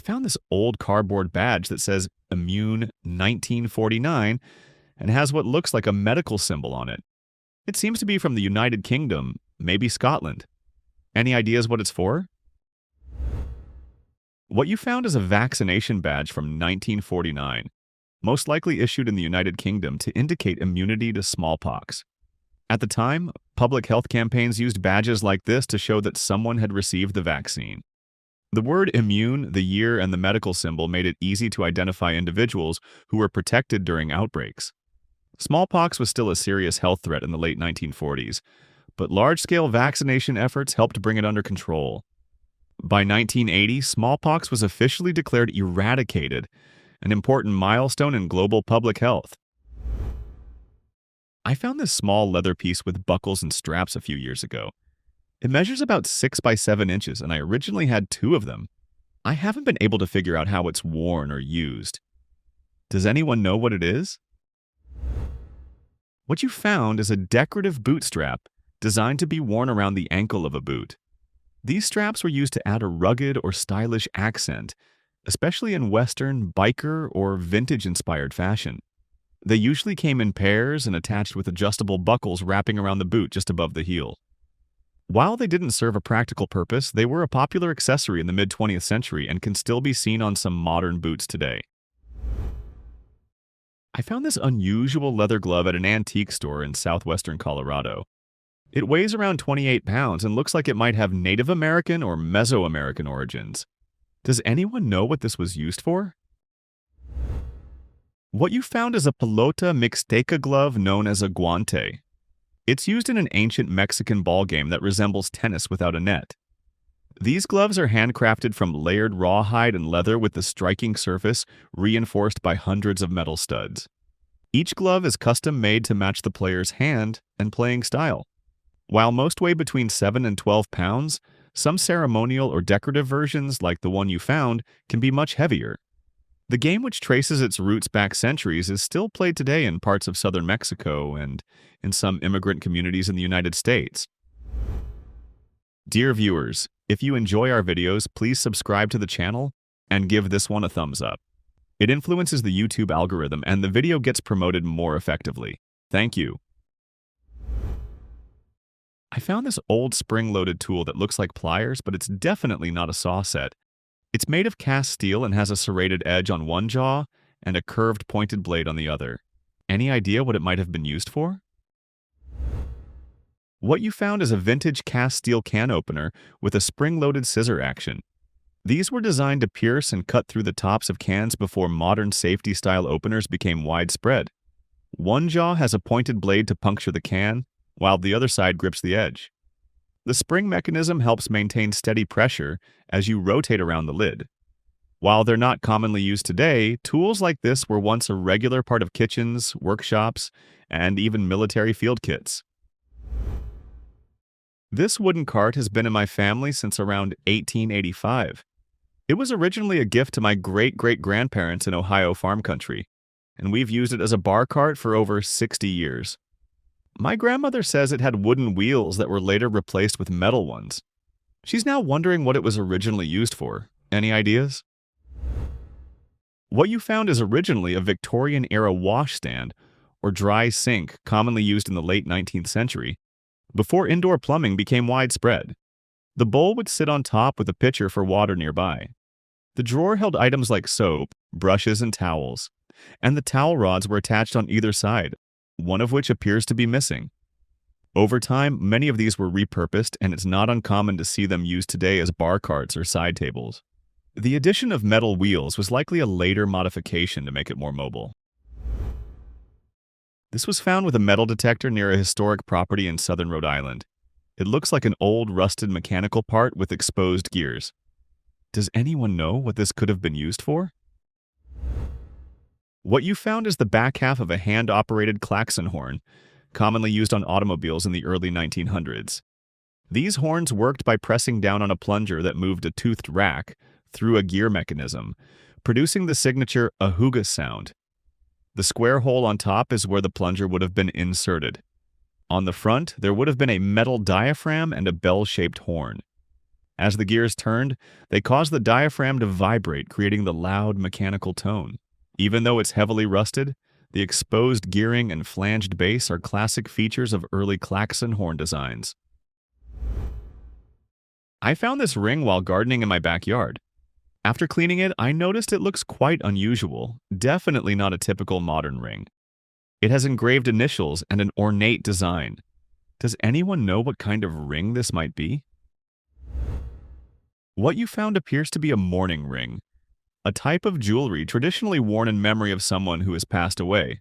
I found this old cardboard badge that says Immune 1949 and has what looks like a medical symbol on it. It seems to be from the United Kingdom, maybe Scotland. Any ideas what it's for? What you found is a vaccination badge from 1949, most likely issued in the United Kingdom to indicate immunity to smallpox. At the time, public health campaigns used badges like this to show that someone had received the vaccine. The word immune, the year, and the medical symbol made it easy to identify individuals who were protected during outbreaks. Smallpox was still a serious health threat in the late 1940s, but large-scale vaccination efforts helped bring it under control. By 1980, smallpox was officially declared eradicated, an important milestone in global public health. I found this small leather piece with buckles and straps a few years ago. It measures about 6 by 7 inches, and I originally had 2 of them. I haven't been able to figure out how it's worn or used. Does anyone know what it is? What you found is a decorative boot strap designed to be worn around the ankle of a boot. These straps were used to add a rugged or stylish accent, especially in Western, biker, or vintage-inspired fashion. They usually came in pairs and attached with adjustable buckles wrapping around the boot just above the heel. While they didn't serve a practical purpose, they were a popular accessory in the mid-20th century and can still be seen on some modern boots today. I found this unusual leather glove at an antique store in southwestern Colorado. It weighs around 28 pounds and looks like it might have Native American or Mesoamerican origins. Does anyone know what this was used for? What you found is a pelota mixteca glove known as a guante. It's used in an ancient Mexican ball game that resembles tennis without a net. These gloves are handcrafted from layered rawhide and leather with the striking surface reinforced by hundreds of metal studs. Each glove is custom made to match the player's hand and playing style. While most weigh between 7 and 12 pounds, some ceremonial or decorative versions, like the one you found, can be much heavier. The game, which traces its roots back centuries, is still played today in parts of southern Mexico and in some immigrant communities in the United States. Dear viewers, if you enjoy our videos, please subscribe to the channel and give this one a thumbs up. It influences the YouTube algorithm and the video gets promoted more effectively. Thank you. I found this old spring-loaded tool that looks like pliers, but it's definitely not a saw set. It's made of cast steel and has a serrated edge on one jaw and a curved pointed blade on the other. Any idea what it might have been used for? What you found is a vintage cast steel can opener with a spring-loaded scissor action. These were designed to pierce and cut through the tops of cans before modern safety-style openers became widespread. One jaw has a pointed blade to puncture the can, while the other side grips the edge. The spring mechanism helps maintain steady pressure as you rotate around the lid. While they're not commonly used today, tools like this were once a regular part of kitchens, workshops, and even military field kits. This wooden cart has been in my family since around 1885. It was originally a gift to my great-great-grandparents in Ohio farm country, and we've used it as a bar cart for over 60 years. My grandmother says it had wooden wheels that were later replaced with metal ones. She's now wondering what it was originally used for. Any ideas? What you found is originally a Victorian-era washstand, or dry sink, commonly used in the late 19th century, before indoor plumbing became widespread. The bowl would sit on top with a pitcher for water nearby. The drawer held items like soap, brushes, and towels, and the towel rods were attached on either side, one of which appears to be missing. Over time, many of these were repurposed, and it's not uncommon to see them used today as bar carts or side tables. The addition of metal wheels was likely a later modification to make it more mobile. This was found with a metal detector near a historic property in southern Rhode Island. It looks like an old, rusted mechanical part with exposed gears. Does anyone know what this could have been used for? What you found is the back half of a hand-operated klaxon horn, commonly used on automobiles in the early 1900s. These horns worked by pressing down on a plunger that moved a toothed rack through a gear mechanism, producing the signature ahuga sound. The square hole on top is where the plunger would have been inserted. On the front, there would have been a metal diaphragm and a bell-shaped horn. As the gears turned, they caused the diaphragm to vibrate, creating the loud mechanical tone. Even though it's heavily rusted, the exposed gearing and flanged base are classic features of early klaxon horn designs. I found this ring while gardening in my backyard. After cleaning it, I noticed it looks quite unusual, definitely not a typical modern ring. It has engraved initials and an ornate design. Does anyone know what kind of ring this might be? What you found appears to be a mourning ring, a type of jewelry traditionally worn in memory of someone who has passed away.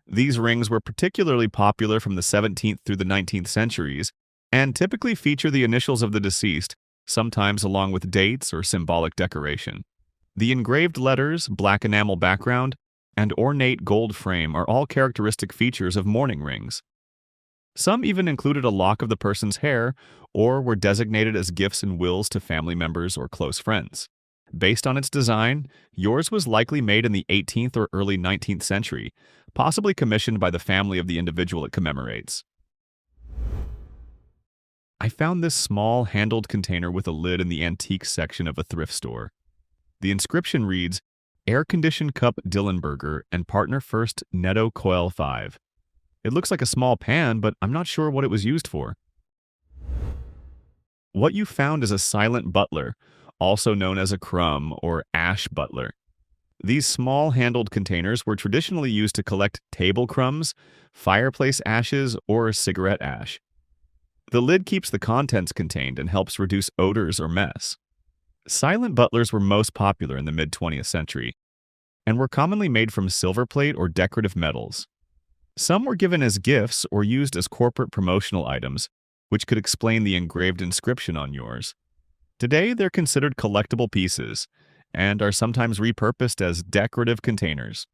These rings were particularly popular from the 17th through the 19th centuries and typically feature the initials of the deceased, sometimes along with dates or symbolic decoration. The engraved letters, black enamel background, and ornate gold frame are all characteristic features of mourning rings. Some even included a lock of the person's hair or were designated as gifts in wills to family members or close friends. Based on its design, yours was likely made in the 18th or early 19th century, possibly commissioned by the family of the individual it commemorates. I found this small, handled container with a lid in the antiques section of a thrift store. The inscription reads, Air-conditioned cup Dillenberger and partner first Netto Coil 5. It looks like a small pan, but I'm not sure what it was used for. What you found is a silent butler, also known as a crumb or ash butler. These small handled containers were traditionally used to collect table crumbs, fireplace ashes, or cigarette ash. The lid keeps the contents contained and helps reduce odors or mess. Silent butlers were most popular in the mid-20th century and were commonly made from silver plate or decorative metals. Some were given as gifts or used as corporate promotional items, which could explain the engraved inscription on yours. Today, they're considered collectible pieces and are sometimes repurposed as decorative containers.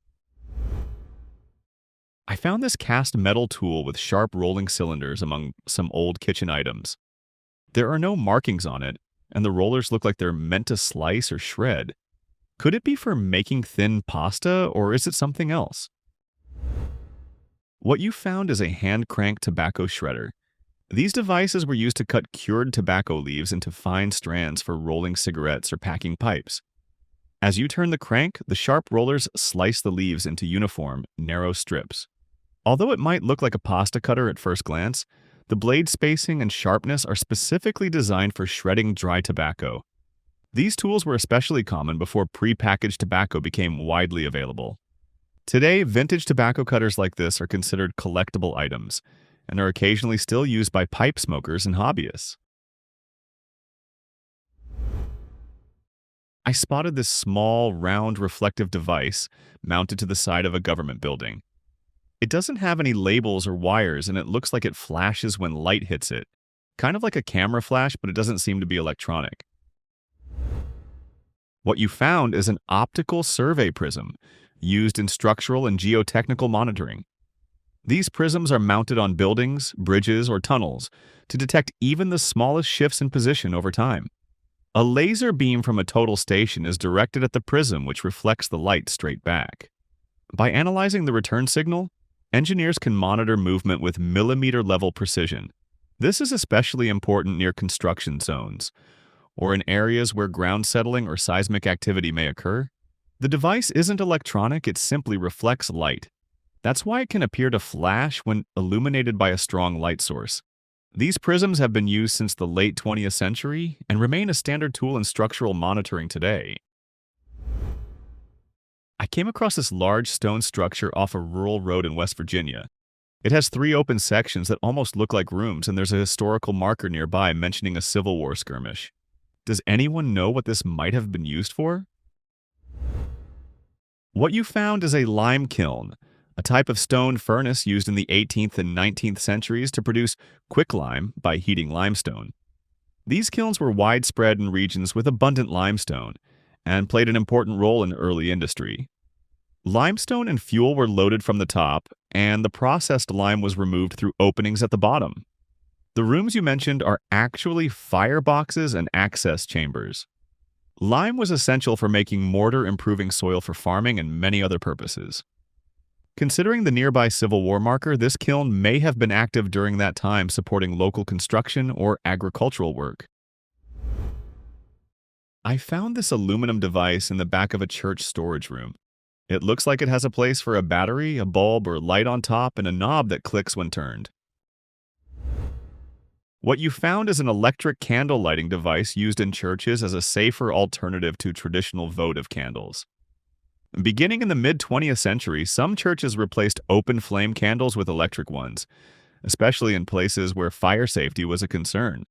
I found this cast metal tool with sharp rolling cylinders among some old kitchen items. There are no markings on it, and the rollers look like they're meant to slice or shred. Could it be for making thin pasta, or is it something else? What you found is a hand-cranked tobacco shredder. These devices were used to cut cured tobacco leaves into fine strands for rolling cigarettes or packing pipes. As you turn the crank, the sharp rollers slice the leaves into uniform, narrow strips. Although it might look like a pasta cutter at first glance, the blade spacing and sharpness are specifically designed for shredding dry tobacco. These tools were especially common before pre-packaged tobacco became widely available. Today, vintage tobacco cutters like this are considered collectible items and are occasionally still used by pipe smokers and hobbyists. I spotted this small, round, reflective device mounted to the side of a government building. It doesn't have any labels or wires, and it looks like it flashes when light hits it. Kind of like a camera flash, but it doesn't seem to be electronic. What you found is an optical survey prism, used in structural and geotechnical monitoring. These prisms are mounted on buildings, bridges, or tunnels to detect even the smallest shifts in position over time. A laser beam from a total station is directed at the prism, which reflects the light straight back. By analyzing the return signal, engineers can monitor movement with millimeter-level precision. This is especially important near construction zones, or in areas where ground settling or seismic activity may occur. The device isn't electronic, it simply reflects light. That's why it can appear to flash when illuminated by a strong light source. These prisms have been used since the late 20th century and remain a standard tool in structural monitoring today. I came across this large stone structure off a rural road in West Virginia. It has 3 open sections that almost look like rooms, and there's a historical marker nearby mentioning a Civil War skirmish. Does anyone know what this might have been used for? What you found is a lime kiln, a type of stone furnace used in the 18th and 19th centuries to produce quicklime by heating limestone. These kilns were widespread in regions with abundant limestone and played an important role in early industry. Limestone and fuel were loaded from the top, and the processed lime was removed through openings at the bottom. The rooms you mentioned are actually fireboxes and access chambers. Lime was essential for making mortar, improving soil for farming, and many other purposes. Considering the nearby Civil War marker, this kiln may have been active during that time, supporting local construction or agricultural work. I found this aluminum device in the back of a church storage room. It looks like it has a place for a battery, a bulb, or light on top, and a knob that clicks when turned. What you found is an electric candle lighting device used in churches as a safer alternative to traditional votive candles. Beginning in the mid-20th century, some churches replaced open flame candles with electric ones, especially in places where fire safety was a concern.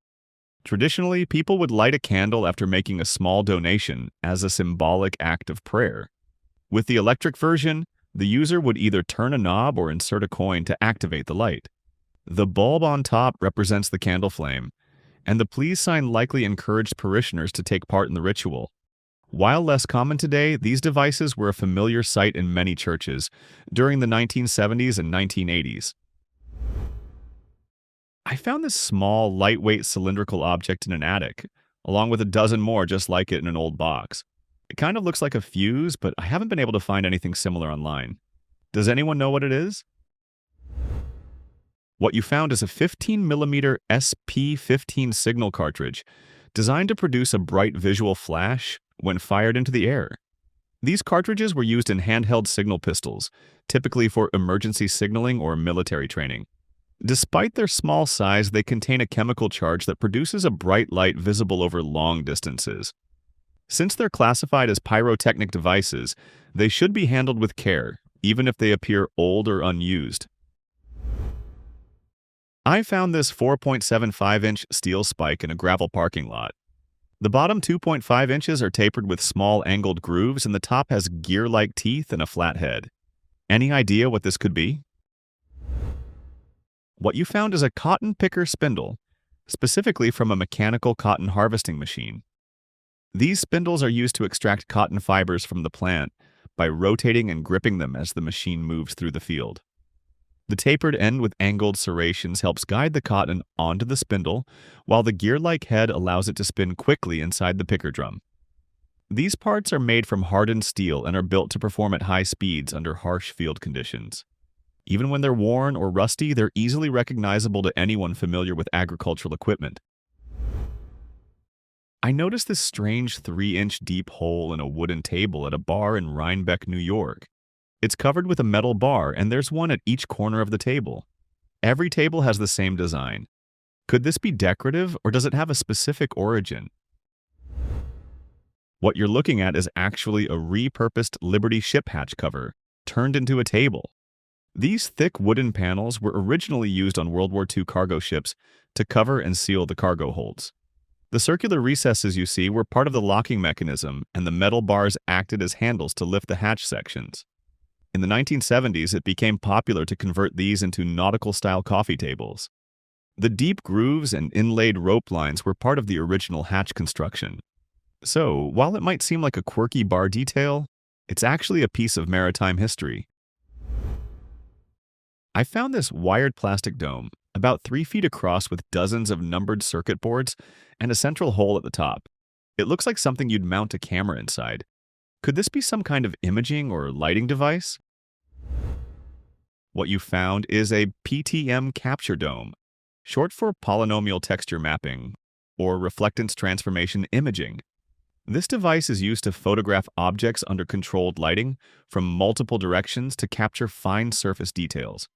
Traditionally, people would light a candle after making a small donation as a symbolic act of prayer. With the electric version, the user would either turn a knob or insert a coin to activate the light. The bulb on top represents the candle flame, and the please sign likely encouraged parishioners to take part in the ritual. While less common today, these devices were a familiar sight in many churches during the 1970s and 1980s. I found this small, lightweight cylindrical object in an attic, along with a dozen more just like it in an old box. It kind of looks like a fuse, but I haven't been able to find anything similar online. Does anyone know what it is? What you found is a 15mm SP15 signal cartridge designed to produce a bright visual flash when fired into the air. These cartridges were used in handheld signal pistols, typically for emergency signaling or military training. Despite their small size, they contain a chemical charge that produces a bright light visible over long distances. Since they're classified as pyrotechnic devices, they should be handled with care, even if they appear old or unused. I found this 4.75-inch steel spike in a gravel parking lot. The bottom 2.5 inches are tapered with small angled grooves, and the top has gear-like teeth and a flat head. Any idea what this could be? What you found is a cotton picker spindle, specifically from a mechanical cotton harvesting machine. These spindles are used to extract cotton fibers from the plant by rotating and gripping them as the machine moves through the field. The tapered end with angled serrations helps guide the cotton onto the spindle, while the gear-like head allows it to spin quickly inside the picker drum. These parts are made from hardened steel and are built to perform at high speeds under harsh field conditions. Even when they're worn or rusty, they're easily recognizable to anyone familiar with agricultural equipment. I noticed this strange 3-inch deep hole in a wooden table at a bar in Rhinebeck, New York. It's covered with a metal bar, and there's one at each corner of the table. Every table has the same design. Could this be decorative, or does it have a specific origin? What you're looking at is actually a repurposed Liberty ship hatch cover, turned into a table. These thick wooden panels were originally used on World War II cargo ships to cover and seal the cargo holds. The circular recesses you see were part of the locking mechanism, and the metal bars acted as handles to lift the hatch sections. In the 1970s, it became popular to convert these into nautical-style coffee tables. The deep grooves and inlaid rope lines were part of the original hatch construction. So, while it might seem like a quirky bar detail, it's actually a piece of maritime history. I found this wired plastic dome, about 3 feet across with dozens of numbered circuit boards and a central hole at the top. It looks like something you'd mount a camera inside. Could this be some kind of imaging or lighting device? What you found is a PTM capture dome, short for polynomial texture mapping, or reflectance transformation imaging. This device is used to photograph objects under controlled lighting from multiple directions to capture fine surface details.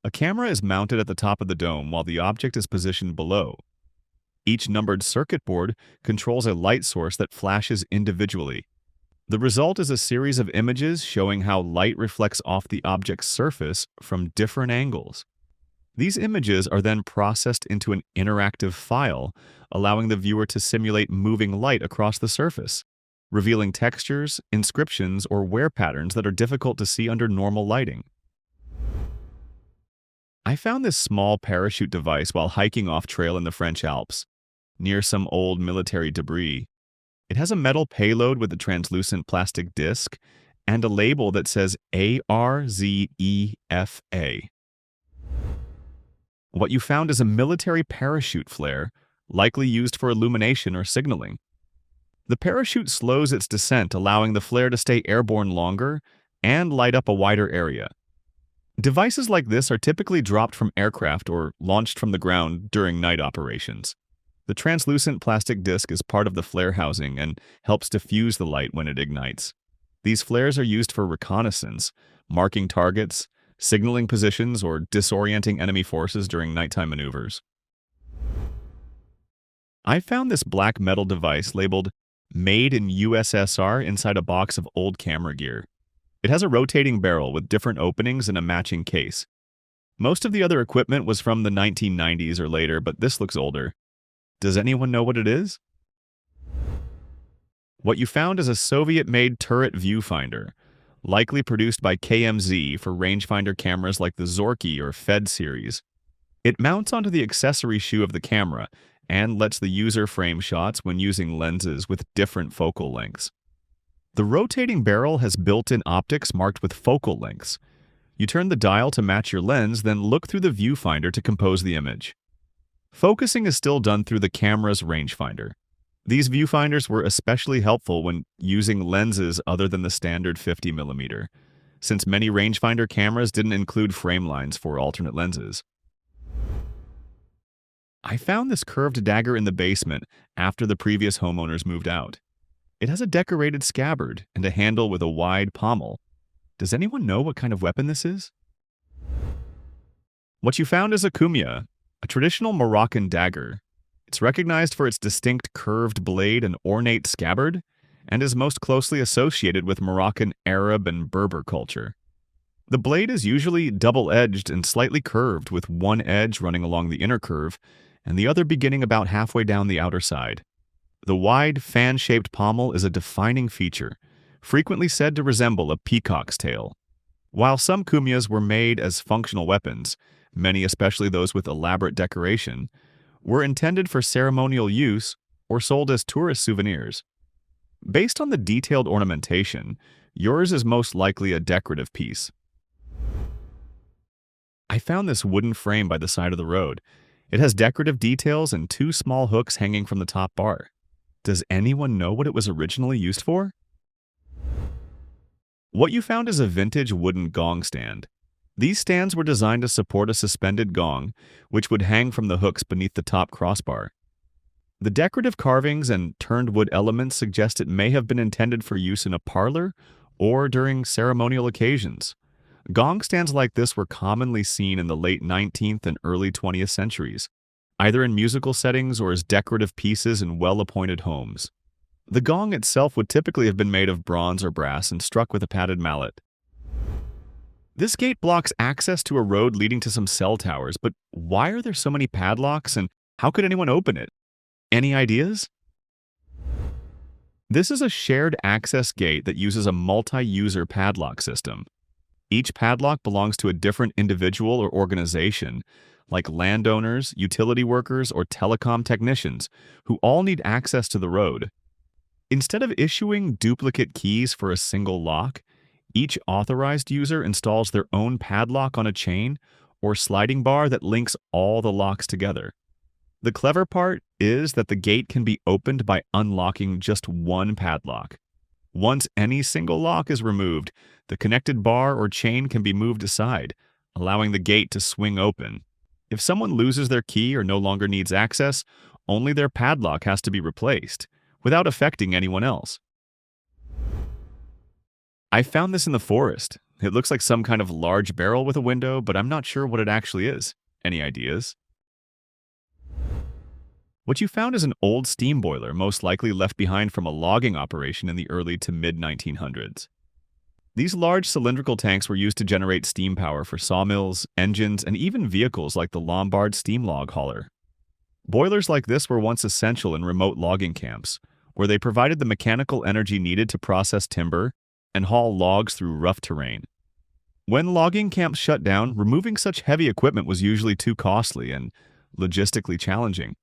A camera is mounted at the top of the dome while the object is positioned below. Each numbered circuit board controls a light source that flashes individually. The result is a series of images showing how light reflects off the object's surface from different angles. These images are then processed into an interactive file, allowing the viewer to simulate moving light across the surface, revealing textures, inscriptions, or wear patterns that are difficult to see under normal lighting. I found this small parachute device while hiking off-trail in the French Alps, near some old military debris. It has a metal payload with a translucent plastic disc and a label that says ARZEFA. What you found is a military parachute flare, likely used for illumination or signaling. The parachute slows its descent, allowing the flare to stay airborne longer and light up a wider area. Devices like this are typically dropped from aircraft or launched from the ground during night operations. The translucent plastic disc is part of the flare housing and helps diffuse the light when it ignites. These flares are used for reconnaissance, marking targets, signaling positions, or disorienting enemy forces during nighttime maneuvers. I found this black metal device labeled Made in USSR inside a box of old camera gear. It has a rotating barrel with different openings and a matching case. Most of the other equipment was from the 1990s or later, but this looks older. Does anyone know what it is? What you found is a Soviet-made turret viewfinder, likely produced by KMZ for rangefinder cameras like the Zorky or Fed series. It mounts onto the accessory shoe of the camera and lets the user frame shots when using lenses with different focal lengths. The rotating barrel has built-in optics marked with focal lengths. You turn the dial to match your lens, then look through the viewfinder to compose the image. Focusing is still done through the camera's rangefinder. These viewfinders were especially helpful when using lenses other than the standard 50mm, since many rangefinder cameras didn't include frame lines for alternate lenses. I found this curved dagger in the basement after the previous homeowners moved out. It has a decorated scabbard and a handle with a wide pommel. Does anyone know what kind of weapon this is? What you found is a kumya, a traditional Moroccan dagger. It's recognized for its distinct curved blade and ornate scabbard, and is most closely associated with Moroccan Arab and Berber culture. The blade is usually double-edged and slightly curved, with one edge running along the inner curve and the other beginning about halfway down the outer side. The wide, fan-shaped pommel is a defining feature, frequently said to resemble a peacock's tail. While some kumyas were made as functional weapons, many, especially those with elaborate decoration, were intended for ceremonial use or sold as tourist souvenirs. Based on the detailed ornamentation, yours is most likely a decorative piece. I found this wooden frame by the side of the road. It has decorative details and two small hooks hanging from the top bar. Does anyone know what it was originally used for? What you found is a vintage wooden gong stand. These stands were designed to support a suspended gong, which would hang from the hooks beneath the top crossbar. The decorative carvings and turned wood elements suggest it may have been intended for use in a parlor or during ceremonial occasions. Gong stands like this were commonly seen in the late 19th and early 20th centuries, either in musical settings or as decorative pieces in well-appointed homes. The gong itself would typically have been made of bronze or brass and struck with a padded mallet. This gate blocks access to a road leading to some cell towers, but why are there so many padlocks and how could anyone open it? Any ideas? This is a shared access gate that uses a multi-user padlock system. Each padlock belongs to a different individual or organization, like landowners, utility workers, or telecom technicians, who all need access to the road. Instead of issuing duplicate keys for a single lock, each authorized user installs their own padlock on a chain or sliding bar that links all the locks together. The clever part is that the gate can be opened by unlocking just one padlock. Once any single lock is removed, the connected bar or chain can be moved aside, allowing the gate to swing open. If someone loses their key or no longer needs access, only their padlock has to be replaced, without affecting anyone else. I found this in the forest. It looks like some kind of large barrel with a window, but I'm not sure what it actually is. Any ideas? What you found is an old steam boiler, most likely left behind from a logging operation in the early to mid-1900s. These large cylindrical tanks were used to generate steam power for sawmills, engines, and even vehicles like the Lombard steam log hauler. Boilers like this were once essential in remote logging camps, where they provided the mechanical energy needed to process timber and haul logs through rough terrain. When logging camps shut down, removing such heavy equipment was usually too costly and logistically challenging.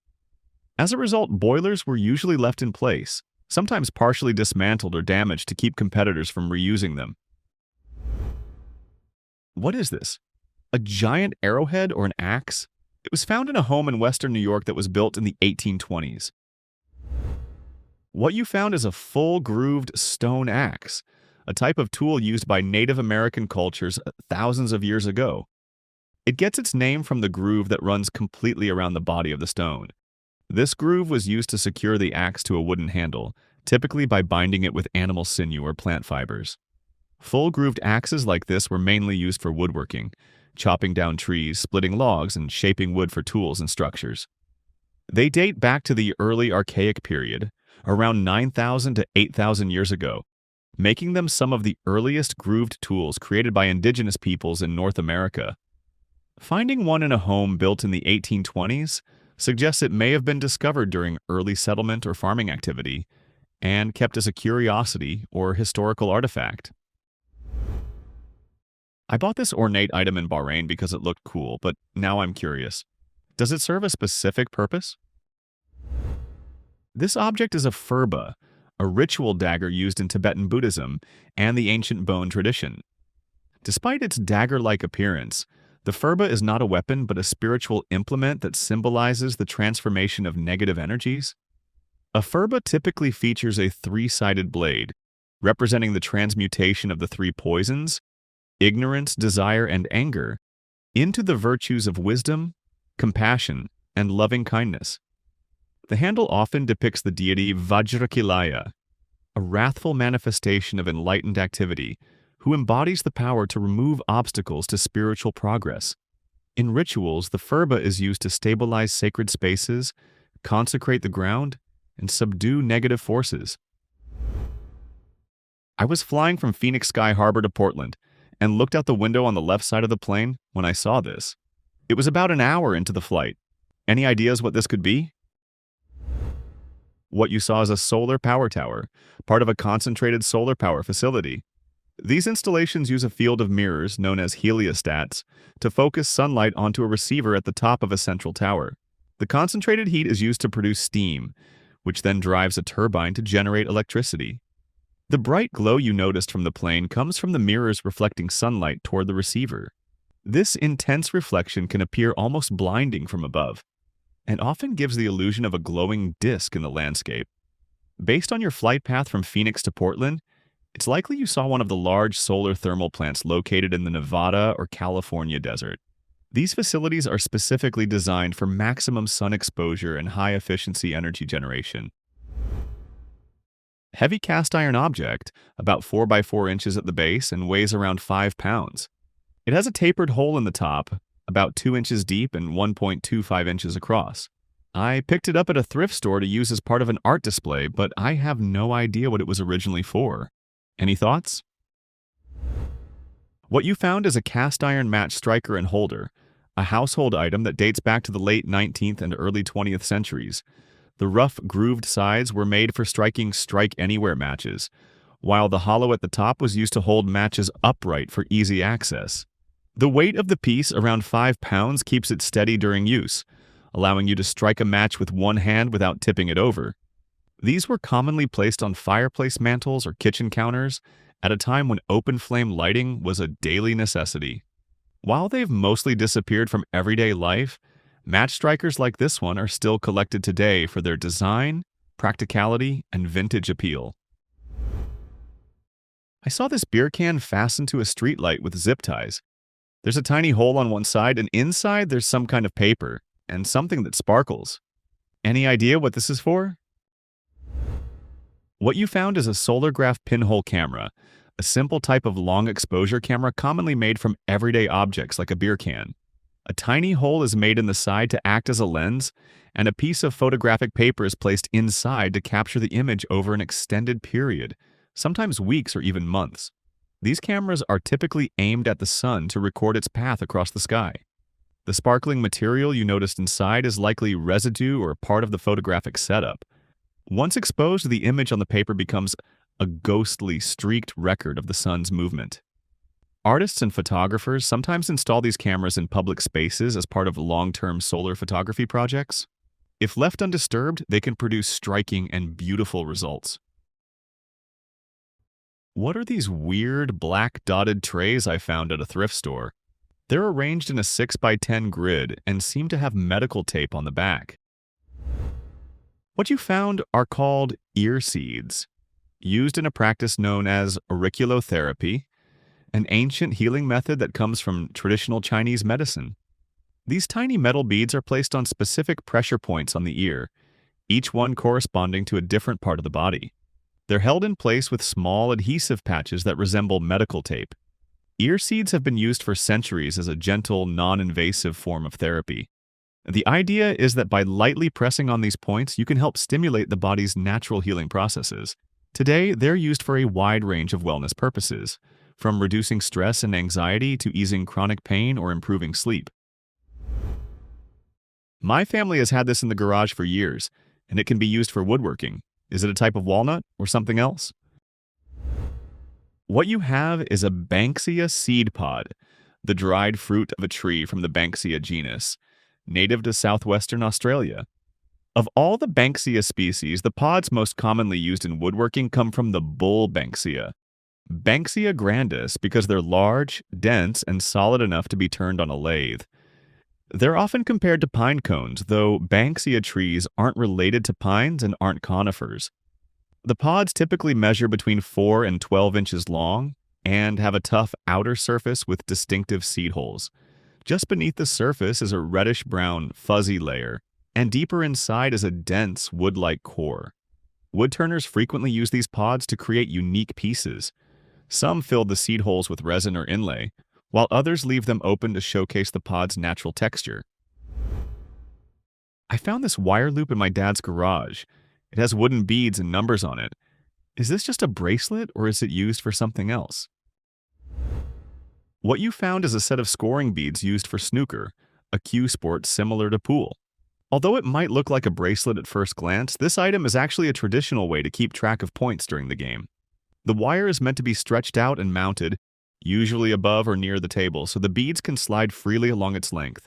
As a result, boilers were usually left in place, sometimes partially dismantled or damaged to keep competitors from reusing them. What is this? A giant arrowhead or an axe? It was found in a home in western New York that was built in the 1820s. What you found is a full-grooved stone axe, a type of tool used by Native American cultures thousands of years ago. It gets its name from the groove that runs completely around the body of the stone. This groove was used to secure the axe to a wooden handle, typically by binding it with animal sinew or plant fibers. Full-grooved axes like this were mainly used for woodworking, chopping down trees, splitting logs, and shaping wood for tools and structures. They date back to the early Archaic period, around 9,000 to 8,000 years ago, making them some of the earliest grooved tools created by indigenous peoples in North America. Finding one in a home built in the 1820s suggests it may have been discovered during early settlement or farming activity and kept as a curiosity or historical artifact. I bought this ornate item in Bahrain because it looked cool, but now I'm curious. Does it serve a specific purpose? This object is a furba, a ritual dagger used in Tibetan Buddhism and the ancient bone tradition. Despite its dagger-like appearance, the furba is not a weapon but a spiritual implement that symbolizes the transformation of negative energies. A furba typically features a three-sided blade, representing the transmutation of the three poisons, ignorance, desire, and anger, into the virtues of wisdom, compassion, and loving kindness. The handle often depicts the deity Vajrakilaya, a wrathful manifestation of enlightened activity, who embodies the power to remove obstacles to spiritual progress. In rituals, the furba is used to stabilize sacred spaces, consecrate the ground, and subdue negative forces. I was flying from Phoenix Sky Harbor to Portland and looked out the window on the left side of the plane when I saw this. It was about an hour into the flight. Any ideas what this could be? What you saw is a solar power tower, part of a concentrated solar power facility. These installations use a field of mirrors, known as heliostats, to focus sunlight onto a receiver at the top of a central tower. The concentrated heat is used to produce steam, which then drives a turbine to generate electricity. The bright glow you noticed from the plane comes from the mirrors reflecting sunlight toward the receiver. This intense reflection can appear almost blinding from above, and often gives the illusion of a glowing disk in the landscape. Based on your flight path from Phoenix to Portland, it's likely you saw one of the large solar thermal plants located in the Nevada or California desert. These facilities are specifically designed for maximum sun exposure and high-efficiency energy generation. Heavy cast iron object, about 4 by 4 inches at the base and weighs around 5 pounds. It has a tapered hole in the top, about 2 inches deep and 1.25 inches across. I picked it up at a thrift store to use as part of an art display, but I have no idea what it was originally for. Any thoughts? What you found is a cast iron match striker and holder, a household item that dates back to the late 19th and early 20th centuries. The rough, grooved sides were made for striking strike-anywhere matches, while the hollow at the top was used to hold matches upright for easy access. The weight of the piece, around 5 pounds, keeps it steady during use, allowing you to strike a match with one hand without tipping it over. These were commonly placed on fireplace mantles or kitchen counters at a time when open-flame lighting was a daily necessity. While they've mostly disappeared from everyday life, match strikers like this one are still collected today for their design, practicality, and vintage appeal. I saw this beer can fastened to a streetlight with zip ties. There's a tiny hole on one side, and inside there's some kind of paper and something that sparkles. Any idea what this is for? What you found is a solargraph pinhole camera, a simple type of long exposure camera commonly made from everyday objects like a beer can. A tiny hole is made in the side to act as a lens, and a piece of photographic paper is placed inside to capture the image over an extended period, sometimes weeks or even months. These cameras are typically aimed at the sun to record its path across the sky. The sparkling material you noticed inside is likely residue or part of the photographic setup. Once exposed, the image on the paper becomes a ghostly, streaked record of the sun's movement. Artists and photographers sometimes install these cameras in public spaces as part of long-term solar photography projects. If left undisturbed, they can produce striking and beautiful results. What are these weird black dotted trays I found at a thrift store? They're arranged in a 6 by 10 grid and seem to have medical tape on the back. What you found are called ear seeds, used in a practice known as auriculotherapy, an ancient healing method that comes from traditional Chinese medicine. These tiny metal beads are placed on specific pressure points on the ear, each one corresponding to a different part of the body. They're held in place with small adhesive patches that resemble medical tape. Ear seeds have been used for centuries as a gentle, non-invasive form of therapy. The idea is that by lightly pressing on these points, you can help stimulate the body's natural healing processes. Today, they're used for a wide range of wellness purposes, from reducing stress and anxiety to easing chronic pain or improving sleep. My family has had this in the garage for years, and it can be used for woodworking. Is it a type of walnut or something else? What you have is a Banksia seed pod, the dried fruit of a tree from the Banksia genus, native to southwestern Australia. Of all the Banksia species, the pods most commonly used in woodworking come from the bull Banksia. Banksia grandis because they're large, dense, and solid enough to be turned on a lathe. They're often compared to pine cones, though Banksia trees aren't related to pines and aren't conifers. The pods typically measure between 4 and 12 inches long and have a tough outer surface with distinctive seed holes. Just beneath the surface is a reddish-brown, fuzzy layer, and deeper inside is a dense, wood-like core. Woodturners frequently use these pods to create unique pieces. Some fill the seed holes with resin or inlay, while others leave them open to showcase the pod's natural texture. I found this wire loop in my dad's garage. It has wooden beads and numbers on it. Is this just a bracelet, or is it used for something else? What you found is a set of scoring beads used for snooker, a cue sport similar to pool. Although it might look like a bracelet at first glance, this item is actually a traditional way to keep track of points during the game. The wire is meant to be stretched out and mounted, usually above or near the table, so the beads can slide freely along its length.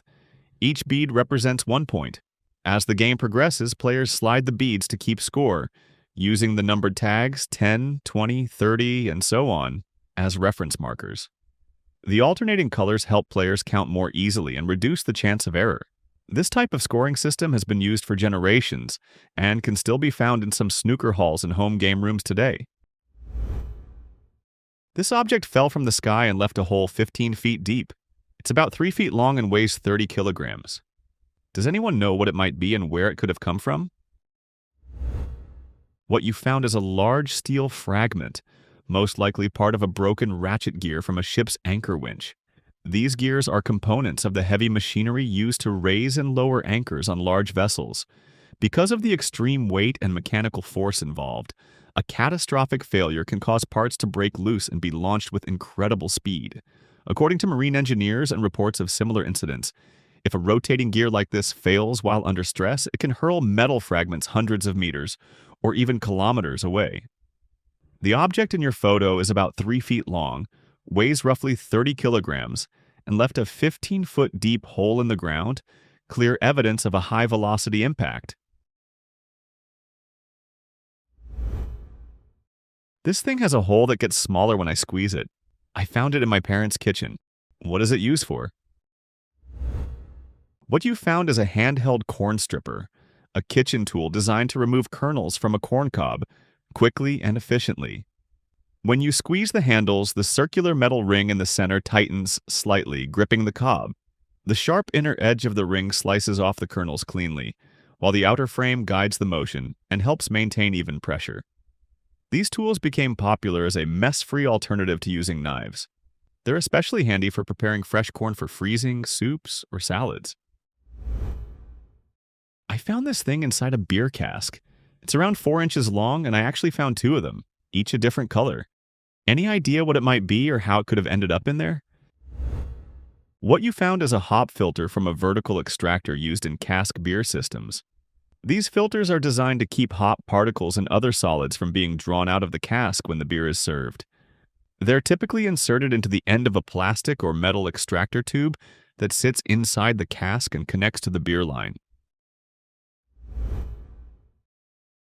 Each bead represents 1 point. As the game progresses, players slide the beads to keep score, using the numbered tags 10, 20, 30, and so on as reference markers. The alternating colors help players count more easily and reduce the chance of error. This type of scoring system has been used for generations and can still be found in some snooker halls and home game rooms today. This object fell from the sky and left a hole 15 feet deep. It's about 3 feet long and weighs 30 kilograms. Does anyone know what it might be and where it could have come from? What you found is a large steel fragment, most likely part of a broken ratchet gear from a ship's anchor winch. These gears are components of the heavy machinery used to raise and lower anchors on large vessels. Because of the extreme weight and mechanical force involved, a catastrophic failure can cause parts to break loose and be launched with incredible speed. According to marine engineers and reports of similar incidents, if a rotating gear like this fails while under stress, it can hurl metal fragments hundreds of meters or even kilometers away. The object in your photo is about 3 feet long, weighs roughly 30 kilograms, and left a 15-foot deep hole in the ground, clear evidence of a high-velocity impact. This thing has a hole that gets smaller when I squeeze it. I found it in my parents' kitchen. What is it used for? What you found is a handheld corn stripper, a kitchen tool designed to remove kernels from a corn cob quickly and efficiently. When you squeeze the handles, the circular metal ring in the center tightens slightly, gripping the cob. The sharp inner edge of the ring slices off the kernels cleanly, while the outer frame guides the motion and helps maintain even pressure. These tools became popular as a mess-free alternative to using knives. They're especially handy for preparing fresh corn for freezing, soups, or salads. I found this thing inside a beer cask. It's around 4 inches long, and I actually found 2 of them, each a different color. Any idea what it might be or how it could have ended up in there? What you found is a hop filter from a vertical extractor used in cask beer systems. These filters are designed to keep hop particles and other solids from being drawn out of the cask when the beer is served. They're typically inserted into the end of a plastic or metal extractor tube that sits inside the cask and connects to the beer line.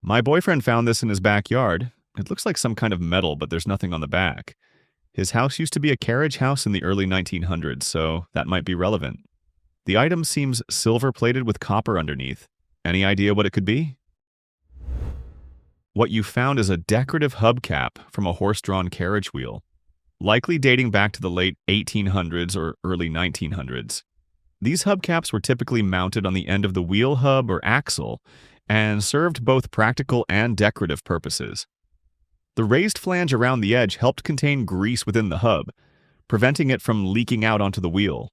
My boyfriend found this in his backyard. It looks like some kind of metal, but there's nothing on the back. His house used to be a carriage house in the early 1900s, so that might be relevant. The item seems silver-plated with copper underneath. Any idea what it could be? What you found is a decorative hubcap from a horse-drawn carriage wheel, likely dating back to the late 1800s or early 1900s. These hubcaps were typically mounted on the end of the wheel hub or axle and served both practical and decorative purposes. The raised flange around the edge helped contain grease within the hub, preventing it from leaking out onto the wheel.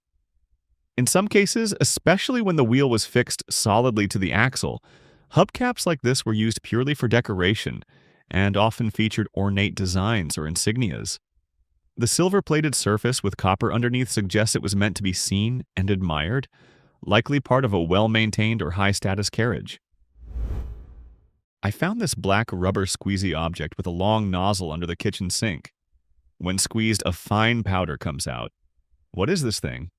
In some cases, especially when the wheel was fixed solidly to the axle, hubcaps like this were used purely for decoration and often featured ornate designs or insignias. The silver-plated surface with copper underneath suggests it was meant to be seen and admired, likely part of a well-maintained or high-status carriage. I found this black rubber squeezy object with a long nozzle under the kitchen sink. When squeezed, a fine powder comes out. What is this thing?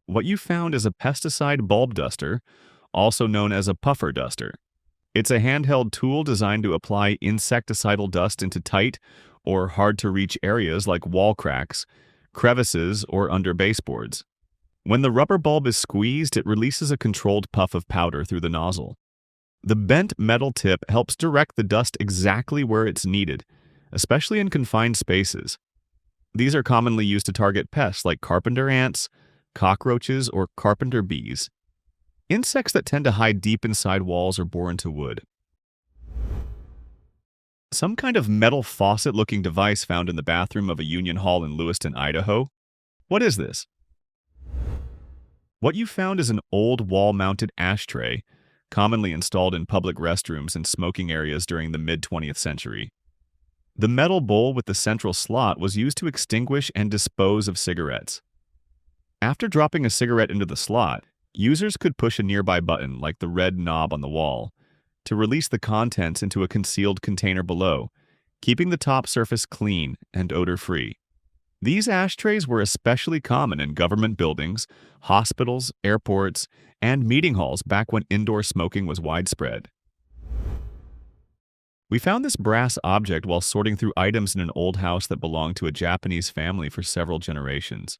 What you found is a pesticide bulb duster, also known as a puffer duster. It's a handheld tool designed to apply insecticidal dust into tight or hard-to-reach areas like wall cracks, crevices, or under baseboards. When the rubber bulb is squeezed, it releases a controlled puff of powder through the nozzle. The bent metal tip helps direct the dust exactly where it's needed, especially in confined spaces. These are commonly used to target pests like carpenter ants, cockroaches, or carpenter bees, insects that tend to hide deep inside walls or bore into wood. Some kind of metal faucet-looking device found in the bathroom of a union hall in Lewiston, Idaho. What is this? What you found is an old wall-mounted ashtray, commonly installed in public restrooms and smoking areas during the mid-20th century. The metal bowl with the central slot was used to extinguish and dispose of cigarettes. After dropping a cigarette into the slot, users could push a nearby button, like the red knob on the wall, to release the contents into a concealed container below, keeping the top surface clean and odor-free. These ashtrays were especially common in government buildings, hospitals, airports, and meeting halls back when indoor smoking was widespread. We found this brass object while sorting through items in an old house that belonged to a Japanese family for several generations.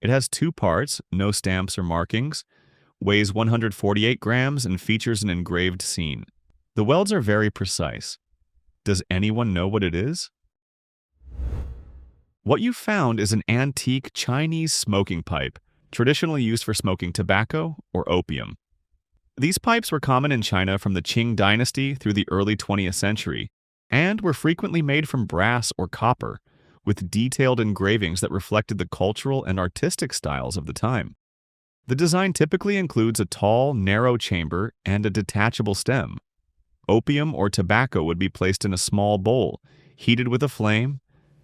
It has two parts, no stamps or markings, weighs 148 grams, and features an engraved scene. The welds are very precise. Does anyone know what it is? What you found is an antique Chinese smoking pipe, traditionally used for smoking tobacco or opium. These pipes were common in China from the Qing dynasty through the early 20th century, and were frequently made from brass or copper, with detailed engravings that reflected the cultural and artistic styles of the time. The design typically includes a tall, narrow chamber and a detachable stem. Opium or tobacco would be placed in a small bowl, heated with a flame,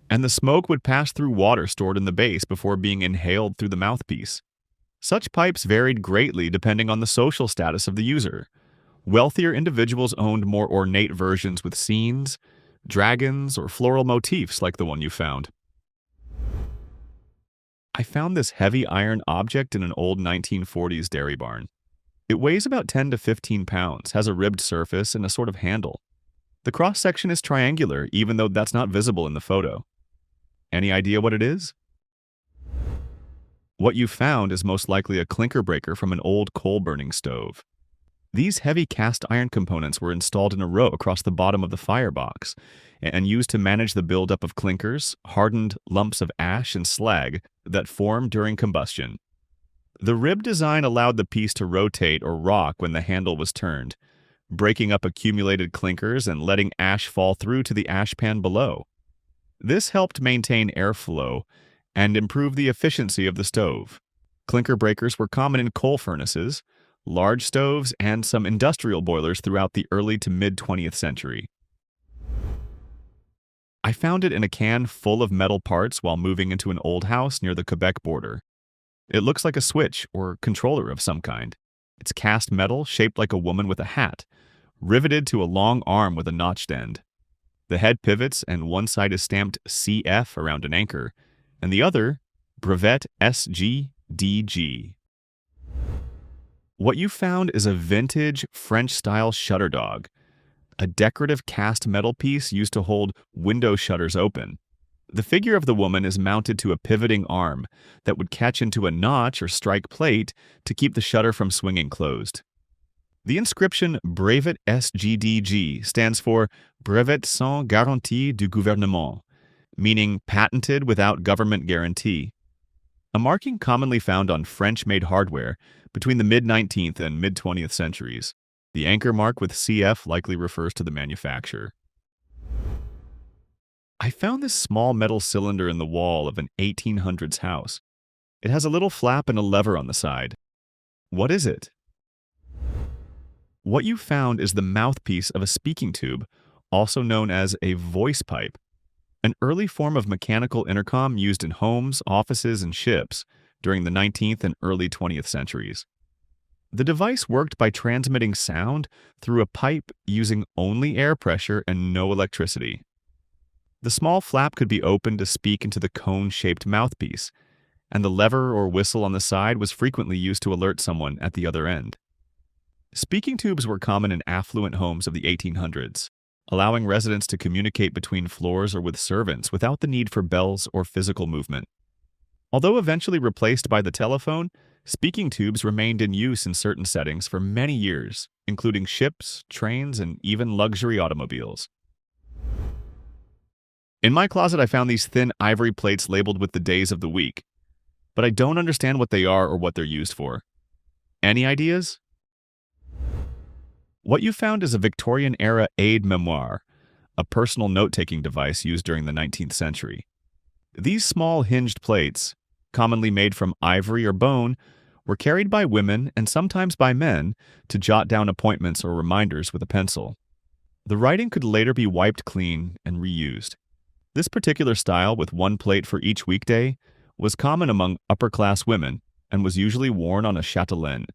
and the smoke would pass through water stored in the base before being inhaled through the mouthpiece. Such pipes varied greatly depending on the social status of the user. Wealthier individuals owned more ornate versions with scenes, dragons, or floral motifs like the one you found. I found this heavy iron object in an old 1940s dairy barn. It weighs about 10 to 15 pounds, has a ribbed surface, and a sort of handle. The cross-section is triangular, even though that's not visible in the photo. Any idea what it is? What you found is most likely a clinker breaker from an old coal-burning stove. These heavy cast iron components were installed in a row across the bottom of the firebox and used to manage the buildup of clinkers, hardened lumps of ash and slag that form during combustion. The rib design allowed the piece to rotate or rock when the handle was turned, breaking up accumulated clinkers and letting ash fall through to the ash pan below. This helped maintain airflow and improve the efficiency of the stove. Clinker breakers were common in coal furnaces, large stoves, and some industrial boilers throughout the early to mid-20th century. I found it in a can full of metal parts while moving into an old house near the Quebec border. It looks like a switch or controller of some kind. It's cast metal shaped like a woman with a hat, riveted to a long arm with a notched end. The head pivots and one side is stamped CF around an anchor, and the other, Brevet SGDG. What you found is a vintage French-style shutter dog, a decorative cast metal piece used to hold window shutters open. The figure of the woman is mounted to a pivoting arm that would catch into a notch or strike plate to keep the shutter from swinging closed. The inscription Brevet SGDG stands for Brevet sans garantie du gouvernement, meaning patented without government guarantee, a marking commonly found on French-made hardware between the mid-19th and mid-20th centuries. The anchor mark with CF likely refers to the manufacturer. I found this small metal cylinder in the wall of an 1800s house. It has a little flap and a lever on the side. What is it? What you found is the mouthpiece of a speaking tube, also known as a voice pipe, an early form of mechanical intercom used in homes, offices, and ships during the 19th and early 20th centuries. The device worked by transmitting sound through a pipe using only air pressure and no electricity. The small flap could be opened to speak into the cone-shaped mouthpiece, and the lever or whistle on the side was frequently used to alert someone at the other end. Speaking tubes were common in affluent homes of the 1800s, allowing residents to communicate between floors or with servants without the need for bells or physical movement. Although eventually replaced by the telephone, speaking tubes remained in use in certain settings for many years, including ships, trains, and even luxury automobiles. In my closet, I found these thin ivory plates labeled with the days of the week, but I don't understand what they are or what they're used for. Any ideas? What you found is a Victorian-era aide-memoire, a personal note-taking device used during the 19th century. These small hinged plates, commonly made from ivory or bone, were carried by women and sometimes by men to jot down appointments or reminders with a pencil. The writing could later be wiped clean and reused. This particular style, with one plate for each weekday, was common among upper-class women and was usually worn on a chatelaine,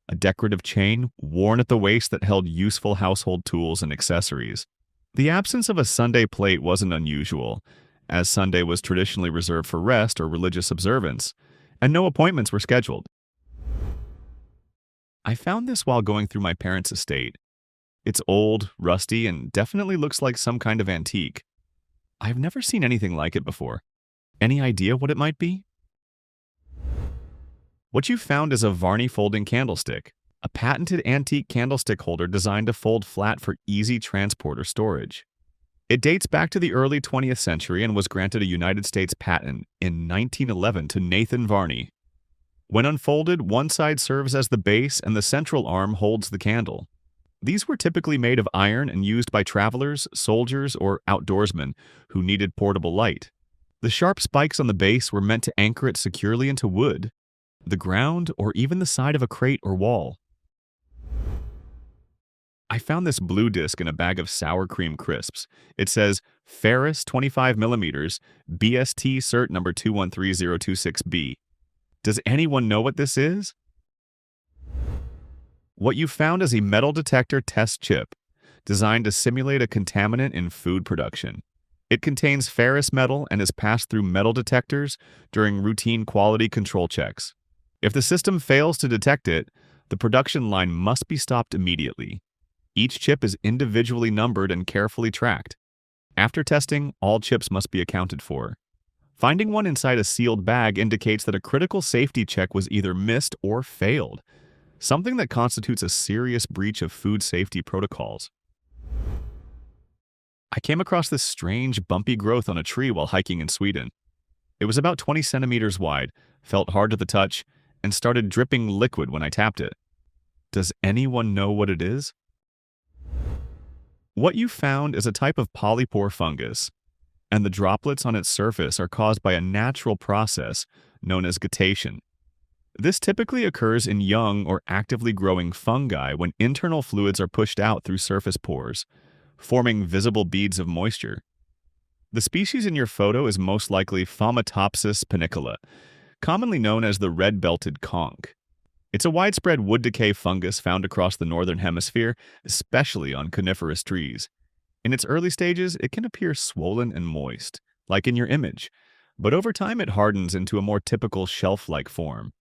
a decorative chain worn at the waist that held useful household tools and accessories. The absence of a Sunday plate wasn't unusual, as Sunday was traditionally reserved for rest or religious observance, and no appointments were scheduled. I found this while going through my parents' estate. It's old, rusty, and definitely looks like some kind of antique. I've never seen anything like it before. Any idea what it might be? What you found is a Varney folding candlestick, a patented antique candlestick holder designed to fold flat for easy transport or storage. It dates back to the early 20th century and was granted a United States patent in 1911 to Nathan Varney. When unfolded, one side serves as the base and the central arm holds the candle. These were typically made of iron and used by travelers, soldiers, or outdoorsmen who needed portable light. The sharp spikes on the base were meant to anchor it securely into wood, the ground, or even the side of a crate or wall. I found this blue disc in a bag of sour cream crisps. It says Ferris 25mm BST Cert number 213026B. Does anyone know what this is? What you found is a metal detector test chip designed to simulate a contaminant in food production. It contains ferrous metal and is passed through metal detectors during routine quality control checks. If the system fails to detect it, the production line must be stopped immediately. Each chip is individually numbered and carefully tracked. After testing, all chips must be accounted for. Finding one inside a sealed bag indicates that a critical safety check was either missed or failed, something that constitutes a serious breach of food safety protocols. I came across this strange, bumpy growth on a tree while hiking in Sweden. It was about 20 centimeters wide, felt hard to the touch, and started dripping liquid when I tapped it. Does anyone know what it is? What you found is a type of polypore fungus, and the droplets on its surface are caused by a natural process known as guttation. This typically occurs in young or actively growing fungi when internal fluids are pushed out through surface pores, forming visible beads of moisture. The species in your photo is most likely Fomitopsis panicola, commonly known as the red-belted conch. It's a widespread wood decay fungus found across the northern hemisphere, especially on coniferous trees. In its early stages, it can appear swollen and moist, like in your image, but over time it hardens into a more typical shelf-like form.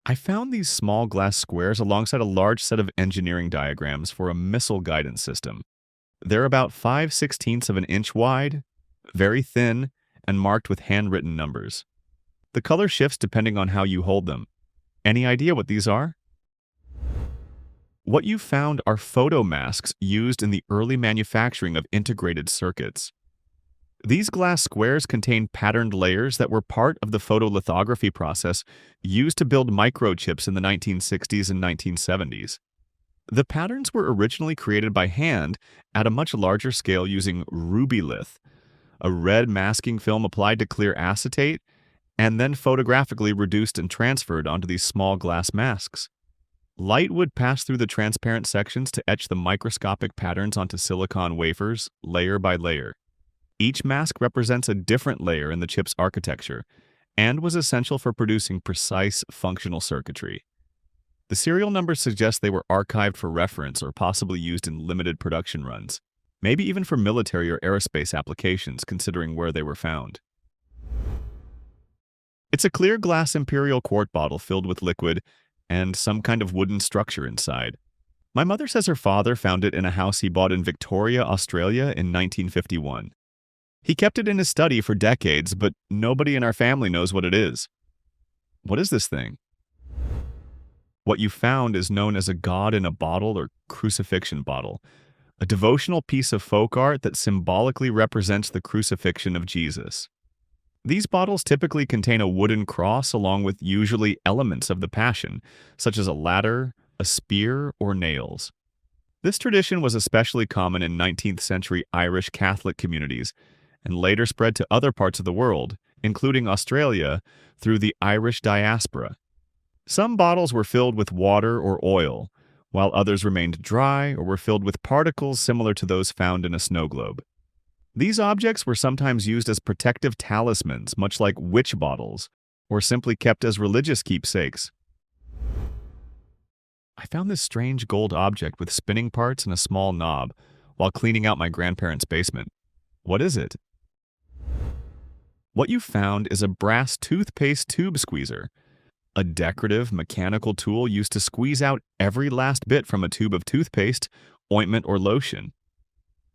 I found these small glass squares alongside a large set of engineering diagrams for a missile guidance system. They're about 5/16 of an inch wide, very thin, and marked with handwritten numbers. The color shifts depending on how you hold them. Any idea what these are? What you found are photo masks used in the early manufacturing of integrated circuits. These glass squares contain patterned layers that were part of the photolithography process used to build microchips in the 1960s and 1970s. The patterns were originally created by hand at a much larger scale using rubylith, a red masking film applied to clear acetate and then photographically reduced and transferred onto these small glass masks. Light would pass through the transparent sections to etch the microscopic patterns onto silicon wafers, layer by layer. Each mask represents a different layer in the chip's architecture and was essential for producing precise functional circuitry. The serial numbers suggest they were archived for reference or possibly used in limited production runs, maybe even for military or aerospace applications considering where they were found. It's a clear glass imperial quart bottle filled with liquid and some kind of wooden structure inside. My mother says her father found it in a house he bought in Victoria, Australia in 1951. He kept it in his study for decades, but nobody in our family knows what it is. What is this thing? What you found is known as a god in a bottle or crucifixion bottle, a devotional piece of folk art that symbolically represents the crucifixion of Jesus. These bottles typically contain a wooden cross along with usually elements of the Passion, such as a ladder, a spear, or nails. This tradition was especially common in 19th century Irish Catholic communities and later spread to other parts of the world, including Australia, through the Irish diaspora. Some bottles were filled with water or oil, while others remained dry or were filled with particles similar to those found in a snow globe. These objects were sometimes used as protective talismans, much like witch bottles, or simply kept as religious keepsakes. I found this strange gold object with spinning parts and a small knob while cleaning out my grandparents' basement. What is it? What you found is a brass toothpaste tube squeezer, a decorative mechanical tool used to squeeze out every last bit from a tube of toothpaste, ointment, or lotion.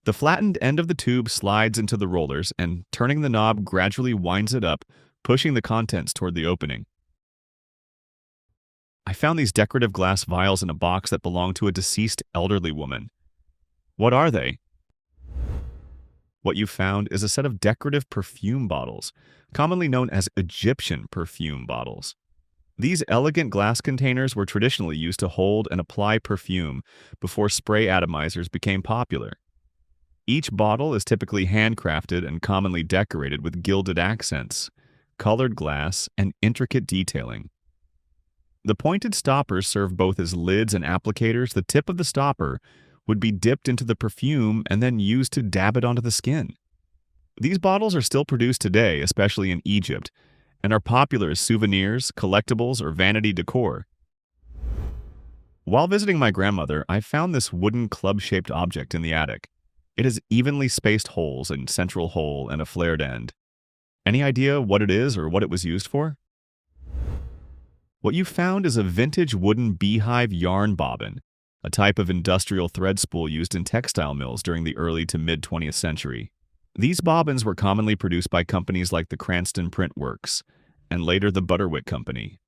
The flattened end of the tube slides into the rollers, and turning the knob gradually winds it up, pushing the contents toward the opening. I found these decorative glass vials in a box that belonged to a deceased elderly woman. What are they? What you found is a set of decorative perfume bottles, commonly known as Egyptian perfume bottles. These elegant glass containers were traditionally used to hold and apply perfume before spray atomizers became popular. Each bottle is typically handcrafted and commonly decorated with gilded accents, colored glass, and intricate detailing. The pointed stoppers serve both as lids and applicators. The tip of the stopper would be dipped into the perfume and then used to dab it onto the skin. These bottles are still produced today, especially in Egypt, and are popular as souvenirs, collectibles, or vanity decor. While visiting my grandmother, I found this wooden club-shaped object in the attic. It has evenly spaced holes, a central hole, and a flared end. Any idea what it is or what it was used for? What you found is a vintage wooden beehive yarn bobbin, a type of industrial thread spool used in textile mills during the early to mid-20th century. These bobbins were commonly produced by companies like the Cranston Print Works, and later the Butterwick Company.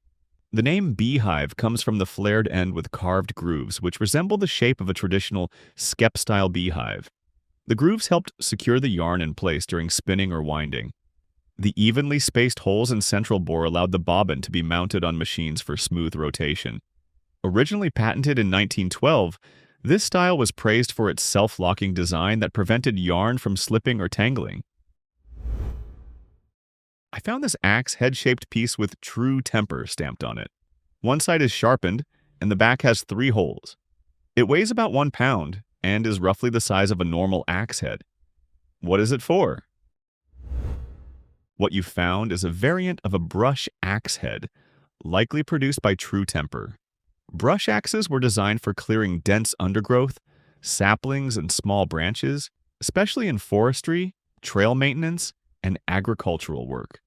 The name beehive comes from the flared end with carved grooves, which resemble the shape of a traditional skep-style beehive. The grooves helped secure the yarn in place during spinning or winding. The evenly spaced holes in central bore allowed the bobbin to be mounted on machines for smooth rotation. Originally patented in 1912, this style was praised for its self-locking design that prevented yarn from slipping or tangling. I found this axe head-shaped piece with "True Temper" stamped on it. One side is sharpened, and the back has 3 holes. It weighs about 1 pound and is roughly the size of a normal axe head. What is it for? What you found is a variant of a brush axe head, likely produced by True Temper. Brush axes were designed for clearing dense undergrowth, saplings, and small branches, especially in forestry, trail maintenance, and agricultural work.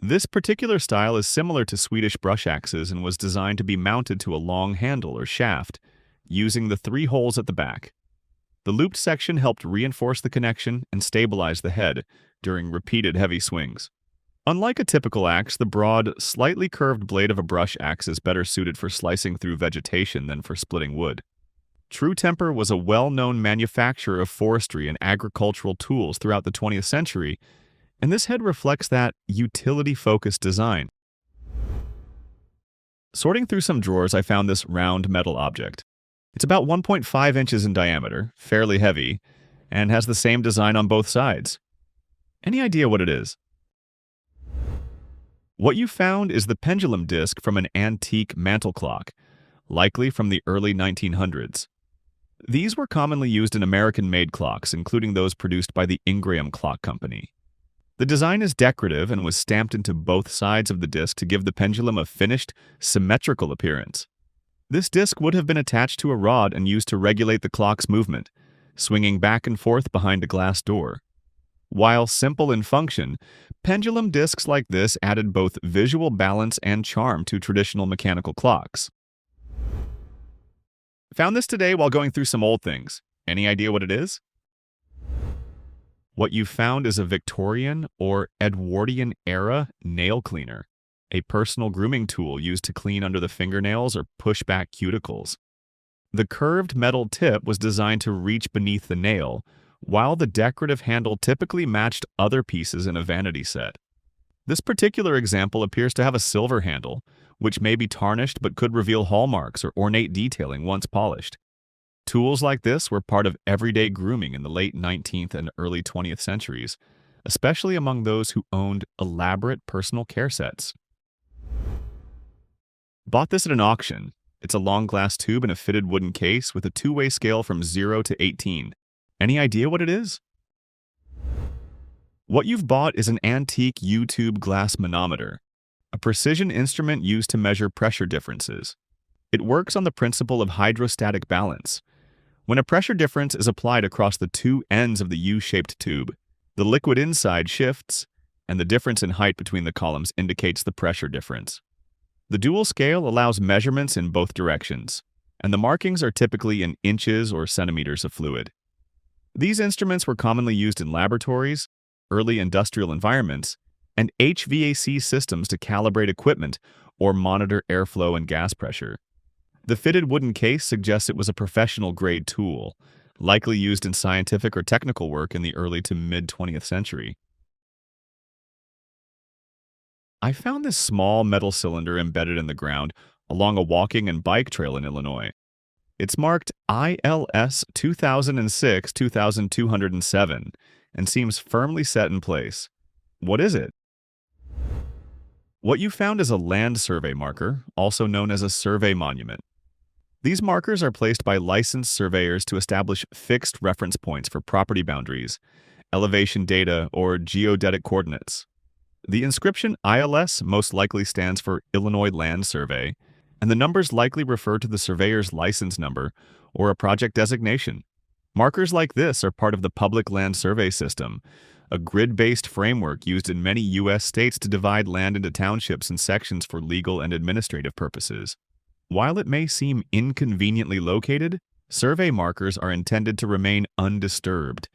This particular style is similar to Swedish brush axes and was designed to be mounted to a long handle or shaft, using the 3 holes at the back. The looped section helped reinforce the connection and stabilize the head during repeated heavy swings. Unlike a typical axe, the broad, slightly curved blade of a brush axe is better suited for slicing through vegetation than for splitting wood. True Temper was a well-known manufacturer of forestry and agricultural tools throughout the 20th century, and this head reflects that utility-focused design. Sorting through some drawers, I found this round metal object. It's about 1.5 inches in diameter, fairly heavy, and has the same design on both sides. Any idea what it is? What you found is the pendulum disc from an antique mantel clock, likely from the early 1900s. These were commonly used in American-made clocks, including those produced by the Ingram Clock Company. The design is decorative and was stamped into both sides of the disc to give the pendulum a finished, symmetrical appearance. This disc would have been attached to a rod and used to regulate the clock's movement, swinging back and forth behind a glass door. While simple in function, pendulum discs like this added both visual balance and charm to traditional mechanical clocks. Found this today while going through some old things. Any idea what it is? What you found is a Victorian or Edwardian era nail cleaner, a personal grooming tool used to clean under the fingernails or push back cuticles. The curved metal tip was designed to reach beneath the nail, while the decorative handle typically matched other pieces in a vanity set. This particular example appears to have a silver handle, which may be tarnished but could reveal hallmarks or ornate detailing once polished. Tools like this were part of everyday grooming in the late 19th and early 20th centuries, especially among those who owned elaborate personal care sets. Bought this at an auction. It's a long glass tube in a fitted wooden case with a two-way scale from 0 to 18. Any idea what it is? What you've bought is an antique U-tube glass manometer, a precision instrument used to measure pressure differences. It works on the principle of hydrostatic balance. When a pressure difference is applied across the two ends of the U-shaped tube, the liquid inside shifts, and the difference in height between the columns indicates the pressure difference. The dual scale allows measurements in both directions, and the markings are typically in inches or centimeters of fluid. These instruments were commonly used in laboratories, early industrial environments, and HVAC systems to calibrate equipment or monitor airflow and gas pressure. The fitted wooden case suggests it was a professional-grade tool, likely used in scientific or technical work in the early to mid-20th century. I found this small metal cylinder embedded in the ground along a walking and bike trail in Illinois. It's marked ILS 2006-2207 and seems firmly set in place. What is it? What you found is a land survey marker, also known as a survey monument. These markers are placed by licensed surveyors to establish fixed reference points for property boundaries, elevation data, or geodetic coordinates. The inscription ILS most likely stands for Illinois Land Survey, and the numbers likely refer to the surveyor's license number or a project designation. Markers like this are part of the Public Land Survey System, a grid-based framework used in many U.S. states to divide land into townships and sections for legal and administrative purposes. While it may seem inconveniently located, survey markers are intended to remain undisturbed,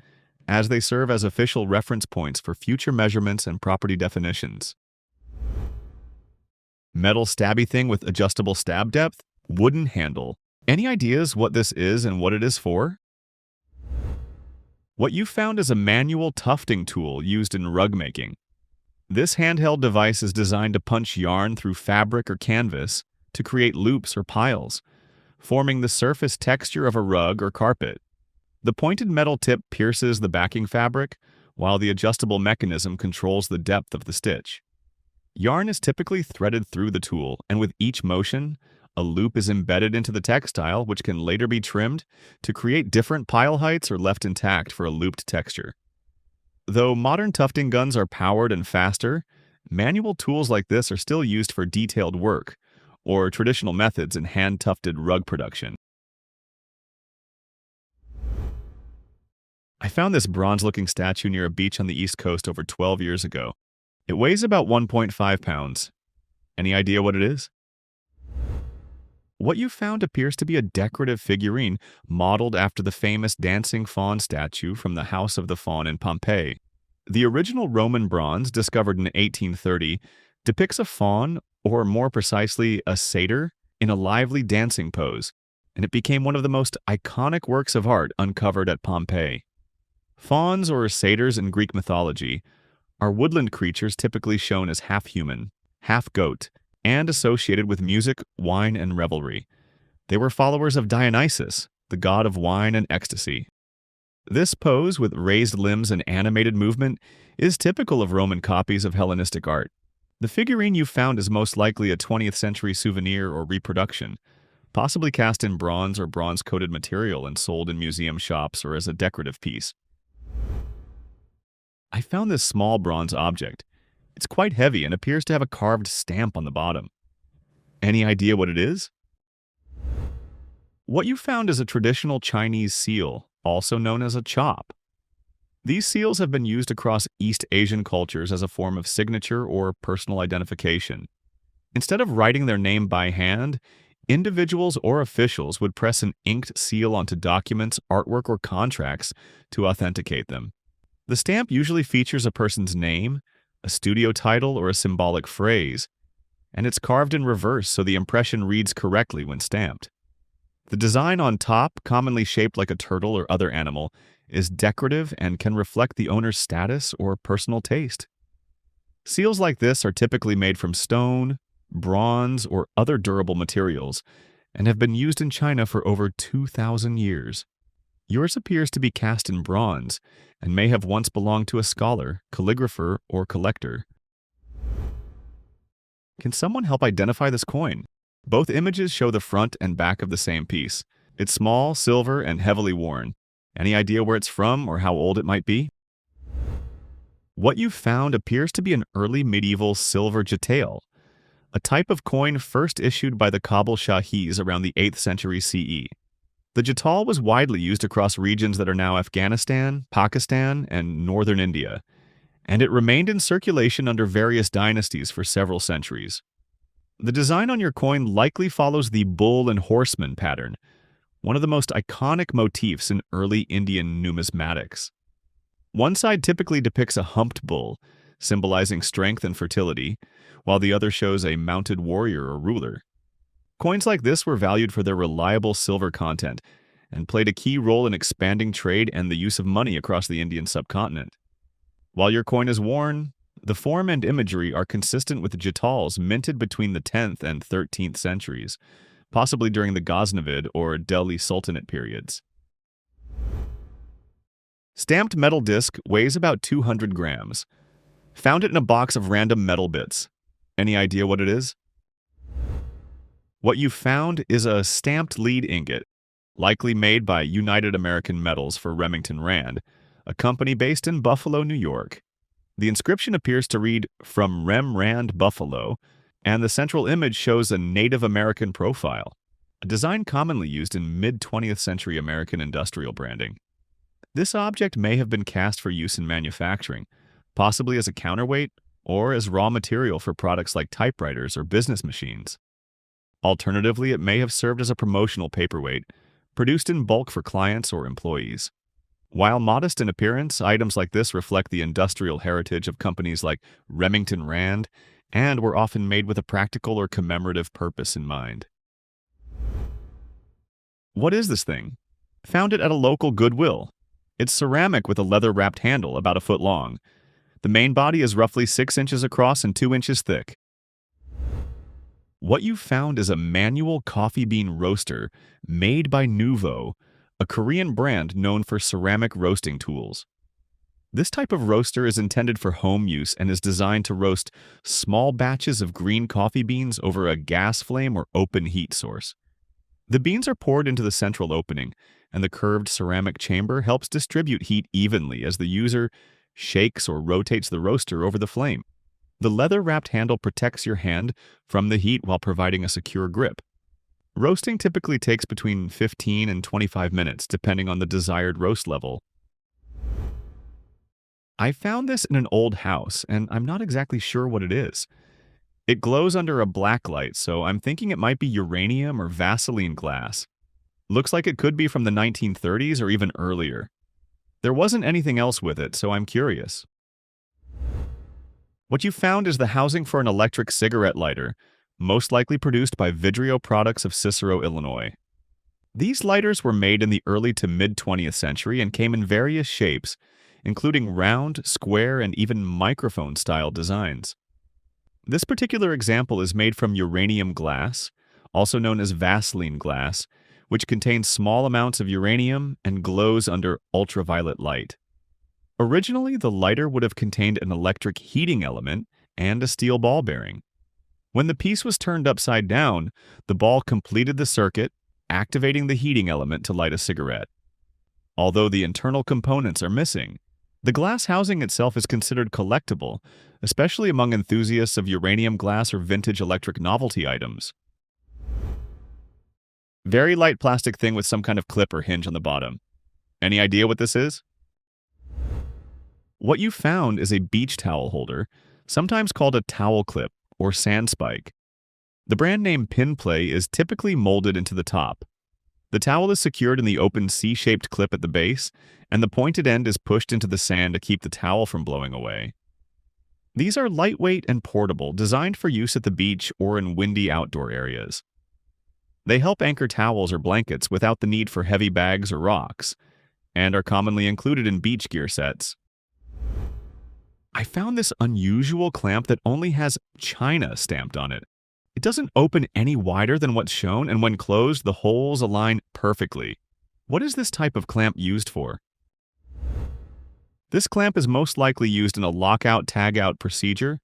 as they serve as official reference points for future measurements and property definitions. Metal stabby thing with adjustable stab depth, wooden handle. Any ideas what this is and what it is for? What you found is a manual tufting tool used in rug making. This handheld device is designed to punch yarn through fabric or canvas to create loops or piles, forming the surface texture of a rug or carpet. The pointed metal tip pierces the backing fabric, while the adjustable mechanism controls the depth of the stitch. Yarn is typically threaded through the tool, and with each motion, a loop is embedded into the textile, which can later be trimmed to create different pile heights or left intact for a looped texture. Though modern tufting guns are powered and faster, manual tools like this are still used for detailed work, or traditional methods in hand-tufted rug production. I found this bronze-looking statue near a beach on the East Coast over 12 years ago. It weighs about 1.5 pounds. Any idea what it is? What you found appears to be a decorative figurine modeled after the famous dancing faun statue from the House of the Faun in Pompeii. The original Roman bronze, discovered in 1830, depicts a faun, or more precisely, a satyr, in a lively dancing pose. and it became one of the most iconic works of art uncovered at Pompeii. Fauns, or satyrs in Greek mythology, are woodland creatures typically shown as half human, half goat, and associated with music, wine, and revelry. They were followers of Dionysus, the god of wine and ecstasy. This pose, with raised limbs and animated movement, is typical of Roman copies of Hellenistic art. The figurine you found is most likely a 20th century souvenir or reproduction, possibly cast in bronze or bronze-coated material and sold in museum shops or as a decorative piece. I found this small bronze object. It's quite heavy and appears to have a carved stamp on the bottom. Any idea what it is? What you found is a traditional Chinese seal, also known as a chop. These seals have been used across East Asian cultures as a form of signature or personal identification. Instead of writing their name by hand, individuals or officials would press an inked seal onto documents, artwork, or contracts to authenticate them. The stamp usually features a person's name, a studio title, or a symbolic phrase, and it's carved in reverse so the impression reads correctly when stamped. The design on top, commonly shaped like a turtle or other animal, is decorative and can reflect the owner's status or personal taste. Seals like this are typically made from stone, bronze, or other durable materials, and have been used in China for over 2,000 years. Yours appears to be cast in bronze, and may have once belonged to a scholar, calligrapher, or collector. Can someone help identify this coin? Both images show the front and back of the same piece. It's small, silver, and heavily worn. Any idea where it's from or how old it might be? What you've found appears to be an early medieval silver jatail, a type of coin first issued by the Kabul Shahis around the 8th century CE. The jatal was widely used across regions that are now Afghanistan, Pakistan, and northern India, and it remained in circulation under various dynasties for several centuries. The design on your coin likely follows the bull and horseman pattern, one of the most iconic motifs in early Indian numismatics. One side typically depicts a humped bull, symbolizing strength and fertility, while the other shows a mounted warrior or ruler. Coins like this were valued for their reliable silver content and played a key role in expanding trade and the use of money across the Indian subcontinent. While your coin is worn, the form and imagery are consistent with jatals minted between the 10th and 13th centuries, possibly during the Ghaznavid or Delhi Sultanate periods. Stamped metal disc weighs about 200 grams. Found it in a box of random metal bits. Any idea what it is? What you found is a stamped lead ingot, likely made by United American Metals for Remington Rand, a company based in Buffalo, New York. The inscription appears to read, "From Rem Rand Buffalo," and the central image shows a Native American profile, a design commonly used in mid-20th century American industrial branding. This object may have been cast for use in manufacturing, possibly as a counterweight or as raw material for products like typewriters or business machines. Alternatively, it may have served as a promotional paperweight, produced in bulk for clients or employees. While modest in appearance, items like this reflect the industrial heritage of companies like Remington Rand and were often made with a practical or commemorative purpose in mind. What is this thing? Found it at a local Goodwill. It's ceramic with a leather-wrapped handle about a foot long. The main body is roughly 6 inches across and 2 inches thick. What you found is a manual coffee bean roaster made by Nuvo, a Korean brand known for ceramic roasting tools. This type of roaster is intended for home use and is designed to roast small batches of green coffee beans over a gas flame or open heat source. The beans are poured into the central opening, and the curved ceramic chamber helps distribute heat evenly as the user shakes or rotates the roaster over the flame. The leather-wrapped handle protects your hand from the heat while providing a secure grip. Roasting typically takes between 15 and 25 minutes, depending on the desired roast level. I found this in an old house, and I'm not exactly sure what it is. It glows under a black light, so I'm thinking it might be uranium or Vaseline glass. Looks like it could be from the 1930s or even earlier. There wasn't anything else with it, so I'm curious. What you found is the housing for an electric cigarette lighter, most likely produced by Vidrio Products of Cicero, Illinois. These lighters were made in the early to mid 20th century and came in various shapes, including round, square, and even microphone-style designs. This particular example is made from uranium glass, also known as Vaseline glass, which contains small amounts of uranium and glows under ultraviolet light. Originally, the lighter would have contained an electric heating element and a steel ball bearing. When the piece was turned upside down, the ball completed the circuit, activating the heating element to light a cigarette. Although the internal components are missing, the glass housing itself is considered collectible, especially among enthusiasts of uranium glass or vintage electric novelty items. Very light plastic thing with some kind of clip or hinge on the bottom. Any idea what this is? What you found is a beach towel holder, sometimes called a towel clip or sand spike. The brand name Pinplay is typically molded into the top. The towel is secured in the open C-shaped clip at the base, and the pointed end is pushed into the sand to keep the towel from blowing away. These are lightweight and portable, designed for use at the beach or in windy outdoor areas. They help anchor towels or blankets without the need for heavy bags or rocks, and are commonly included in beach gear sets. I found this unusual clamp that only has China stamped on it. It doesn't open any wider than what's shown, and when closed, the holes align perfectly. What is this type of clamp used for? This clamp is most likely used in a lockout-tagout procedure,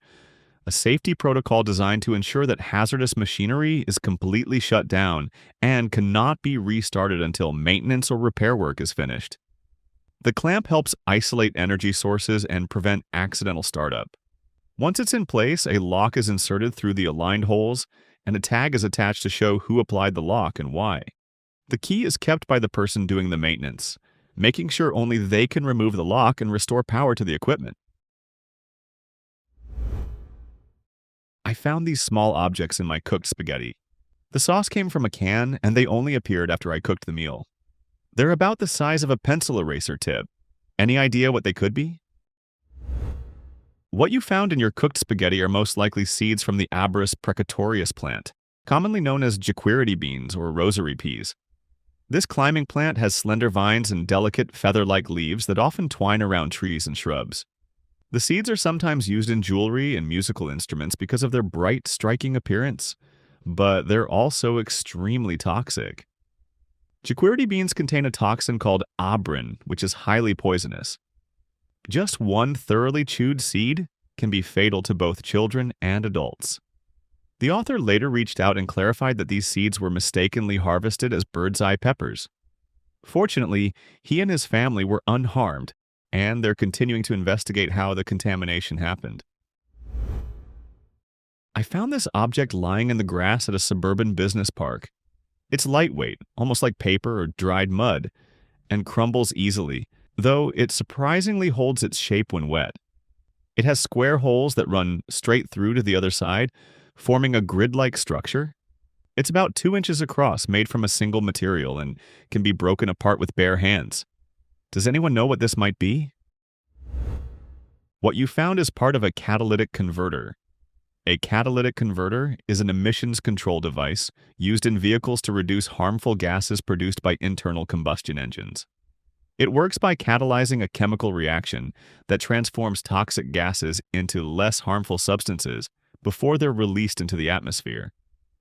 a safety protocol designed to ensure that hazardous machinery is completely shut down and cannot be restarted until maintenance or repair work is finished. The clamp helps isolate energy sources and prevent accidental startup. Once it's in place, a lock is inserted through the aligned holes, and a tag is attached to show who applied the lock and why. The key is kept by the person doing the maintenance, making sure only they can remove the lock and restore power to the equipment. I found these small objects in my cooked spaghetti. The sauce came from a can, and they only appeared after I cooked the meal. They're about the size of a pencil eraser tip. Any idea what they could be? What you found in your cooked spaghetti are most likely seeds from the Abrus precatorius plant, commonly known as jequirity beans or rosary peas. This climbing plant has slender vines and delicate feather-like leaves that often twine around trees and shrubs. The seeds are sometimes used in jewelry and musical instruments because of their bright, striking appearance, but they're also extremely toxic. Jequirity beans contain a toxin called abrin, which is highly poisonous. Just one thoroughly chewed seed can be fatal to both children and adults. The author later reached out and clarified that these seeds were mistakenly harvested as bird's eye peppers. Fortunately, he and his family were unharmed, and they're continuing to investigate how the contamination happened. I found this object lying in the grass at a suburban business park. It's lightweight, almost like paper or dried mud, and crumbles easily, though it surprisingly holds its shape when wet. It has square holes that run straight through to the other side, forming a grid-like structure. It's about 2 inches across, made from a single material, and can be broken apart with bare hands. Does anyone know what this might be? What you found is part of a catalytic converter. A catalytic converter is an emissions control device used in vehicles to reduce harmful gases produced by internal combustion engines. It works by catalyzing a chemical reaction that transforms toxic gases into less harmful substances before they're released into the atmosphere.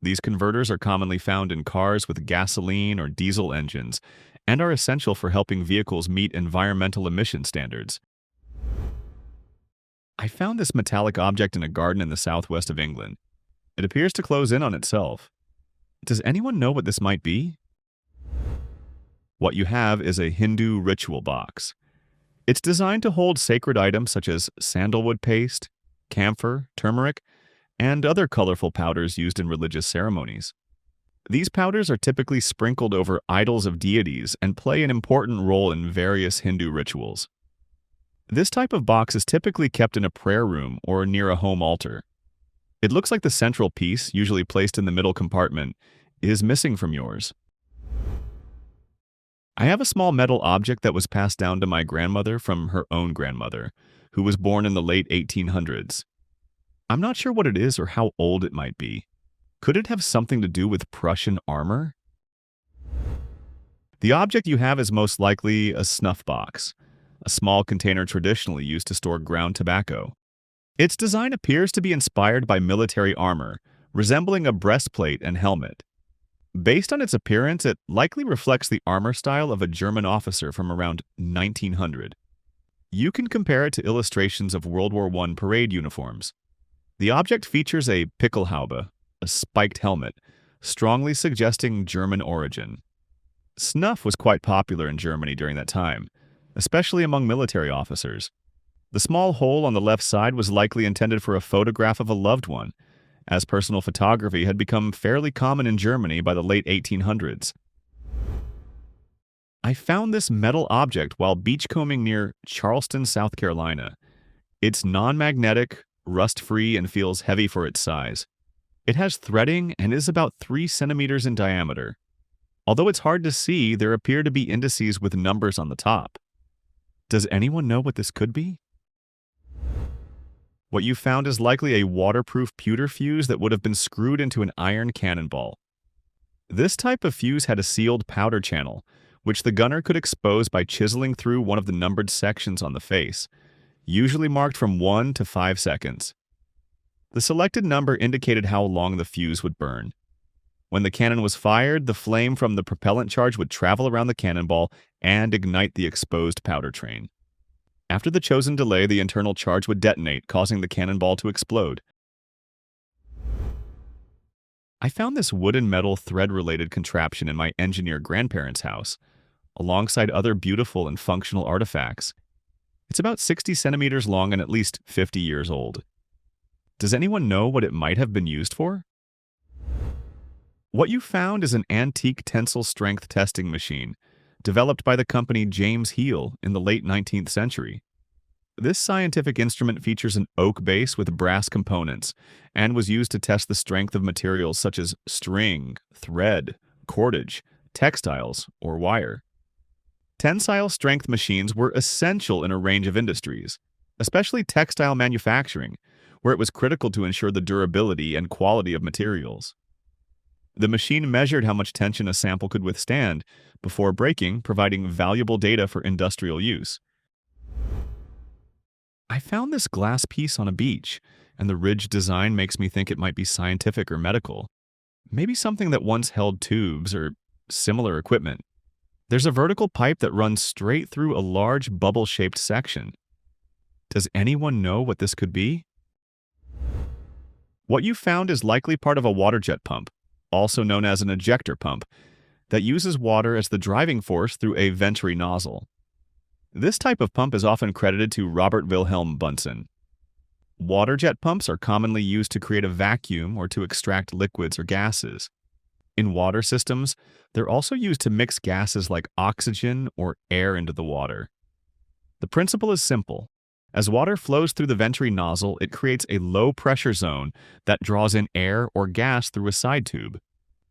These converters are commonly found in cars with gasoline or diesel engines and are essential for helping vehicles meet environmental emission standards. I found this metallic object in a garden in the southwest of England. It appears to close in on itself. Does anyone know what this might be? What you have is a Hindu ritual box. It's designed to hold sacred items such as sandalwood paste, camphor, turmeric, and other colorful powders used in religious ceremonies. These powders are typically sprinkled over idols of deities and play an important role in various Hindu rituals. This type of box is typically kept in a prayer room or near a home altar. It looks like the central piece, usually placed in the middle compartment, is missing from yours. I have a small metal object that was passed down to my grandmother from her own grandmother, who was born in the late 1800s. I'm not sure what it is or how old it might be. Could it have something to do with Prussian armor? The object you have is most likely a snuff box, a small container traditionally used to store ground tobacco. Its design appears to be inspired by military armor, resembling a breastplate and helmet. Based on its appearance, it likely reflects the armor style of a German officer from around 1900. You can compare it to illustrations of World War I parade uniforms. The object features a Pickelhaube, a spiked helmet, strongly suggesting German origin. Snuff was quite popular in Germany during that time, especially among military officers. The small hole on the left side was likely intended for a photograph of a loved one, as personal photography had become fairly common in Germany by the late 1800s. I found this metal object while beachcombing near Charleston, South Carolina. It's non-magnetic, rust-free, and feels heavy for its size. It has threading and is about 3 centimeters in diameter. Although it's hard to see, there appear to be indices with numbers on the top. Does anyone know what this could be? What you found is likely a waterproof pewter fuse that would have been screwed into an iron cannonball. This type of fuse had a sealed powder channel, which the gunner could expose by chiseling through one of the numbered sections on the face, usually marked from 1 to 5 seconds. The selected number indicated how long the fuse would burn. When the cannon was fired, the flame from the propellant charge would travel around the cannonball and ignite the exposed powder train. After the chosen delay, the internal charge would detonate, causing the cannonball to explode. I found this wooden metal thread-related contraption in my engineer grandparents' house, alongside other beautiful and functional artifacts. It's about 60 centimeters long and at least 50 years old. Does anyone know what it might have been used for? What you found is an antique tensile strength testing machine, developed by the company James Heel in the late 19th century. This scientific instrument features an oak base with brass components and was used to test the strength of materials such as string, thread, cordage, textiles, or wire. Tensile strength machines were essential in a range of industries, especially textile manufacturing, where it was critical to ensure the durability and quality of materials. The machine measured how much tension a sample could withstand before breaking, providing valuable data for industrial use. I found this glass piece on a beach, and the ridged design makes me think it might be scientific or medical. Maybe something that once held tubes or similar equipment. There's a vertical pipe that runs straight through a large bubble-shaped section. Does anyone know what this could be? What you found is likely part of a water jet pump, also known as an ejector pump, that uses water as the driving force through a venturi nozzle. This type of pump is often credited to Robert Wilhelm Bunsen. Water jet pumps are commonly used to create a vacuum or to extract liquids or gases. In water systems, they're also used to mix gases like oxygen or air into the water. The principle is simple. As water flows through the venturi nozzle, it creates a low-pressure zone that draws in air or gas through a side tube.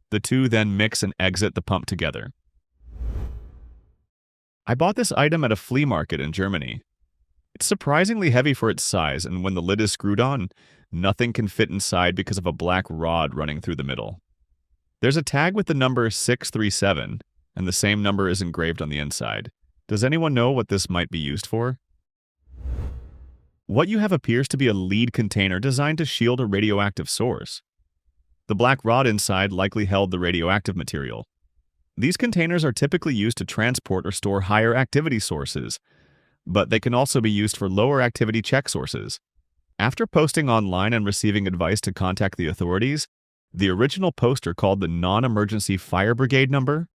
The two then mix and exit the pump together. I bought this item at a flea market in Germany. It's surprisingly heavy for its size, and when the lid is screwed on, nothing can fit inside because of a black rod running through the middle. There's a tag with the number 637, and the same number is engraved on the inside. Does anyone know what this might be used for? What you have appears to be a lead container designed to shield a radioactive source. The black rod inside likely held the radioactive material. These containers are typically used to transport or store higher activity sources, but they can also be used for lower activity check sources. After posting online and receiving advice to contact the authorities, the original poster called the non-emergency fire brigade number.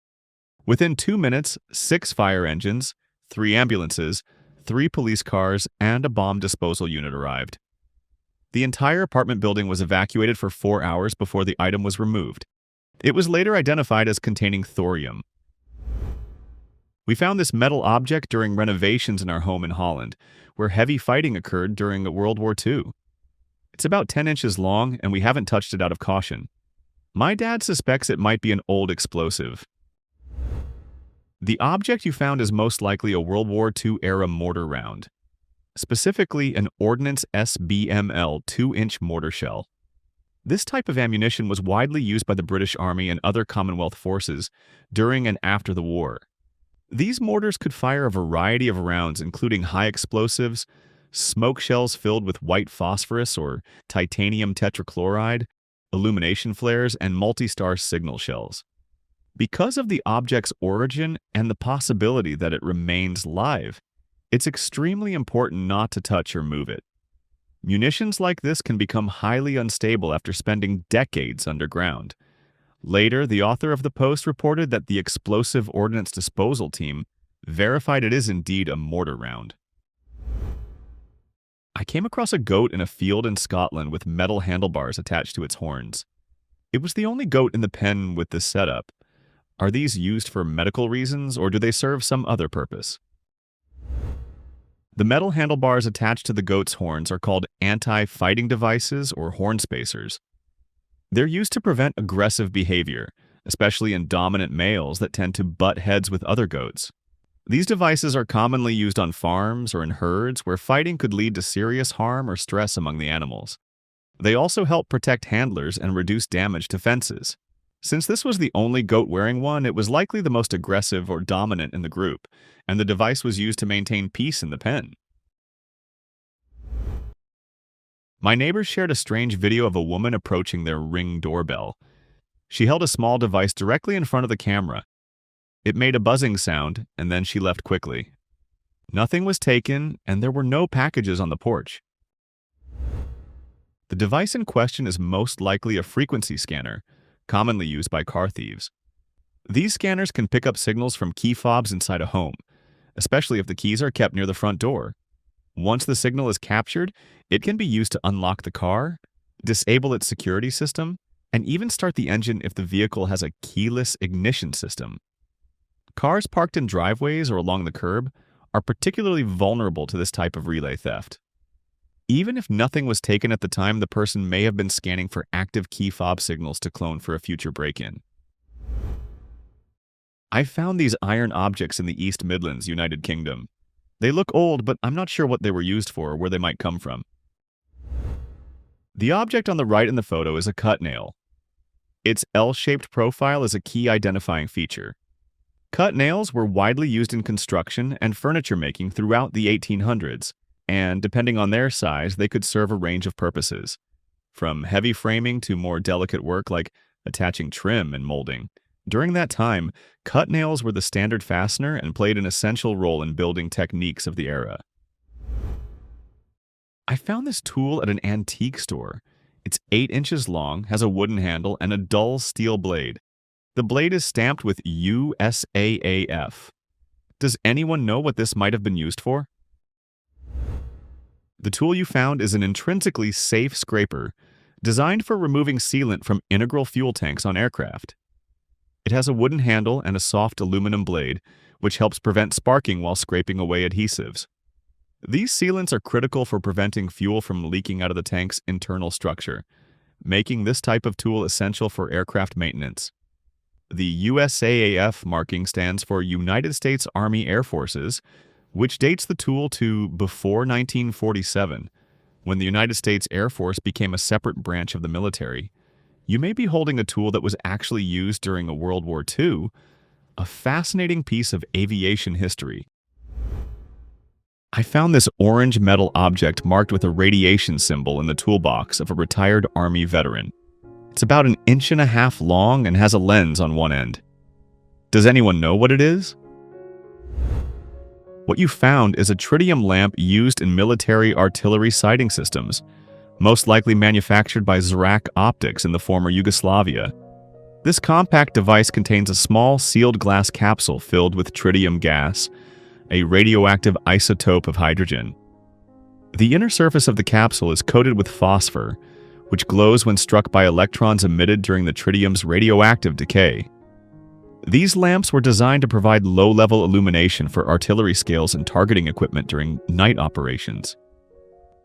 Within 2 minutes, 6 fire engines, 3 ambulances, 3 police cars, and a bomb disposal unit arrived. The entire apartment building was evacuated for 4 hours before the item was removed. It was later identified as containing thorium. We found this metal object during renovations in our home in Holland, where heavy fighting occurred during World War II. It's about 10 inches long, and we haven't touched it out of caution. My dad suspects it might be an old explosive. The object you found is most likely a World War II-era mortar round, specifically an Ordnance SBML 2-inch mortar shell. This type of ammunition was widely used by the British Army and other Commonwealth forces during and after the war. These mortars could fire a variety of rounds, including high explosives, smoke shells filled with white phosphorus or titanium tetrachloride, illumination flares, and multi-star signal shells. Because of the object's origin and the possibility that it remains live, it's extremely important not to touch or move it. Munitions like this can become highly unstable after spending decades underground. Later, the author of the post reported that the Explosive Ordnance Disposal Team verified it is indeed a mortar round. I came across a goat in a field in Scotland with metal handlebars attached to its horns. It was the only goat in the pen with this setup. Are these used for medical reasons, or do they serve some other purpose? The metal handlebars attached to the goat's horns are called anti-fighting devices or horn spacers. They're used to prevent aggressive behavior, especially in dominant males that tend to butt heads with other goats. These devices are commonly used on farms or in herds where fighting could lead to serious harm or stress among the animals. They also help protect handlers and reduce damage to fences. Since this was the only goat wearing one, it was likely the most aggressive or dominant in the group, and the device was used to maintain peace in the pen. My neighbors shared a strange video of a woman approaching their Ring doorbell. She held a small device directly in front of the camera. It made a buzzing sound, and then she left quickly. Nothing was taken, and there were no packages on the porch. The device in question is most likely a frequency scanner, commonly used by car thieves. These scanners can pick up signals from key fobs inside a home, especially if the keys are kept near the front door. Once the signal is captured, it can be used to unlock the car, disable its security system, and even start the engine if the vehicle has a keyless ignition system. Cars parked in driveways or along the curb are particularly vulnerable to this type of relay theft. Even if nothing was taken at the time, the person may have been scanning for active key fob signals to clone for a future break-in. I found these iron objects in the East Midlands, United Kingdom. They look old, but I'm not sure what they were used for or where they might come from. The object on the right in the photo is a cut nail. Its L-shaped profile is a key identifying feature. Cut nails were widely used in construction and furniture making throughout the 1800s, and depending on their size, they could serve a range of purposes, from heavy framing to more delicate work like attaching trim and molding. During that time, cut nails were the standard fastener and played an essential role in building techniques of the era. I found this tool at an antique store. It's 8 inches long, has a wooden handle, and a dull steel blade. The blade is stamped with USAAF. Does anyone know what this might have been used for? The tool you found is an intrinsically safe scraper, designed for removing sealant from integral fuel tanks on aircraft. It has a wooden handle and a soft aluminum blade, which helps prevent sparking while scraping away adhesives. These sealants are critical for preventing fuel from leaking out of the tank's internal structure, making this type of tool essential for aircraft maintenance. The USAAF marking stands for United States Army Air Forces, which dates the tool to before 1947, when the United States Air Force became a separate branch of the military. You may be holding a tool that was actually used during a World War II, a fascinating piece of aviation history. I found this orange metal object marked with a radiation symbol in the toolbox of a retired Army veteran. It's about 1.5 inches long and has a lens on one end. Does anyone know what it is? What you found is a tritium lamp used in military artillery sighting systems, most likely manufactured by Zrak Optics in the former Yugoslavia. This compact device contains a small sealed glass capsule filled with tritium gas, a radioactive isotope of hydrogen. The inner surface of the capsule is coated with phosphor, which glows when struck by electrons emitted during the tritium's radioactive decay. These lamps were designed to provide low-level illumination for artillery scales and targeting equipment during night operations.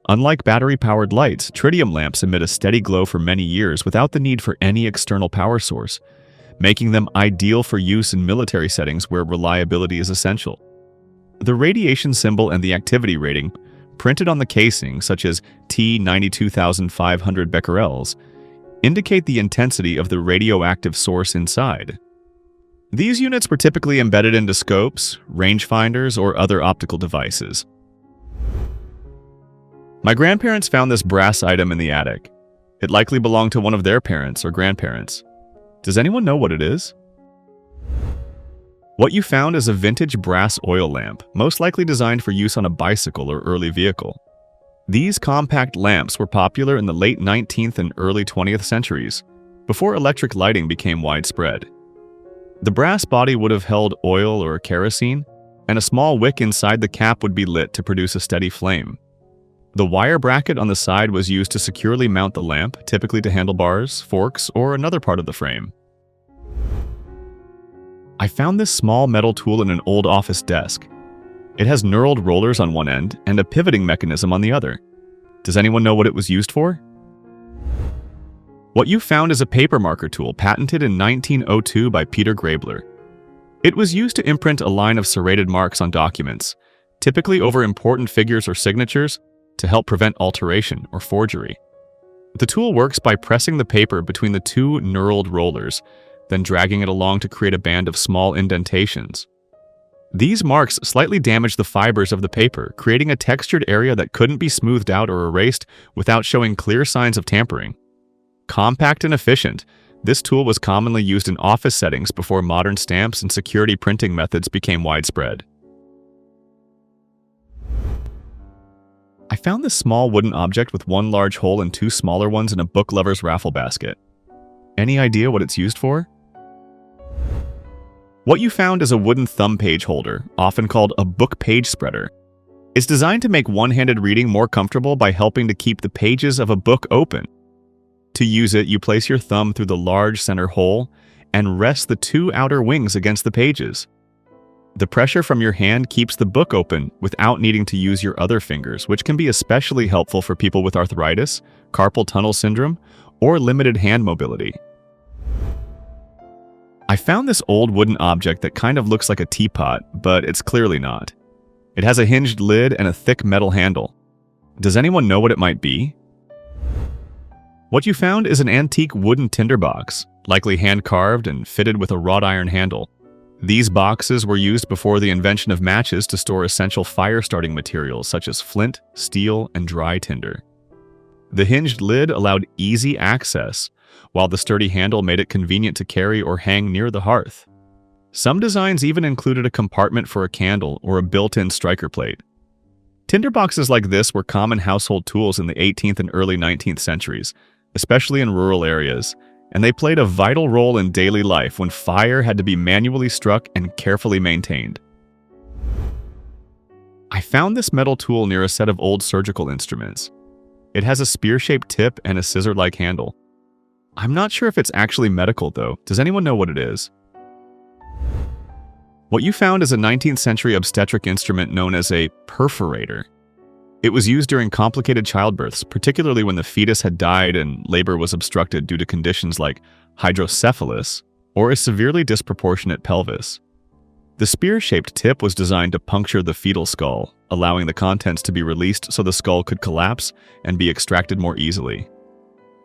Unlike battery-powered lights, tritium lamps emit a steady glow for many years without the need for any external power source, making them ideal for use in military settings where reliability is essential. The radiation symbol and the activity rating, printed on the casing, such as T 92,500 becquerels, indicate the intensity of the radioactive source inside. These units were typically embedded into scopes, rangefinders, or other optical devices. My grandparents found this brass item in the attic. It likely belonged to one of their parents or grandparents. Does anyone know what it is? What you found is a vintage brass oil lamp, most likely designed for use on a bicycle or early vehicle. These compact lamps were popular in the late 19th and early 20th centuries, before electric lighting became widespread. The brass body would have held oil or kerosene, and a small wick inside the cap would be lit to produce a steady flame. The wire bracket on the side was used to securely mount the lamp, typically to handlebars, forks, or another part of the frame. I found this small metal tool in an old office desk. It has knurled rollers on one end and a pivoting mechanism on the other. Does anyone know what it was used for? What you found is a paper marker tool patented in 1902 by Peter Grabler. It was used to imprint a line of serrated marks on documents, typically over important figures or signatures, to help prevent alteration or forgery. The tool works by pressing the paper between the two knurled rollers, then dragging it along to create a band of small indentations. These marks slightly damage the fibers of the paper, creating a textured area that couldn't be smoothed out or erased without showing clear signs of tampering. Compact and efficient, this tool was commonly used in office settings before modern stamps and security printing methods became widespread. I found this small wooden object with one large hole and two smaller ones in a book lover's raffle basket. Any idea what it's used for? What you found is a wooden thumb page holder, often called a book page spreader. It's designed to make one-handed reading more comfortable by helping to keep the pages of a book open. To use it, you place your thumb through the large center hole and rest the two outer wings against the pages. The pressure from your hand keeps the book open without needing to use your other fingers, which can be especially helpful for people with arthritis, carpal tunnel syndrome, or limited hand mobility. I found this old wooden object that kind of looks like a teapot, but it's clearly not. It has a hinged lid and a thick metal handle. Does anyone know what it might be? What you found is an antique wooden tinderbox, likely hand-carved and fitted with a wrought iron handle. These boxes were used before the invention of matches to store essential fire-starting materials such as flint, steel, and dry tinder. The hinged lid allowed easy access, while the sturdy handle made it convenient to carry or hang near the hearth. Some designs even included a compartment for a candle or a built-in striker plate. Tinderboxes like this were common household tools in the 18th and early 19th centuries, especially in rural areas, and they played a vital role in daily life when fire had to be manually struck and carefully maintained. I found this metal tool near a set of old surgical instruments. It has a spear-shaped tip and a scissor-like handle. I'm not sure if it's actually medical, though. Does anyone know what it is? What you found is a 19th century obstetric instrument known as a perforator. It was used during complicated childbirths, particularly when the fetus had died and labor was obstructed due to conditions like hydrocephalus or a severely disproportionate pelvis. The spear-shaped tip was designed to puncture the fetal skull, allowing the contents to be released so the skull could collapse and be extracted more easily.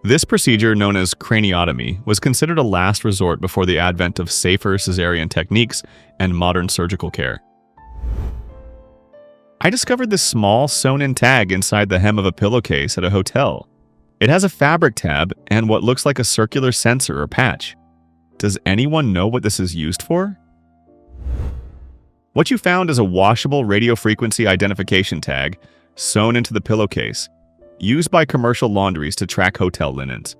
This procedure, known as craniotomy, was considered a last resort before the advent of safer cesarean techniques and modern surgical care. I discovered this small sewn-in tag inside the hem of a pillowcase at a hotel. It has a fabric tab and what looks like a circular sensor or patch. Does anyone know what this is used for? What you found is a washable radio frequency identification tag sewn into the pillowcase, used by commercial laundries to track hotel linens.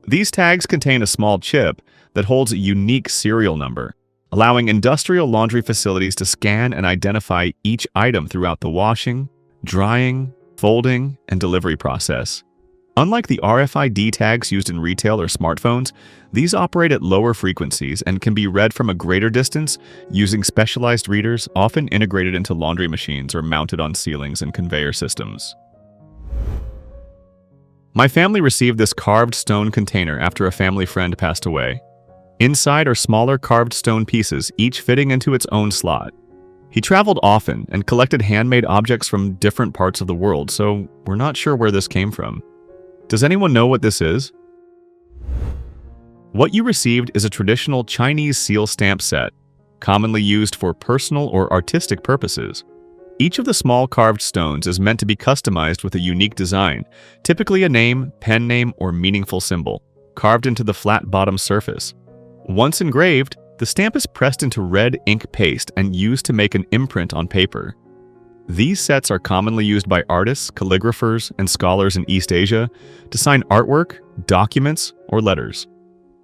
These tags contain a small chip that holds a unique serial number, allowing industrial laundry facilities to scan and identify each item throughout the washing, drying, folding, and delivery process. Unlike the RFID tags used in retail or smartphones, these operate at lower frequencies and can be read from a greater distance using specialized readers often integrated into laundry machines or mounted on ceilings and conveyor systems. My family received this carved stone container after a family friend passed away. Inside are smaller carved stone pieces, each fitting into its own slot. He traveled often and collected handmade objects from different parts of the world, so we're not sure where this came from. Does anyone know what this is? What you received is a traditional Chinese seal stamp set, commonly used for personal or artistic purposes. Each of the small carved stones is meant to be customized with a unique design, typically a name, pen name, or meaningful symbol, carved into the flat bottom surface. Once engraved, the stamp is pressed into red ink paste and used to make an imprint on paper. These sets are commonly used by artists, calligraphers, and scholars in East Asia to sign artwork, documents, or letters.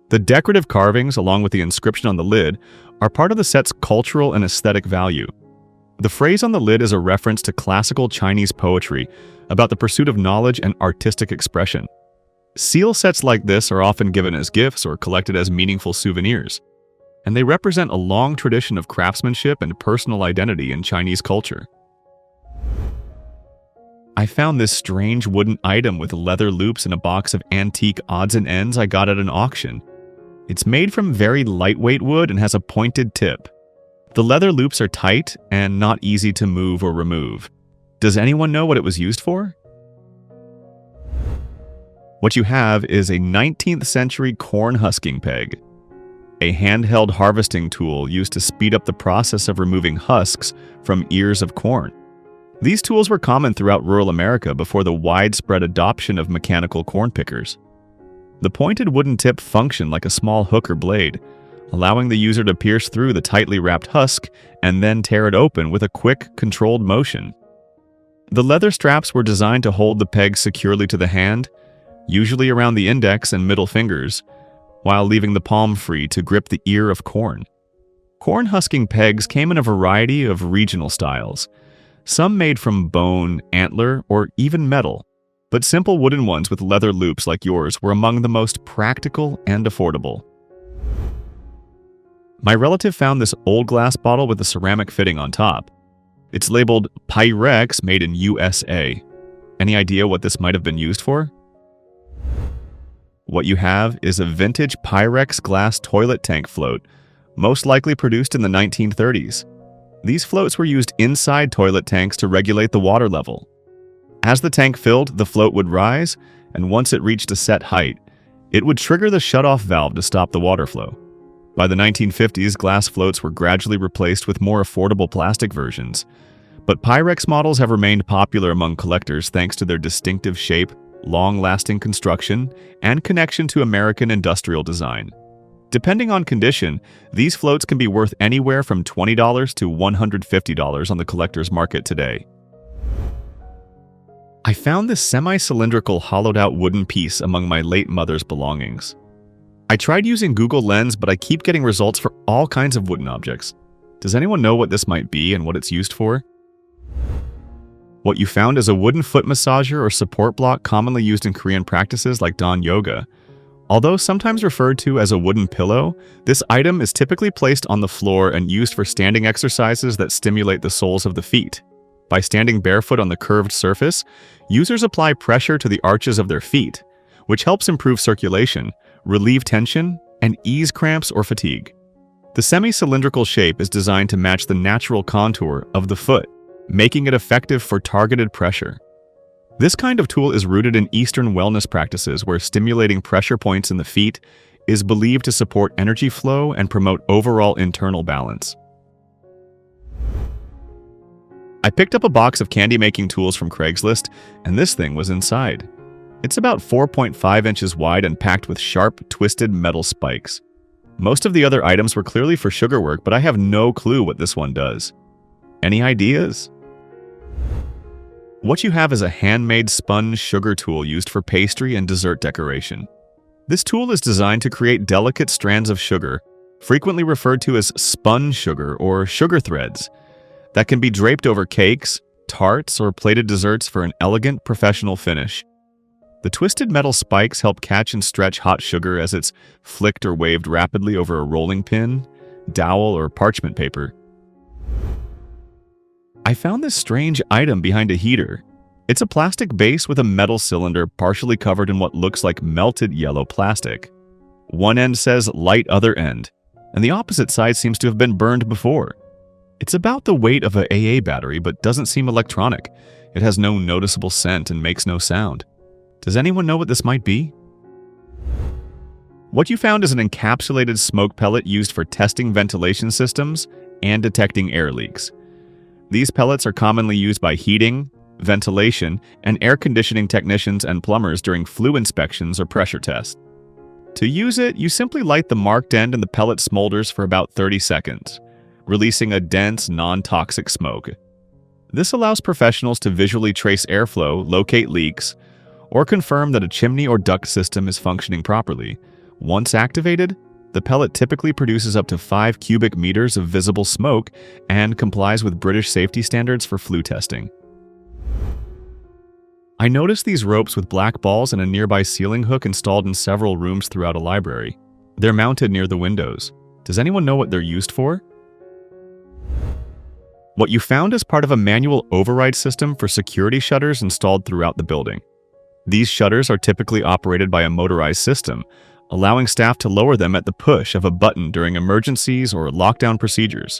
The decorative carvings, along with the inscription on the lid, are part of the set's cultural and aesthetic value. The phrase on the lid is a reference to classical Chinese poetry about the pursuit of knowledge and artistic expression. Seal sets like this are often given as gifts or collected as meaningful souvenirs, and they represent a long tradition of craftsmanship and personal identity in Chinese culture. I found this strange wooden item with leather loops in a box of antique odds and ends I got at an auction. It's made from very lightweight wood and has a pointed tip. The leather loops are tight and not easy to move or remove. Does anyone know what it was used for? What you have is a 19th century corn husking peg, a handheld harvesting tool used to speed up the process of removing husks from ears of corn. These tools were common throughout rural America before the widespread adoption of mechanical corn pickers. The pointed wooden tip functioned like a small hook or blade, allowing the user to pierce through the tightly wrapped husk and then tear it open with a quick, controlled motion. The leather straps were designed to hold the peg securely to the hand, usually around the index and middle fingers, while leaving the palm free to grip the ear of corn. Corn husking pegs came in a variety of regional styles, some made from bone, antler, or even metal, but simple wooden ones with leather loops like yours were among the most practical and affordable. My relative found this old glass bottle with a ceramic fitting on top. It's labeled Pyrex made in USA. Any idea what this might have been used for? What you have is a vintage Pyrex glass toilet tank float, most likely produced in the 1930s. These floats were used inside toilet tanks to regulate the water level. As the tank filled, the float would rise, and once it reached a set height, it would trigger the shutoff valve to stop the water flow. By the 1950s, glass floats were gradually replaced with more affordable plastic versions, but Pyrex models have remained popular among collectors thanks to their distinctive shape, long-lasting construction, and connection to American industrial design. Depending on condition, these floats can be worth anywhere from $20 to $150 on the collector's market today. I found this semi-cylindrical hollowed-out wooden piece among my late mother's belongings. I tried using Google Lens, but I keep getting results for all kinds of wooden objects. Does anyone know what this might be and what it's used for? What you found is a wooden foot massager or support block commonly used in Korean practices like Dan yoga. Although sometimes referred to as a wooden pillow, this item is typically placed on the floor and used for standing exercises that stimulate the soles of the feet. By standing barefoot on the curved surface, users apply pressure to the arches of their feet, which helps improve circulation, relieve tension, and ease cramps or fatigue. The semi-cylindrical shape is designed to match the natural contour of the foot, making it effective for targeted pressure. This kind of tool is rooted in Eastern wellness practices where stimulating pressure points in the feet is believed to support energy flow and promote overall internal balance. I picked up a box of candy-making tools from Craigslist, and this thing was inside. It's about 4.5 inches wide and packed with sharp, twisted metal spikes. Most of the other items were clearly for sugar work, but I have no clue what this one does. Any ideas? What you have is a handmade spun sugar tool used for pastry and dessert decoration. This tool is designed to create delicate strands of sugar, frequently referred to as spun sugar or sugar threads, that can be draped over cakes, tarts, or plated desserts for an elegant, professional finish. The twisted metal spikes help catch and stretch hot sugar as it's flicked or waved rapidly over a rolling pin, dowel, or parchment paper. I found this strange item behind a heater. It's a plastic base with a metal cylinder partially covered in what looks like melted yellow plastic. One end says light other end, and the opposite side seems to have been burned before. It's about the weight of an AA battery but doesn't seem electronic. It has no noticeable scent and makes no sound. Does anyone know what this might be? What you found is an encapsulated smoke pellet used for testing ventilation systems and detecting air leaks. These pellets are commonly used by heating, ventilation, and air conditioning technicians and plumbers during flue inspections or pressure tests. To use it, you simply light the marked end and the pellet smolders for about 30 seconds, releasing a dense, non-toxic smoke. This allows professionals to visually trace airflow, locate leaks, or confirm that a chimney or duct system is functioning properly. Once activated, the pellet typically produces up to 5 cubic meters of visible smoke and complies with British safety standards for flue testing. I noticed these ropes with black balls and a nearby ceiling hook installed in several rooms throughout a library. They're mounted near the windows. Does anyone know what they're used for? What you found is part of a manual override system for security shutters installed throughout the building. These shutters are typically operated by a motorized system, allowing staff to lower them at the push of a button during emergencies or lockdown procedures.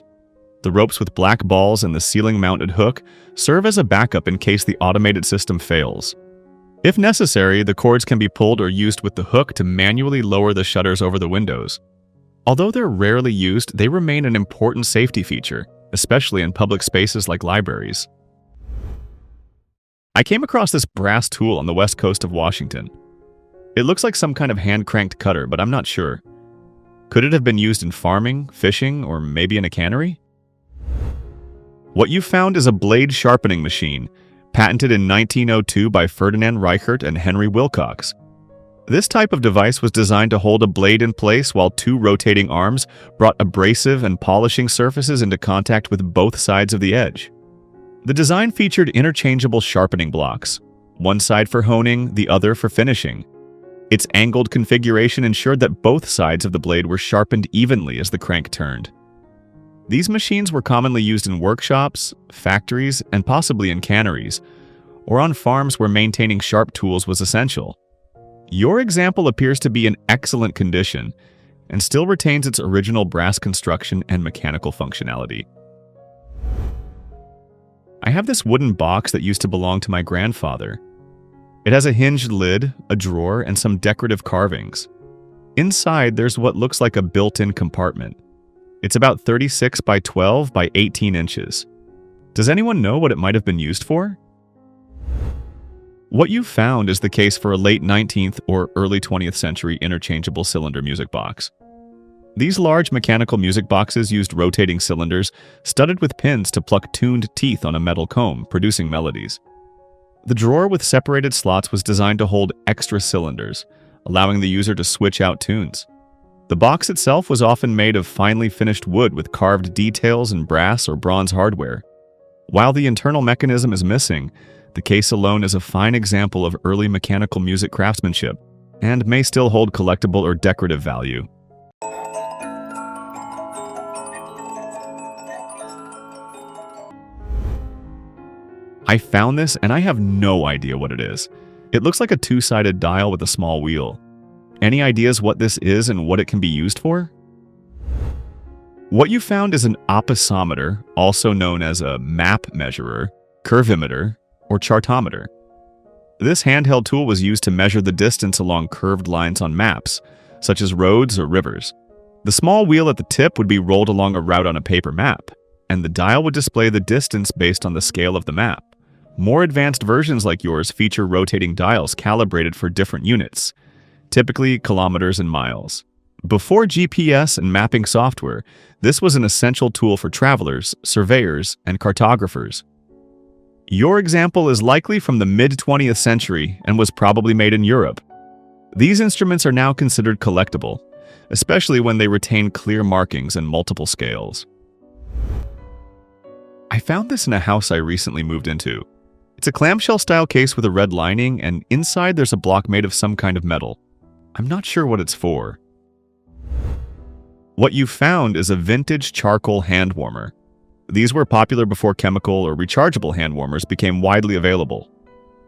The ropes with black balls and the ceiling-mounted hook serve as a backup in case the automated system fails. If necessary, the cords can be pulled or used with the hook to manually lower the shutters over the windows. Although they're rarely used, they remain an important safety feature, especially in public spaces like libraries. I came across this brass tool on the west coast of Washington. It looks like some kind of hand-cranked cutter, but I'm not sure. Could it have been used in farming, fishing, or maybe in a cannery? What you found is a blade sharpening machine, patented in 1902 by Ferdinand Reichert and Henry Wilcox. This type of device was designed to hold a blade in place while 2 rotating arms brought abrasive and polishing surfaces into contact with both sides of the edge. The design featured interchangeable sharpening blocks, one side for honing, the other for finishing. Its angled configuration ensured that both sides of the blade were sharpened evenly as the crank turned. These machines were commonly used in workshops, factories, and possibly in canneries, or on farms where maintaining sharp tools was essential. Your example appears to be in excellent condition and still retains its original brass construction and mechanical functionality. I have this wooden box that used to belong to my grandfather. It has a hinged lid, a drawer, and some decorative carvings. Inside, there's what looks like a built-in compartment. It's about 36 by 12 by 18 inches. Does anyone know what it might have been used for? What you found is the case for a late 19th or early 20th century interchangeable cylinder music box. These large mechanical music boxes used rotating cylinders studded with pins to pluck tuned teeth on a metal comb, producing melodies. The drawer with separated slots was designed to hold extra cylinders, allowing the user to switch out tunes. The box itself was often made of finely finished wood with carved details in brass or bronze hardware. While the internal mechanism is missing, the case alone is a fine example of early mechanical music craftsmanship and may still hold collectible or decorative value. I found this and I have no idea what it is. It looks like a 2-sided dial with a small wheel. Any ideas what this is and what it can be used for? What you found is an oppisometer, also known as a map measurer, curvimeter, or chartometer. This handheld tool was used to measure the distance along curved lines on maps, such as roads or rivers. The small wheel at the tip would be rolled along a route on a paper map, and the dial would display the distance based on the scale of the map. More advanced versions like yours feature rotating dials calibrated for different units, typically kilometers and miles. Before GPS and mapping software, this was an essential tool for travelers, surveyors, and cartographers. Your example is likely from the mid-20th century and was probably made in Europe. These instruments are now considered collectible, especially when they retain clear markings and multiple scales. I found this in a house I recently moved into. It's a clamshell-style case with a red lining, and inside there's a block made of some kind of metal. I'm not sure what it's for. What you found is a vintage charcoal hand warmer. These were popular before chemical or rechargeable hand warmers became widely available.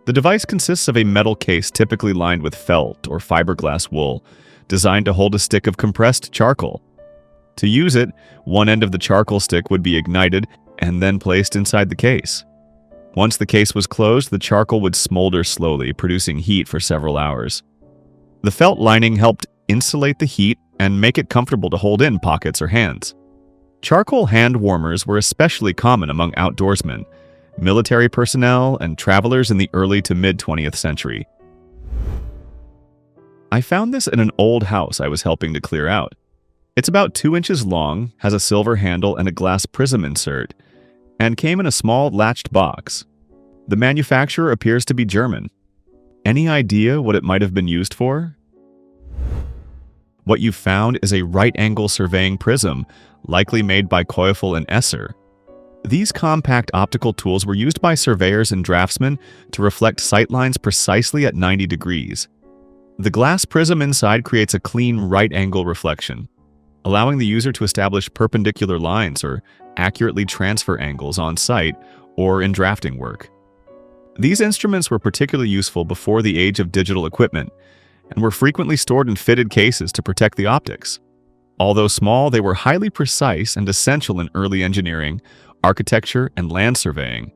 The device consists of a metal case typically lined with felt or fiberglass wool, designed to hold a stick of compressed charcoal. To use it, one end of the charcoal stick would be ignited and then placed inside the case. Once the case was closed, the charcoal would smolder slowly, producing heat for several hours. The felt lining helped insulate the heat, and make it comfortable to hold in pockets or hands. Charcoal hand warmers were especially common among outdoorsmen, military personnel, and travelers in the early to mid-20th century. I found this in an old house I was helping to clear out. It's about 2 inches long, has a silver handle and a glass prism insert, and came in a small latched box. The manufacturer appears to be German. Any idea what it might have been used for? What you found is a right-angle surveying prism, likely made by Koeffel and Esser. These compact optical tools were used by surveyors and draftsmen to reflect sightlines precisely at 90 degrees. The glass prism inside creates a clean right-angle reflection, allowing the user to establish perpendicular lines or accurately transfer angles on site or in drafting work. These instruments were particularly useful before the age of digital equipment and were frequently stored in fitted cases to protect the optics. Although small, they were highly precise and essential in early engineering, architecture, and land surveying.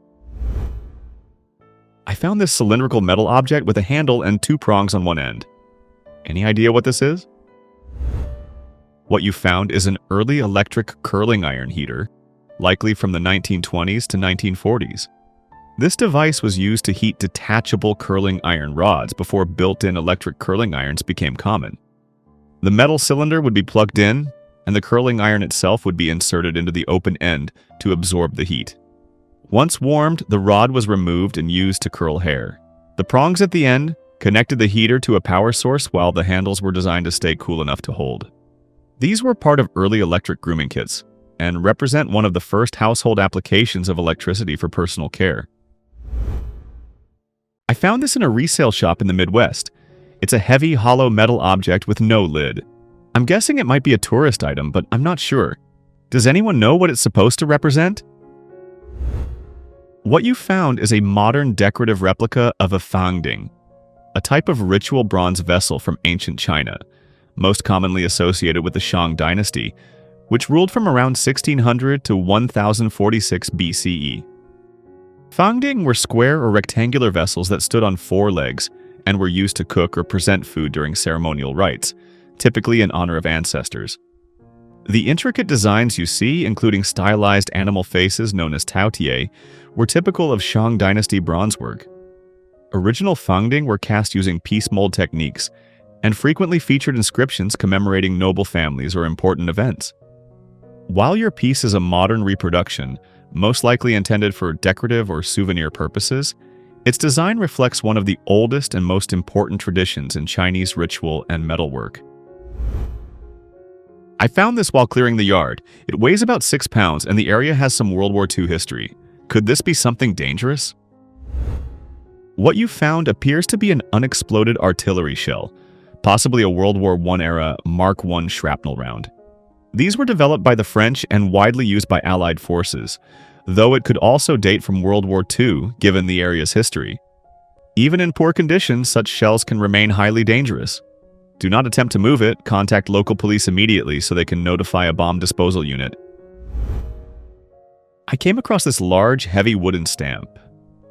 I found this cylindrical metal object with a handle and 2 prongs on one end. Any idea what this is? What you found is an early electric curling iron heater, likely from the 1920s to 1940s. This device was used to heat detachable curling iron rods before built-in electric curling irons became common. The metal cylinder would be plugged in, and the curling iron itself would be inserted into the open end to absorb the heat. Once warmed, the rod was removed and used to curl hair. The prongs at the end connected the heater to a power source while the handles were designed to stay cool enough to hold. These were part of early electric grooming kits and represent one of the first household applications of electricity for personal care. I found this in a resale shop in the Midwest. It's a heavy, hollow metal object with no lid. I'm guessing it might be a tourist item, but I'm not sure. Does anyone know what it's supposed to represent? What you found is a modern decorative replica of a fangding, a type of ritual bronze vessel from ancient China, most commonly associated with the Shang dynasty, which ruled from around 1600 to 1046 BCE. Fangding were square or rectangular vessels that stood on 4 legs and were used to cook or present food during ceremonial rites, typically in honor of ancestors. The intricate designs you see, including stylized animal faces known as taotie, were typical of Shang dynasty bronze work. Original fangding were cast using piece mold techniques and frequently featured inscriptions commemorating noble families or important events. While your piece is a modern reproduction, most likely intended for decorative or souvenir purposes, its design reflects one of the oldest and most important traditions in Chinese ritual and metalwork. I found this while clearing the yard. It weighs about 6 pounds and the area has some World War II history. Could this be something dangerous? What you found appears to be an unexploded artillery shell, possibly a World War I era Mark I shrapnel round. These were developed by the French and widely used by Allied forces, though it could also date from World War II given the area's history. Even in poor conditions, such shells can remain highly dangerous. Do not attempt to move it. Contact local police immediately so they can notify a bomb disposal unit. I came across this large, heavy wooden stamp.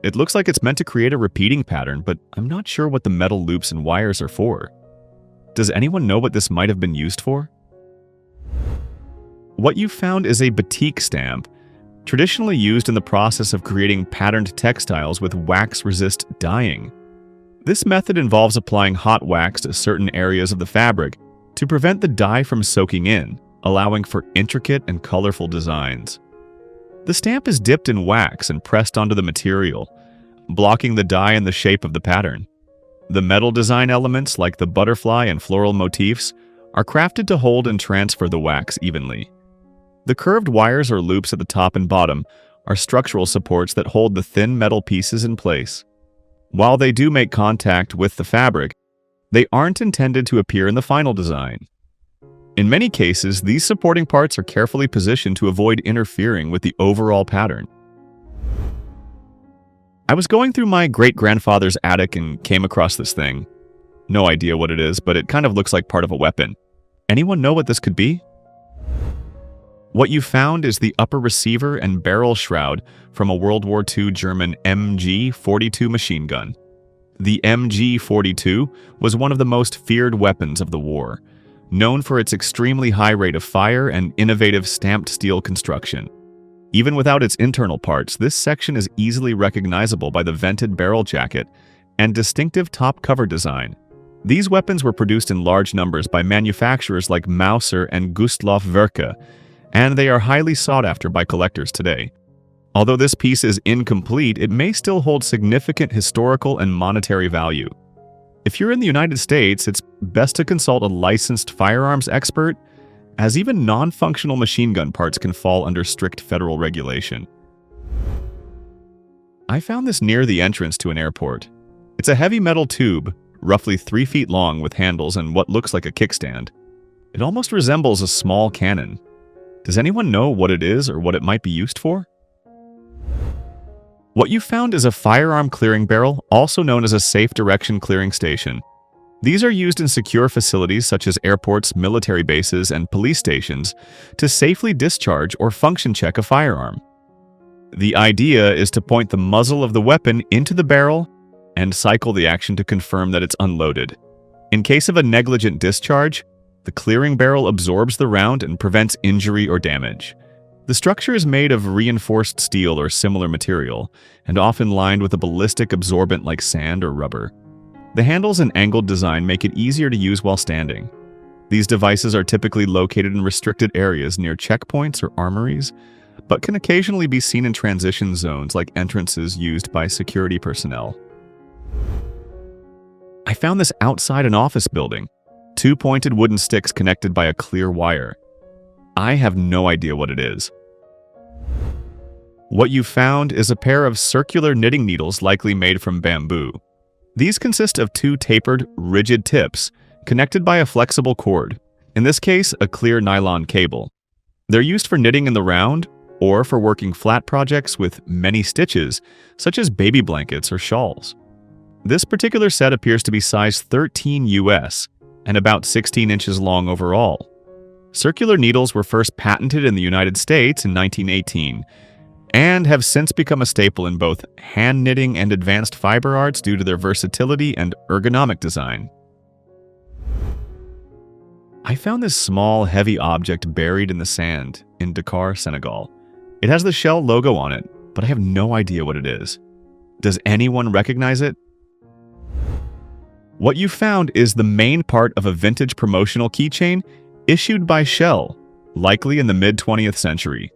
It looks like it's meant to create a repeating pattern, but I'm not sure what the metal loops and wires are for. Does anyone know what this might have been used for? What you found is a batik stamp, traditionally used in the process of creating patterned textiles with wax-resist dyeing. This method involves applying hot wax to certain areas of the fabric to prevent the dye from soaking in, allowing for intricate and colorful designs. The stamp is dipped in wax and pressed onto the material, blocking the dye in the shape of the pattern. The metal design elements, like the butterfly and floral motifs, are crafted to hold and transfer the wax evenly. The curved wires or loops at the top and bottom are structural supports that hold the thin metal pieces in place. While they do make contact with the fabric, they aren't intended to appear in the final design. In many cases, these supporting parts are carefully positioned to avoid interfering with the overall pattern. I was going through my great-grandfather's attic and came across this thing. No idea what it is, but it kind of looks like part of a weapon. Anyone know what this could be? What you found is the upper receiver and barrel shroud from a World War II German MG-42 machine gun. The MG-42 was one of the most feared weapons of the war, known for its extremely high rate of fire and innovative stamped steel construction. Even without its internal parts, this section is easily recognizable by the vented barrel jacket and distinctive top cover design. These weapons were produced in large numbers by manufacturers like Mauser and Gustloff Werke, and they are highly sought after by collectors today. Although this piece is incomplete, it may still hold significant historical and monetary value. If you're in the United States, it's best to consult a licensed firearms expert, as even non-functional machine gun parts can fall under strict federal regulation. I found this near the entrance to an airport. It's a heavy metal tube, roughly 3 feet long with handles and what looks like a kickstand. It almost resembles a small cannon. Does anyone know what it is or what it might be used for? What you found is a firearm clearing barrel, also known as a safe direction clearing station. These are used in secure facilities such as airports, military bases, and police stations to safely discharge or function check a firearm. The idea is to point the muzzle of the weapon into the barrel and cycle the action to confirm that it's unloaded. In case of a negligent discharge, the clearing barrel absorbs the round and prevents injury or damage. The structure is made of reinforced steel or similar material, and often lined with a ballistic absorbent like sand or rubber. The handles and angled design make it easier to use while standing. These devices are typically located in restricted areas near checkpoints or armories, but can occasionally be seen in transition zones like entrances used by security personnel. I found this outside an office building. 2 pointed wooden sticks connected by a clear wire. I have no idea what it is. What you found is a pair of circular knitting needles likely made from bamboo. These consist of 2 tapered, rigid tips connected by a flexible cord, in this case a clear nylon cable. They're used for knitting in the round or for working flat projects with many stitches, such as baby blankets or shawls. This particular set appears to be size 13 US and about 16 inches long overall. Circular needles were first patented in the United States in 1918 and have since become a staple in both hand knitting and advanced fiber arts due to their versatility and ergonomic design. I found this small, heavy object buried in the sand in Dakar, Senegal. It has the Shell logo on it, but I have no idea what it is. Does anyone recognize it? What you found is the main part of a vintage promotional keychain issued by Shell, likely in the mid-20th century.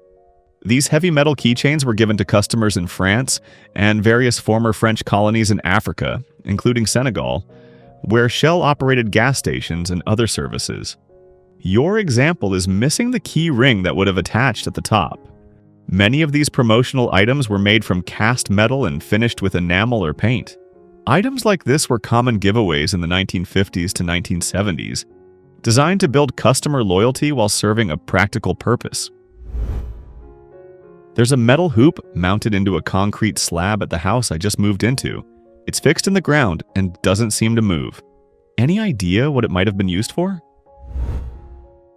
These heavy metal keychains were given to customers in France and various former French colonies in Africa, including Senegal, where Shell operated gas stations and other services. Your example is missing the key ring that would have attached at the top. Many of these promotional items were made from cast metal and finished with enamel or paint. Items like this were common giveaways in the 1950s to 1970s, designed to build customer loyalty while serving a practical purpose. There's a metal hoop mounted into a concrete slab at the house I just moved into. It's fixed in the ground and doesn't seem to move. Any idea what it might have been used for?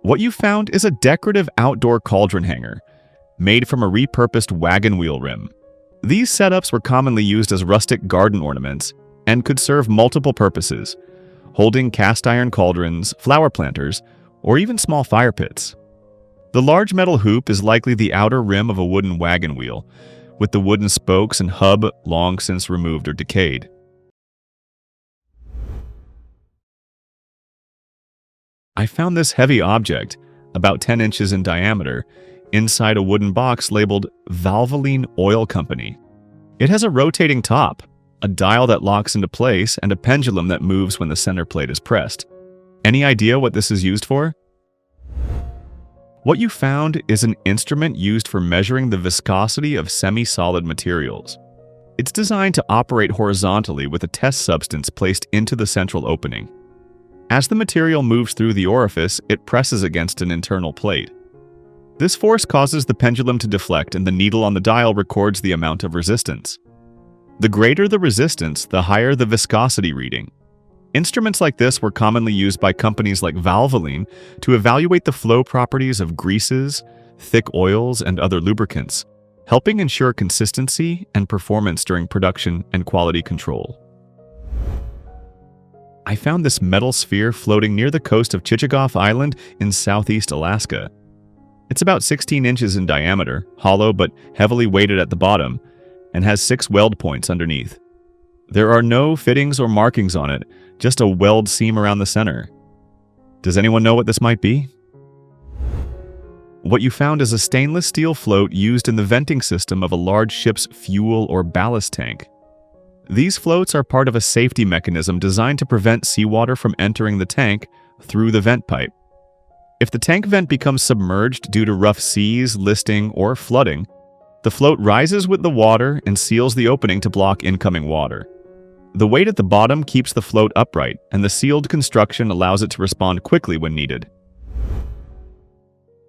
What you found is a decorative outdoor cauldron hanger, made from a repurposed wagon wheel rim. These setups were commonly used as rustic garden ornaments and could serve multiple purposes, holding cast iron cauldrons, flower planters, or even small fire pits. The large metal hoop is likely the outer rim of a wooden wagon wheel, with the wooden spokes and hub long since removed or decayed. I found this heavy object, about 10 inches in diameter, inside a wooden box labeled Valvoline Oil Company. It has a rotating top, a dial that locks into place, and a pendulum that moves when the center plate is pressed. Any idea what this is used for? What you found is an instrument used for measuring the viscosity of semi-solid materials. It's designed to operate horizontally with a test substance placed into the central opening. As the material moves through the orifice, it presses against an internal plate. This force causes the pendulum to deflect, and the needle on the dial records the amount of resistance. The greater the resistance, the higher the viscosity reading. Instruments like this were commonly used by companies like Valvoline to evaluate the flow properties of greases, thick oils, and other lubricants, helping ensure consistency and performance during production and quality control. I found this metal sphere floating near the coast of Chichagof Island in southeast Alaska. It's about 16 inches in diameter, hollow but heavily weighted at the bottom, and has 6 weld points underneath. There are no fittings or markings on it, just a weld seam around the center. Does anyone know what this might be? What you found is a stainless steel float used in the venting system of a large ship's fuel or ballast tank. These floats are part of a safety mechanism designed to prevent seawater from entering the tank through the vent pipe. If the tank vent becomes submerged due to rough seas, listing, or flooding, the float rises with the water and seals the opening to block incoming water. The weight at the bottom keeps the float upright, and the sealed construction allows it to respond quickly when needed.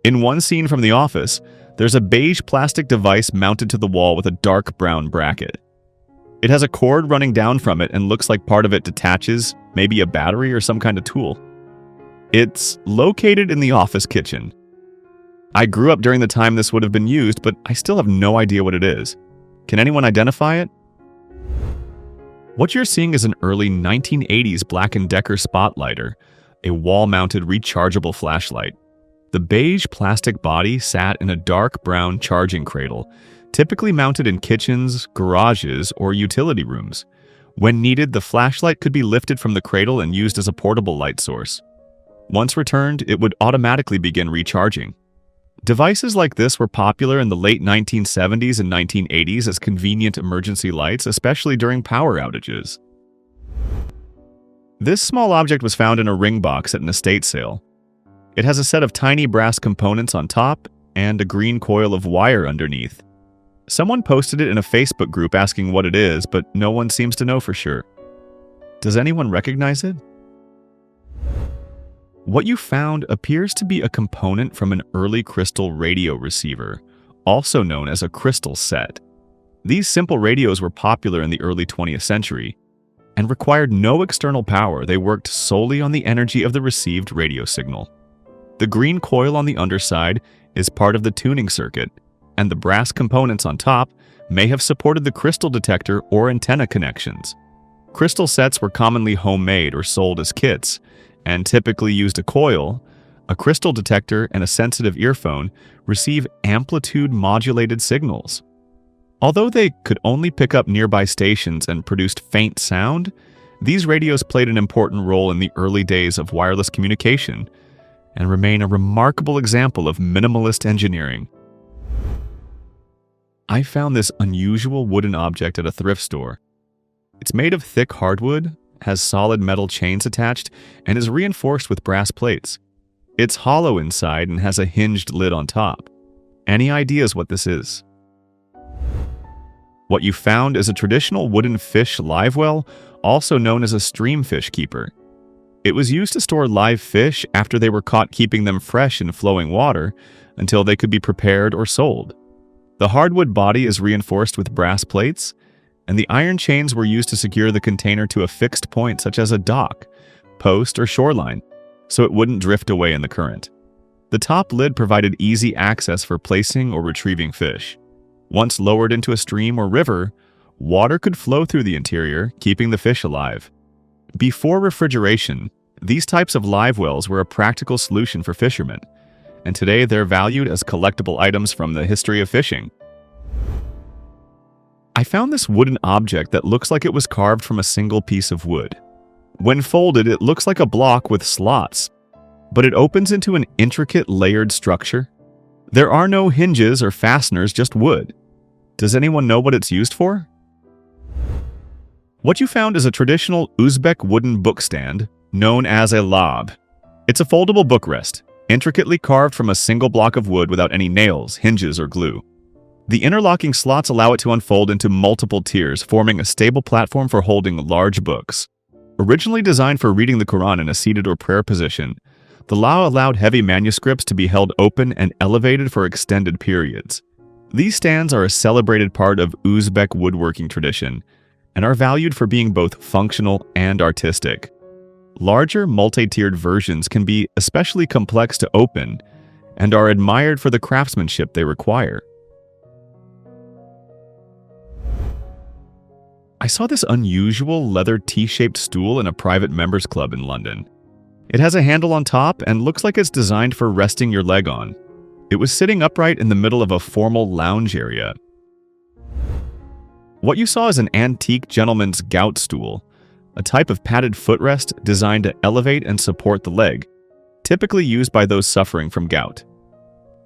In one scene from The Office, there's a beige plastic device mounted to the wall with a dark brown bracket. It has a cord running down from it and looks like part of it detaches, maybe a battery or some kind of tool. It's located in the office kitchen. I grew up during the time this would have been used, but I still have no idea what it is. Can anyone identify it? What you're seeing is an early 1980s Black & Decker spotlighter, a wall-mounted rechargeable flashlight. The beige plastic body sat in a dark brown charging cradle, typically mounted in kitchens, garages, or utility rooms. When needed, the flashlight could be lifted from the cradle and used as a portable light source. Once returned, it would automatically begin recharging. Devices like this were popular in the late 1970s and 1980s as convenient emergency lights, especially during power outages. This small object was found in a ring box at an estate sale. It has a set of tiny brass components on top and a green coil of wire underneath. Someone posted it in a Facebook group asking what it is, but no one seems to know for sure. Does anyone recognize it? What you found appears to be a component from an early crystal radio receiver, also known as a crystal set. These simple radios were popular in the early 20th century and required no external power. They worked solely on the energy of the received radio signal. The green coil on the underside is part of the tuning circuit, and the brass components on top may have supported the crystal detector or antenna connections. Crystal sets were commonly homemade or sold as kits, and typically used a coil. A crystal detector and a sensitive earphone receive amplitude-modulated signals. Although they could only pick up nearby stations and produced faint sound, these radios played an important role in the early days of wireless communication and remain a remarkable example of minimalist engineering. I found this unusual wooden object at a thrift store. It's made of thick hardwood, has solid metal chains attached, and is reinforced with brass plates. It's hollow inside and has a hinged lid on top. Any ideas what this is? What you found is a traditional wooden fish live well, also known as a stream fish keeper. It was used to store live fish after they were caught keeping them fresh in flowing water until they could be prepared or sold. The hardwood body is reinforced with brass plates, and the iron chains were used to secure the container to a fixed point such as a dock, post, or shoreline, so it wouldn't drift away in the current. The top lid provided easy access for placing or retrieving fish. Once lowered into a stream or river, water could flow through the interior, keeping the fish alive. Before refrigeration, these types of live wells were a practical solution for fishermen, and today they're valued as collectible items from the history of fishing. I found this wooden object that looks like it was carved from a single piece of wood. When folded, it looks like a block with slots, but it opens into an intricate layered structure. There are no hinges or fasteners, just wood. Does anyone know what it's used for? What you found is a traditional Uzbek wooden book stand known as a lab. It's a foldable bookrest, intricately carved from a single block of wood without any nails, hinges, or glue. The interlocking slots allow it to unfold into multiple tiers, forming a stable platform for holding large books. Originally designed for reading the Quran in a seated or prayer position, the law allowed heavy manuscripts to be held open and elevated for extended periods. These stands are a celebrated part of Uzbek woodworking tradition and are valued for being both functional and artistic. Larger, multi-tiered versions can be especially complex to open and are admired for the craftsmanship they require. I saw this unusual leather T-shaped stool in a private members club in London. It has a handle on top and looks like it's designed for resting your leg on. It was sitting upright in the middle of a formal lounge area. What you saw is an antique gentleman's gout stool, a type of padded footrest designed to elevate and support the leg, typically used by those suffering from gout.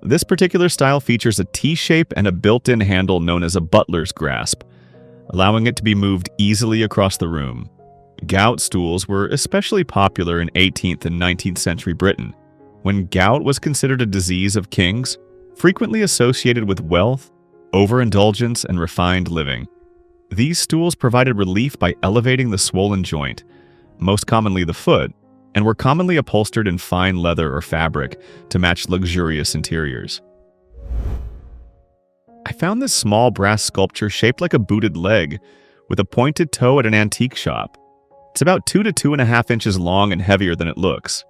This particular style features a T-shape and a built-in handle known as a butler's grasp, allowing it to be moved easily across the room. Gout stools were especially popular in 18th and 19th century Britain, when gout was considered a disease of kings, frequently associated with wealth, overindulgence, and refined living. These stools provided relief by elevating the swollen joint, most commonly the foot, and were commonly upholstered in fine leather or fabric to match luxurious interiors. I found this small brass sculpture shaped like a booted leg, with a pointed toe at an antique shop. It's about 2 to 2.5 inches long and heavier than it looks.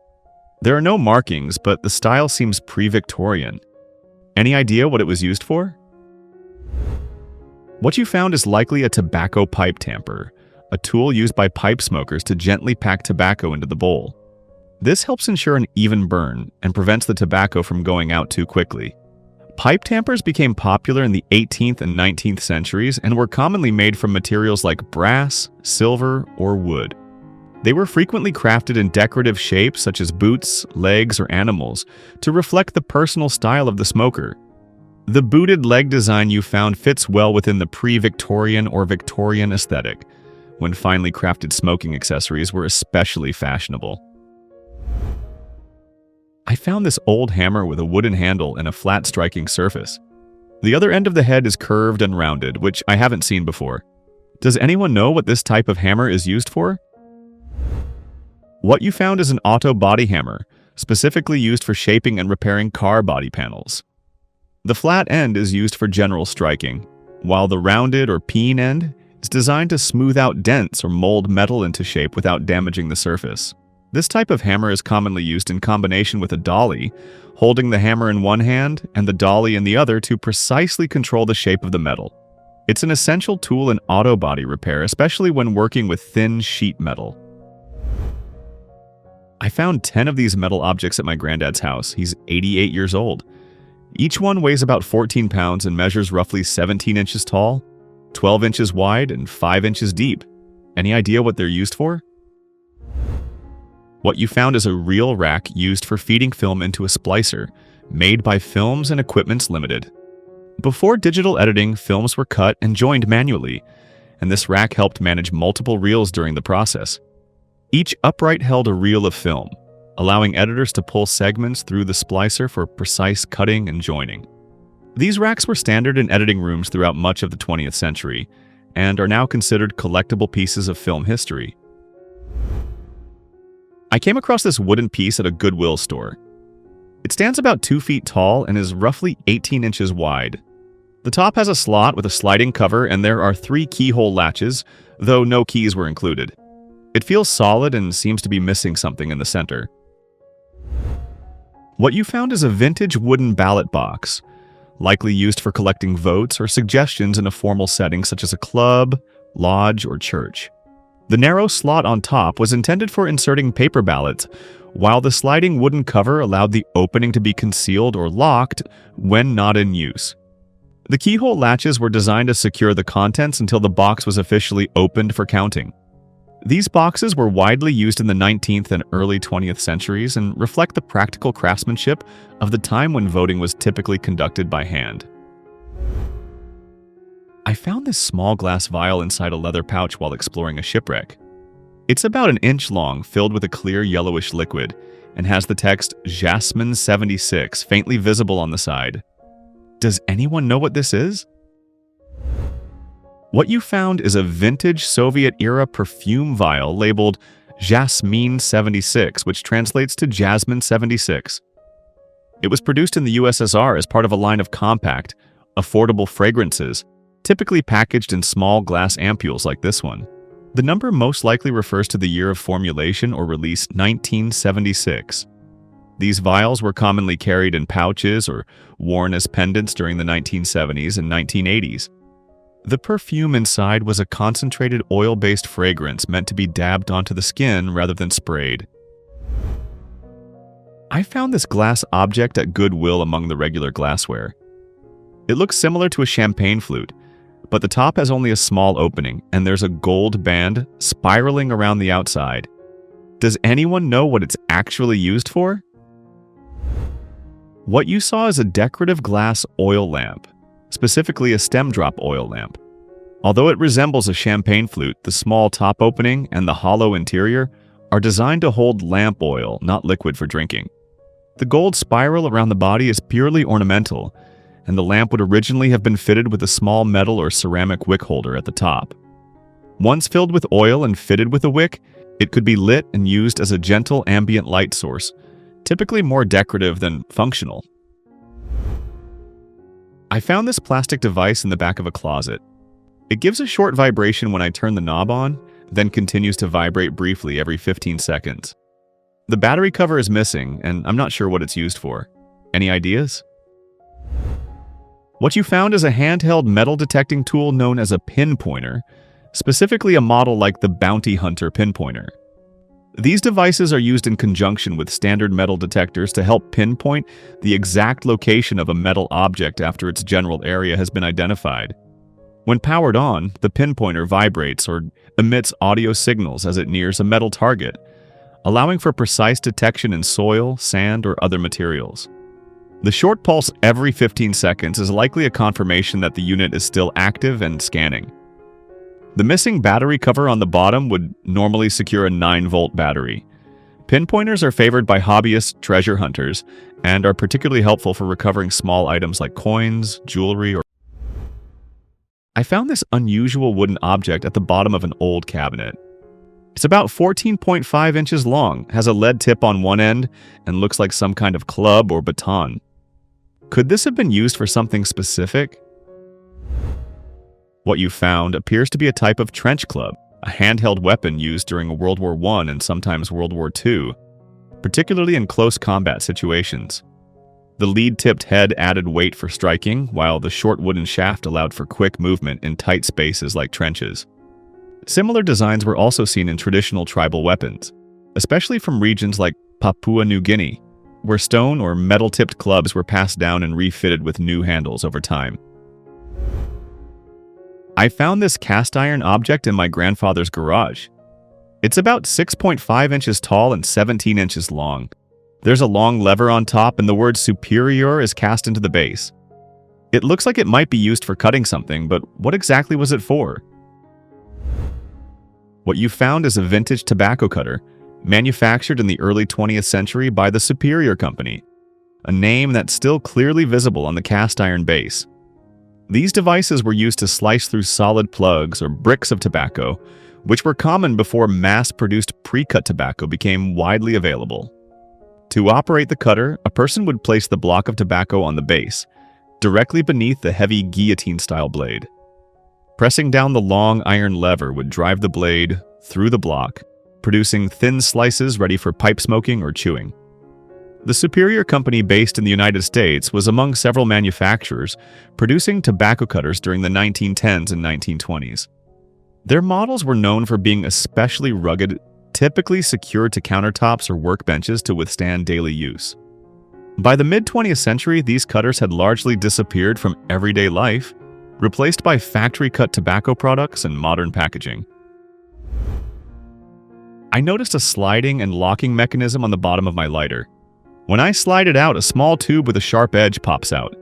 There are no markings, but the style seems pre-Victorian. Any idea what it was used for? What you found is likely a tobacco pipe tamper, a tool used by pipe smokers to gently pack tobacco into the bowl. This helps ensure an even burn and prevents the tobacco from going out too quickly. Pipe tampers became popular in the 18th and 19th centuries and were commonly made from materials like brass, silver, or wood. They were frequently crafted in decorative shapes such as boots, legs, or animals to reflect the personal style of the smoker. The booted leg design you found fits well within the pre-Victorian or Victorian aesthetic, when finely crafted smoking accessories were especially fashionable. I found this old hammer with a wooden handle and a flat striking surface. The other end of the head is curved and rounded, which I haven't seen before. Does anyone know what this type of hammer is used for? What you found is an auto body hammer, specifically used for shaping and repairing car body panels. The flat end is used for general striking, while the rounded or peen end is designed to smooth out dents or mold metal into shape without damaging the surface. This type of hammer is commonly used in combination with a dolly, holding the hammer in one hand and the dolly in the other to precisely control the shape of the metal. It's an essential tool in auto body repair, especially when working with thin sheet metal. I found 10 of these metal objects at my granddad's house. He's 88 years old. Each one weighs about 14 pounds and measures roughly 17 inches tall, 12 inches wide, and 5 inches deep. Any idea what they're used for? What you found is a reel rack used for feeding film into a splicer, made by Films and Equipments Limited. Before digital editing, films were cut and joined manually, and this rack helped manage multiple reels during the process. Each upright held a reel of film, allowing editors to pull segments through the splicer for precise cutting and joining. These racks were standard in editing rooms throughout much of the 20th century, and are now considered collectible pieces of film history. I came across this wooden piece at a Goodwill store. It stands about 2 feet tall and is roughly 18 inches wide. The top has a slot with a sliding cover and there are 3 keyhole latches, though no keys were included. It feels solid and seems to be missing something in the center. What you found is a vintage wooden ballot box, likely used for collecting votes or suggestions in a formal setting such as a club, lodge, or church. The narrow slot on top was intended for inserting paper ballots, while the sliding wooden cover allowed the opening to be concealed or locked when not in use. The keyhole latches were designed to secure the contents until the box was officially opened for counting. These boxes were widely used in the 19th and early 20th centuries and reflect the practical craftsmanship of the time when voting was typically conducted by hand. I found this small glass vial inside a leather pouch while exploring a shipwreck. It's about 1 inch long, filled with a clear yellowish liquid, and has the text Jasmine 76 faintly visible on the side. Does anyone know what this is? What you found is a vintage Soviet-era perfume vial labeled Jasmine 76, which translates to Jasmine 76. It was produced in the USSR as part of a line of compact, affordable fragrances, typically packaged in small glass ampules like this one. The number most likely refers to the year of formulation or release 1976. These vials were commonly carried in pouches or worn as pendants during the 1970s and 1980s. The perfume inside was a concentrated oil-based fragrance meant to be dabbed onto the skin rather than sprayed. I found this glass object at Goodwill among the regular glassware. It looks similar to a champagne flute, but the top has only a small opening, and there's a gold band spiraling around the outside. Does anyone know what it's actually used for? What you saw is a decorative glass oil lamp, specifically a stem drop oil lamp. Although it resembles a champagne flute, the small top opening and the hollow interior are designed to hold lamp oil, not liquid for drinking. The gold spiral around the body is purely ornamental, and the lamp would originally have been fitted with a small metal or ceramic wick holder at the top. Once filled with oil and fitted with a wick, it could be lit and used as a gentle ambient light source, typically more decorative than functional. I found this plastic device in the back of a closet. It gives a short vibration when I turn the knob on, then continues to vibrate briefly every 15 seconds. The battery cover is missing, and I'm not sure what it's used for. Any ideas? What you found is a handheld metal detecting tool known as a pinpointer, specifically a model like the Bounty Hunter pinpointer. These devices are used in conjunction with standard metal detectors to help pinpoint the exact location of a metal object after its general area has been identified. When powered on, the pinpointer vibrates or emits audio signals as it nears a metal target, allowing for precise detection in soil, sand, or other materials. The short pulse every 15 seconds is likely a confirmation that the unit is still active and scanning. The missing battery cover on the bottom would normally secure a 9-volt battery. Pinpointers are favored by hobbyist treasure hunters and are particularly helpful for recovering small items like coins, jewelry, or... I found this unusual wooden object at the bottom of an old cabinet. It's about 14.5 inches long, has a lead tip on one end, and looks like some kind of club or baton. Could this have been used for something specific? What you found appears to be a type of trench club, a handheld weapon used during World War I and sometimes World War II, particularly in close combat situations. The lead-tipped head added weight for striking, while the short wooden shaft allowed for quick movement in tight spaces like trenches. Similar designs were also seen in traditional tribal weapons, especially from regions like Papua New Guinea, where stone or metal-tipped clubs were passed down and refitted with new handles over time. I found this cast iron object in my grandfather's garage. It's about 6.5 inches tall and 17 inches long. There's a long lever on top and the word superior is cast into the base. It looks like it might be used for cutting something, but what exactly was it for? What you found is a vintage tobacco cutter, manufactured in the early 20th century by the Superior Company, a name that's still clearly visible on the cast iron base. These devices were used to slice through solid plugs or bricks of tobacco, which were common before mass-produced pre-cut tobacco became widely available. To operate the cutter, a person would place the block of tobacco on the base, directly beneath the heavy guillotine-style blade. Pressing down the long iron lever would drive the blade through the block, producing thin slices ready for pipe smoking or chewing. The Superior Company, based in the United States, was among several manufacturers producing tobacco cutters during the 1910s and 1920s. Their models were known for being especially rugged, typically secured to countertops or workbenches to withstand daily use. By the mid-20th century, these cutters had largely disappeared from everyday life, replaced by factory-cut tobacco products and modern packaging. I noticed a sliding and locking mechanism on the bottom of my lighter. When I slide it out, a small tube with a sharp edge pops out.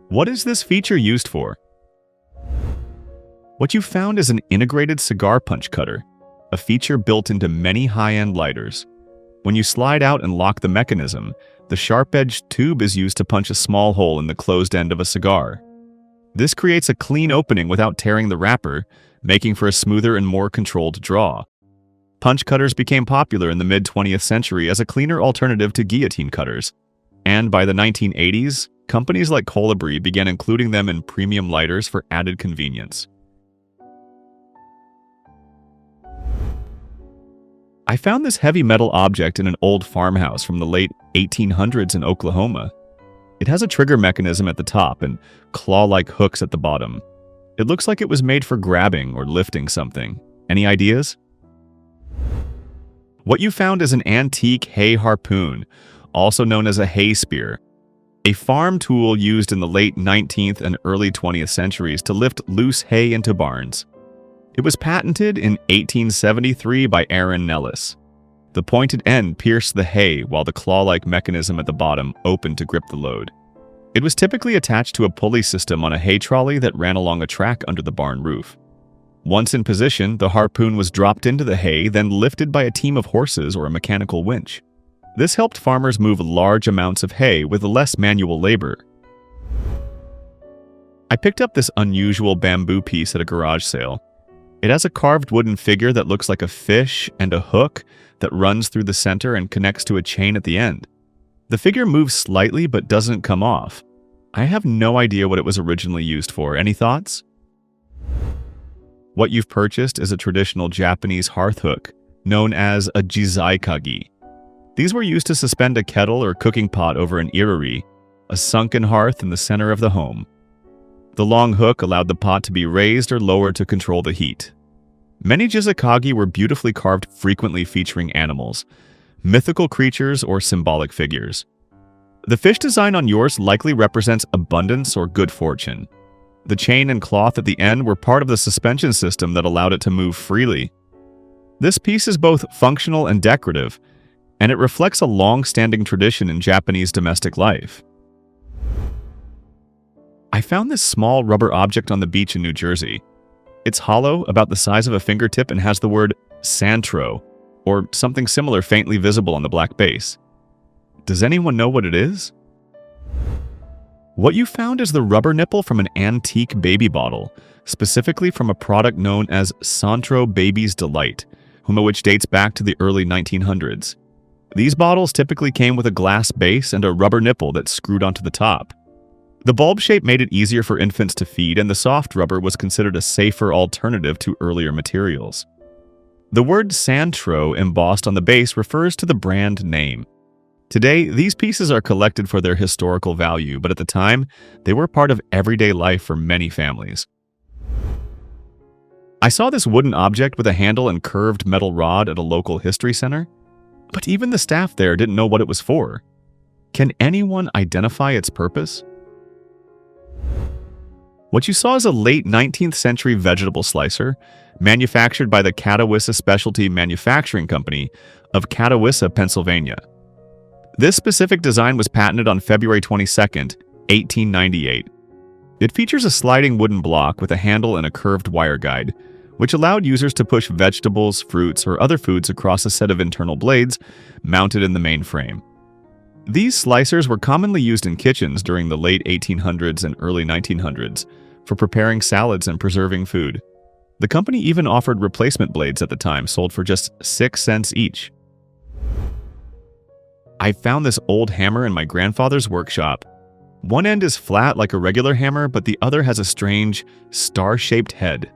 What is this feature used for? What you found is an integrated cigar punch cutter, a feature built into many high-end lighters. When you slide out and lock the mechanism, the sharp-edged tube is used to punch a small hole in the closed end of a cigar. This creates a clean opening without tearing the wrapper, making for a smoother and more controlled draw. Punch cutters became popular in the mid-20th century as a cleaner alternative to guillotine cutters, and by the 1980s, companies like Colibri began including them in premium lighters for added convenience. I found this heavy metal object in an old farmhouse from the late 1800s in Oklahoma. It has a trigger mechanism at the top and claw-like hooks at the bottom. It looks like it was made for grabbing or lifting something. Any ideas? What you found is an antique hay harpoon, also known as a hay spear, a farm tool used in the late 19th and early 20th centuries to lift loose hay into barns. It was patented in 1873 by Aaron Nellis. The pointed end pierced the hay while the claw-like mechanism at the bottom opened to grip the load. It was typically attached to a pulley system on a hay trolley that ran along a track under the barn roof. Once in position, the harpoon was dropped into the hay, then lifted by a team of horses or a mechanical winch. This helped farmers move large amounts of hay with less manual labor. I picked up this unusual bamboo piece at a garage sale. It has a carved wooden figure that looks like a fish and a hook that runs through the center and connects to a chain at the end. The figure moves slightly but doesn't come off. I have no idea what it was originally used for. Any thoughts? What you've purchased is a traditional Japanese hearth hook, known as a jizaikagi. These were used to suspend a kettle or cooking pot over an iriri, a sunken hearth in the center of the home. The long hook allowed the pot to be raised or lowered to control the heat. Many jizaikagi were beautifully carved, frequently featuring animals, mythical creatures, or symbolic figures. The fish design on yours likely represents abundance or good fortune. The chain and cloth at the end were part of the suspension system that allowed it to move freely. This piece is both functional and decorative, and it reflects a long-standing tradition in Japanese domestic life. I found this small rubber object on the beach in New Jersey. It's hollow, about the size of a fingertip, and has the word Santro, or something similar faintly visible on the black base. Does anyone know what it is? What you found is the rubber nipple from an antique baby bottle, specifically from a product known as Santro Baby's Delight, which dates back to the early 1900s. These bottles typically came with a glass base and a rubber nipple that screwed onto the top. The bulb shape made it easier for infants to feed, and the soft rubber was considered a safer alternative to earlier materials. The word Santro embossed on the base refers to the brand name. Today, these pieces are collected for their historical value, but at the time, they were part of everyday life for many families. I saw this wooden object with a handle and curved metal rod at a local history center, but even the staff there didn't know what it was for. Can anyone identify its purpose? What you saw is a late 19th century vegetable slicer, manufactured by the Catawissa Specialty Manufacturing Company of Catawissa, Pennsylvania. This specific design was patented on February 22, 1898. It features a sliding wooden block with a handle and a curved wire guide, which allowed users to push vegetables, fruits, or other foods across a set of internal blades mounted in the main frame. These slicers were commonly used in kitchens during the late 1800s and early 1900s for preparing salads and preserving food. The company even offered replacement blades at the time, sold for just 6 cents each. I found this old hammer in my grandfather's workshop. One end is flat like a regular hammer, but the other has a strange, star-shaped head.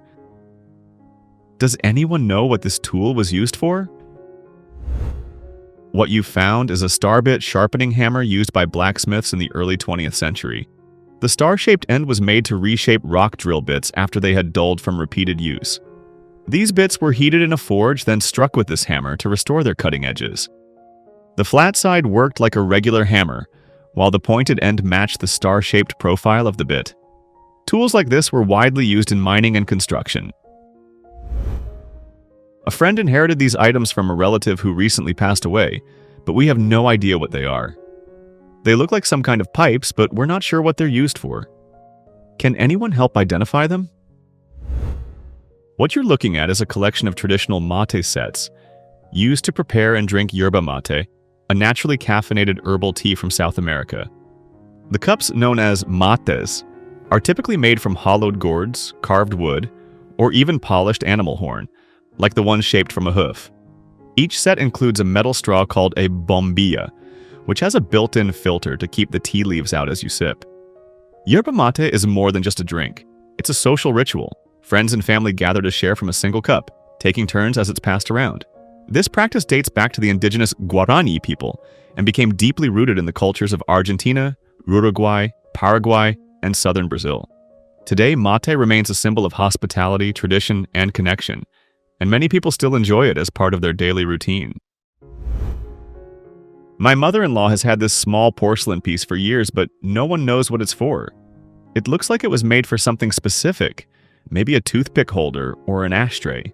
Does anyone know what this tool was used for? What you found is a star-bit sharpening hammer used by blacksmiths in the early 20th century. The star-shaped end was made to reshape rock drill bits after they had dulled from repeated use. These bits were heated in a forge, then struck with this hammer to restore their cutting edges. The flat side worked like a regular hammer, while the pointed end matched the star-shaped profile of the bit. Tools like this were widely used in mining and construction. A friend inherited these items from a relative who recently passed away, but we have no idea what they are. They look like some kind of pipes, but we're not sure what they're used for. Can anyone help identify them? What you're looking at is a collection of traditional mate sets, used to prepare and drink yerba mate, a naturally caffeinated herbal tea from South America. The cups, known as mates, are typically made from hollowed gourds, carved wood, or even polished animal horn, like the one shaped from a hoof. Each set includes a metal straw called a bombilla, which has a built-in filter to keep the tea leaves out as you sip. Yerba mate is more than just a drink. It's a social ritual. Friends and family gather to share from a single cup, taking turns as it's passed around. This practice dates back to the indigenous Guarani people and became deeply rooted in the cultures of Argentina, Uruguay, Paraguay, and southern Brazil. Today, mate remains a symbol of hospitality, tradition, and connection, and many people still enjoy it as part of their daily routine. My mother-in-law has had this small porcelain piece for years, but no one knows what it's for. It looks like it was made for something specific, maybe a toothpick holder or an ashtray.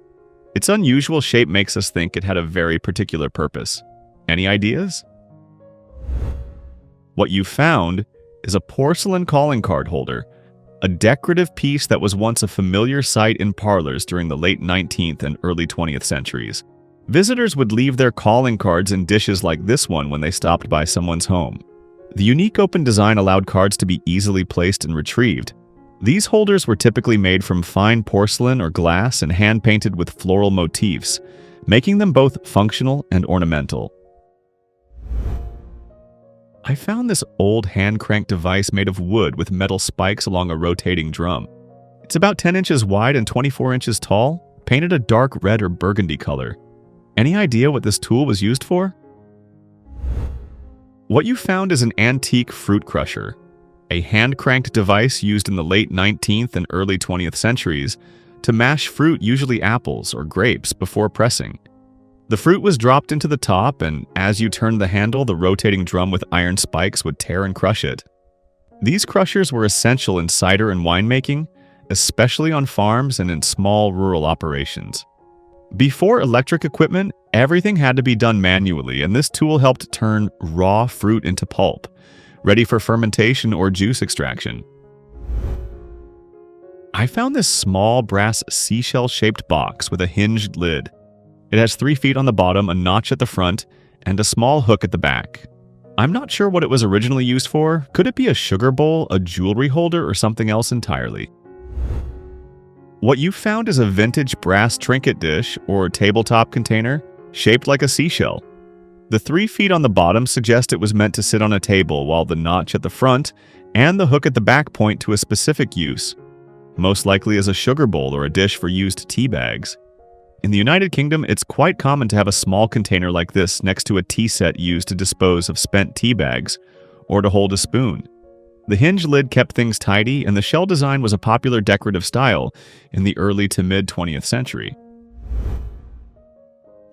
Its unusual shape makes us think it had a very particular purpose. Any ideas? What you found is a porcelain calling card holder, a decorative piece that was once a familiar sight in parlors during the late 19th and early 20th centuries. Visitors would leave their calling cards in dishes like this one when they stopped by someone's home. The unique open design allowed cards to be easily placed and retrieved. These holders were typically made from fine porcelain or glass and hand-painted with floral motifs, making them both functional and ornamental. I found this old hand-cranked device made of wood with metal spikes along a rotating drum. It's about 10 inches wide and 24 inches tall, painted a dark red or burgundy color. Any idea what this tool was used for? What you found is an antique fruit crusher, a hand-cranked device used in the late 19th and early 20th centuries to mash fruit, usually apples or grapes, before pressing. The fruit was dropped into the top, and as you turned the handle, the rotating drum with iron spikes would tear and crush it. These crushers were essential in cider and winemaking, especially on farms and in small rural operations. Before electric equipment, everything had to be done manually, and this tool helped turn raw fruit into pulp, ready for fermentation or juice extraction. I found this small brass seashell-shaped box with a hinged lid. It has 3 feet on the bottom, a notch at the front, and a small hook at the back. I'm not sure what it was originally used for. Could it be a sugar bowl, a jewelry holder, or something else entirely? What you found is a vintage brass trinket dish or tabletop container shaped like a seashell. The 3 feet on the bottom suggest it was meant to sit on a table, while the notch at the front and the hook at the back point to a specific use, most likely as a sugar bowl or a dish for used tea bags. In the United Kingdom, it's quite common to have a small container like this next to a tea set used to dispose of spent tea bags or to hold a spoon. The hinge lid kept things tidy, and the shell design was a popular decorative style in the early to mid-20th century.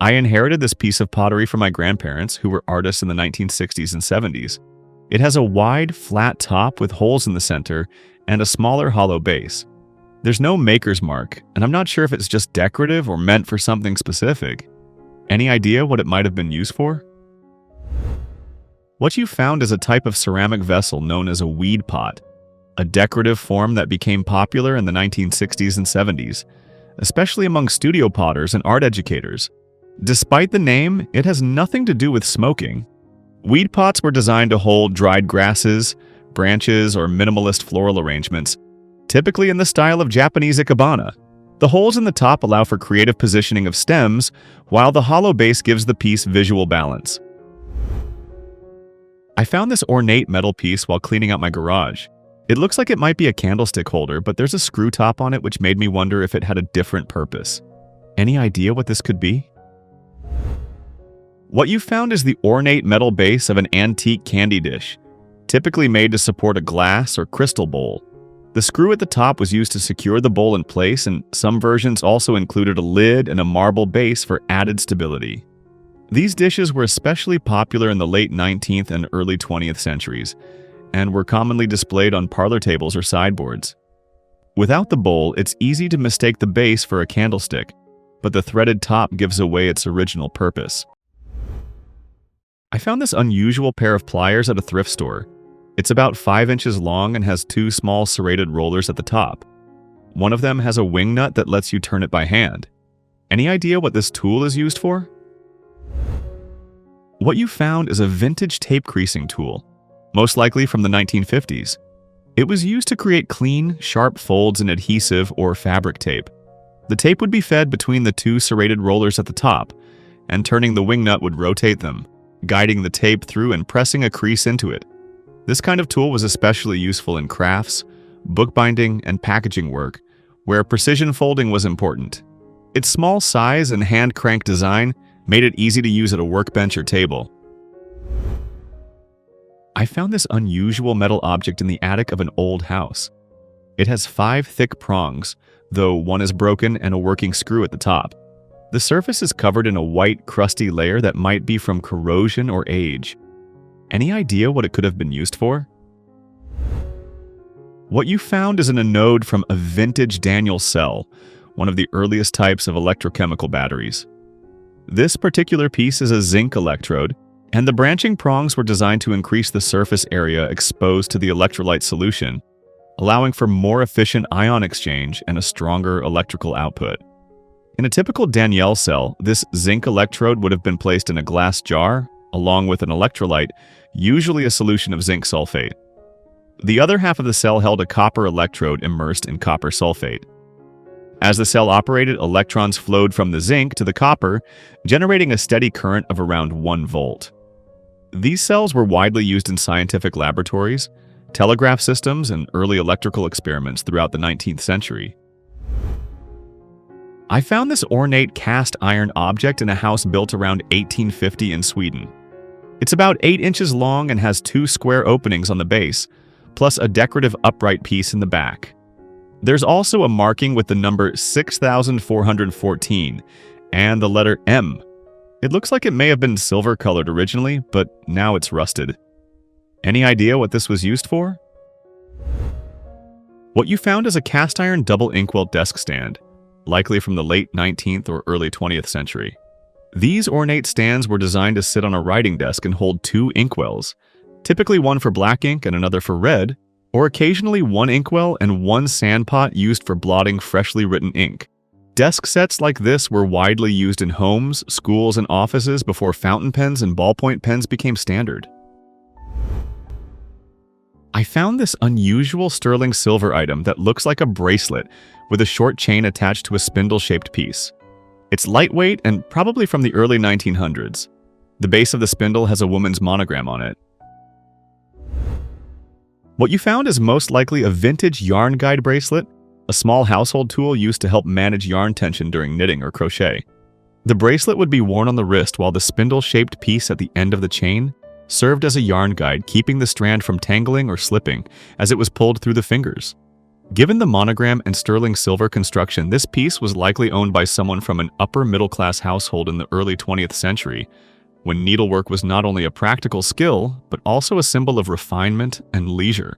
I inherited this piece of pottery from my grandparents, who were artists in the 1960s and 70s. It has a wide, flat top with holes in the center and a smaller hollow base. There's no maker's mark, and I'm not sure if it's just decorative or meant for something specific. Any idea what it might have been used for? What you found is a type of ceramic vessel known as a weed pot, a decorative form that became popular in the 1960s and 70s, especially among studio potters and art educators. Despite the name, it has nothing to do with smoking. Weed pots were designed to hold dried grasses, branches, or minimalist floral arrangements, typically in the style of Japanese ikebana. The holes in the top allow for creative positioning of stems, while the hollow base gives the piece visual balance. I found this ornate metal piece while cleaning out my garage. It looks like it might be a candlestick holder, but there's a screw top on it which made me wonder if it had a different purpose. Any idea what this could be? What you found is the ornate metal base of an antique candy dish, typically made to support a glass or crystal bowl. The screw at the top was used to secure the bowl in place, and some versions also included a lid and a marble base for added stability. These dishes were especially popular in the late 19th and early 20th centuries, and were commonly displayed on parlor tables or sideboards. Without the bowl, it's easy to mistake the base for a candlestick, but the threaded top gives away its original purpose. I found this unusual pair of pliers at a thrift store. It's about 5 inches long and has 2 small serrated rollers at the top. One of them has a wing nut that lets you turn it by hand. Any idea what this tool is used for? What you found is a vintage tape creasing tool, most likely from the 1950s. It was used to create clean, sharp folds in adhesive or fabric tape. The tape would be fed between the 2 serrated rollers at the top, and turning the wing nut would rotate them, guiding the tape through and pressing a crease into it. This kind of tool was especially useful in crafts, bookbinding, and packaging work, where precision folding was important. Its small size and hand-crank design made it easy to use at a workbench or table. I found this unusual metal object in the attic of an old house. It has 5 thick prongs, though one is broken and a working screw at the top. The surface is covered in a white, crusty layer that might be from corrosion or age. Any idea what it could have been used for? What you found is an anode from a vintage Daniel cell, one of the earliest types of electrochemical batteries. This particular piece is a zinc electrode, and the branching prongs were designed to increase the surface area exposed to the electrolyte solution, allowing for more efficient ion exchange and a stronger electrical output. In a typical Daniell cell, this zinc electrode would have been placed in a glass jar, along with an electrolyte, usually a solution of zinc sulfate. The other half of the cell held a copper electrode immersed in copper sulfate. As the cell operated, electrons flowed from the zinc to the copper, generating a steady current of around 1 volt. These cells were widely used in scientific laboratories, telegraph systems, and early electrical experiments throughout the 19th century. I found this ornate cast iron object in a house built around 1850 in Sweden. It's about 8 inches long and has 2 square openings on the base, plus a decorative upright piece in the back. There's also a marking with the number 6414 and the letter M. It looks like it may have been silver-colored originally, but now it's rusted. Any idea what this was used for? What you found is a cast-iron double inkwell desk stand, likely from the late 19th or early 20th century. These ornate stands were designed to sit on a writing desk and hold 2 inkwells, typically one for black ink and another for red, or occasionally 1 inkwell and 1 sandpot used for blotting freshly written ink. Desk sets like this were widely used in homes, schools, and offices before fountain pens and ballpoint pens became standard. I found this unusual sterling silver item that looks like a bracelet with a short chain attached to a spindle-shaped piece. It's lightweight and probably from the early 1900s. The base of the spindle has a woman's monogram on it. What you found is most likely a vintage yarn guide bracelet, a small household tool used to help manage yarn tension during knitting or crochet. The bracelet would be worn on the wrist while the spindle-shaped piece at the end of the chain served as a yarn guide, keeping the strand from tangling or slipping as it was pulled through the fingers. Given the monogram and sterling silver construction, this piece was likely owned by someone from an upper-middle-class household in the early 20th century, when needlework was not only a practical skill, but also a symbol of refinement and leisure.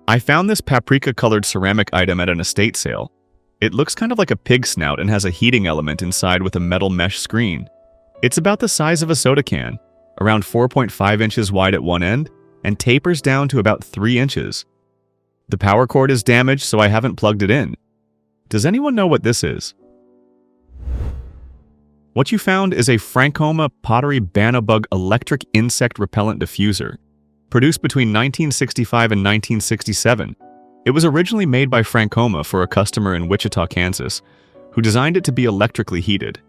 I found this paprika-colored ceramic item at an estate sale. It looks kind of like a pig snout and has a heating element inside with a metal mesh screen. It's about the size of a soda can, around 4.5 inches wide at one end, and tapers down to about 3 inches. The power cord is damaged, so I haven't plugged it in. Does anyone know what this is? What you found is a Frankoma pottery Banobug electric insect repellent diffuser, produced between 1965 and 1967. It was originally made by Frankoma for a customer in Wichita, Kansas, who designed it to be electrically heated.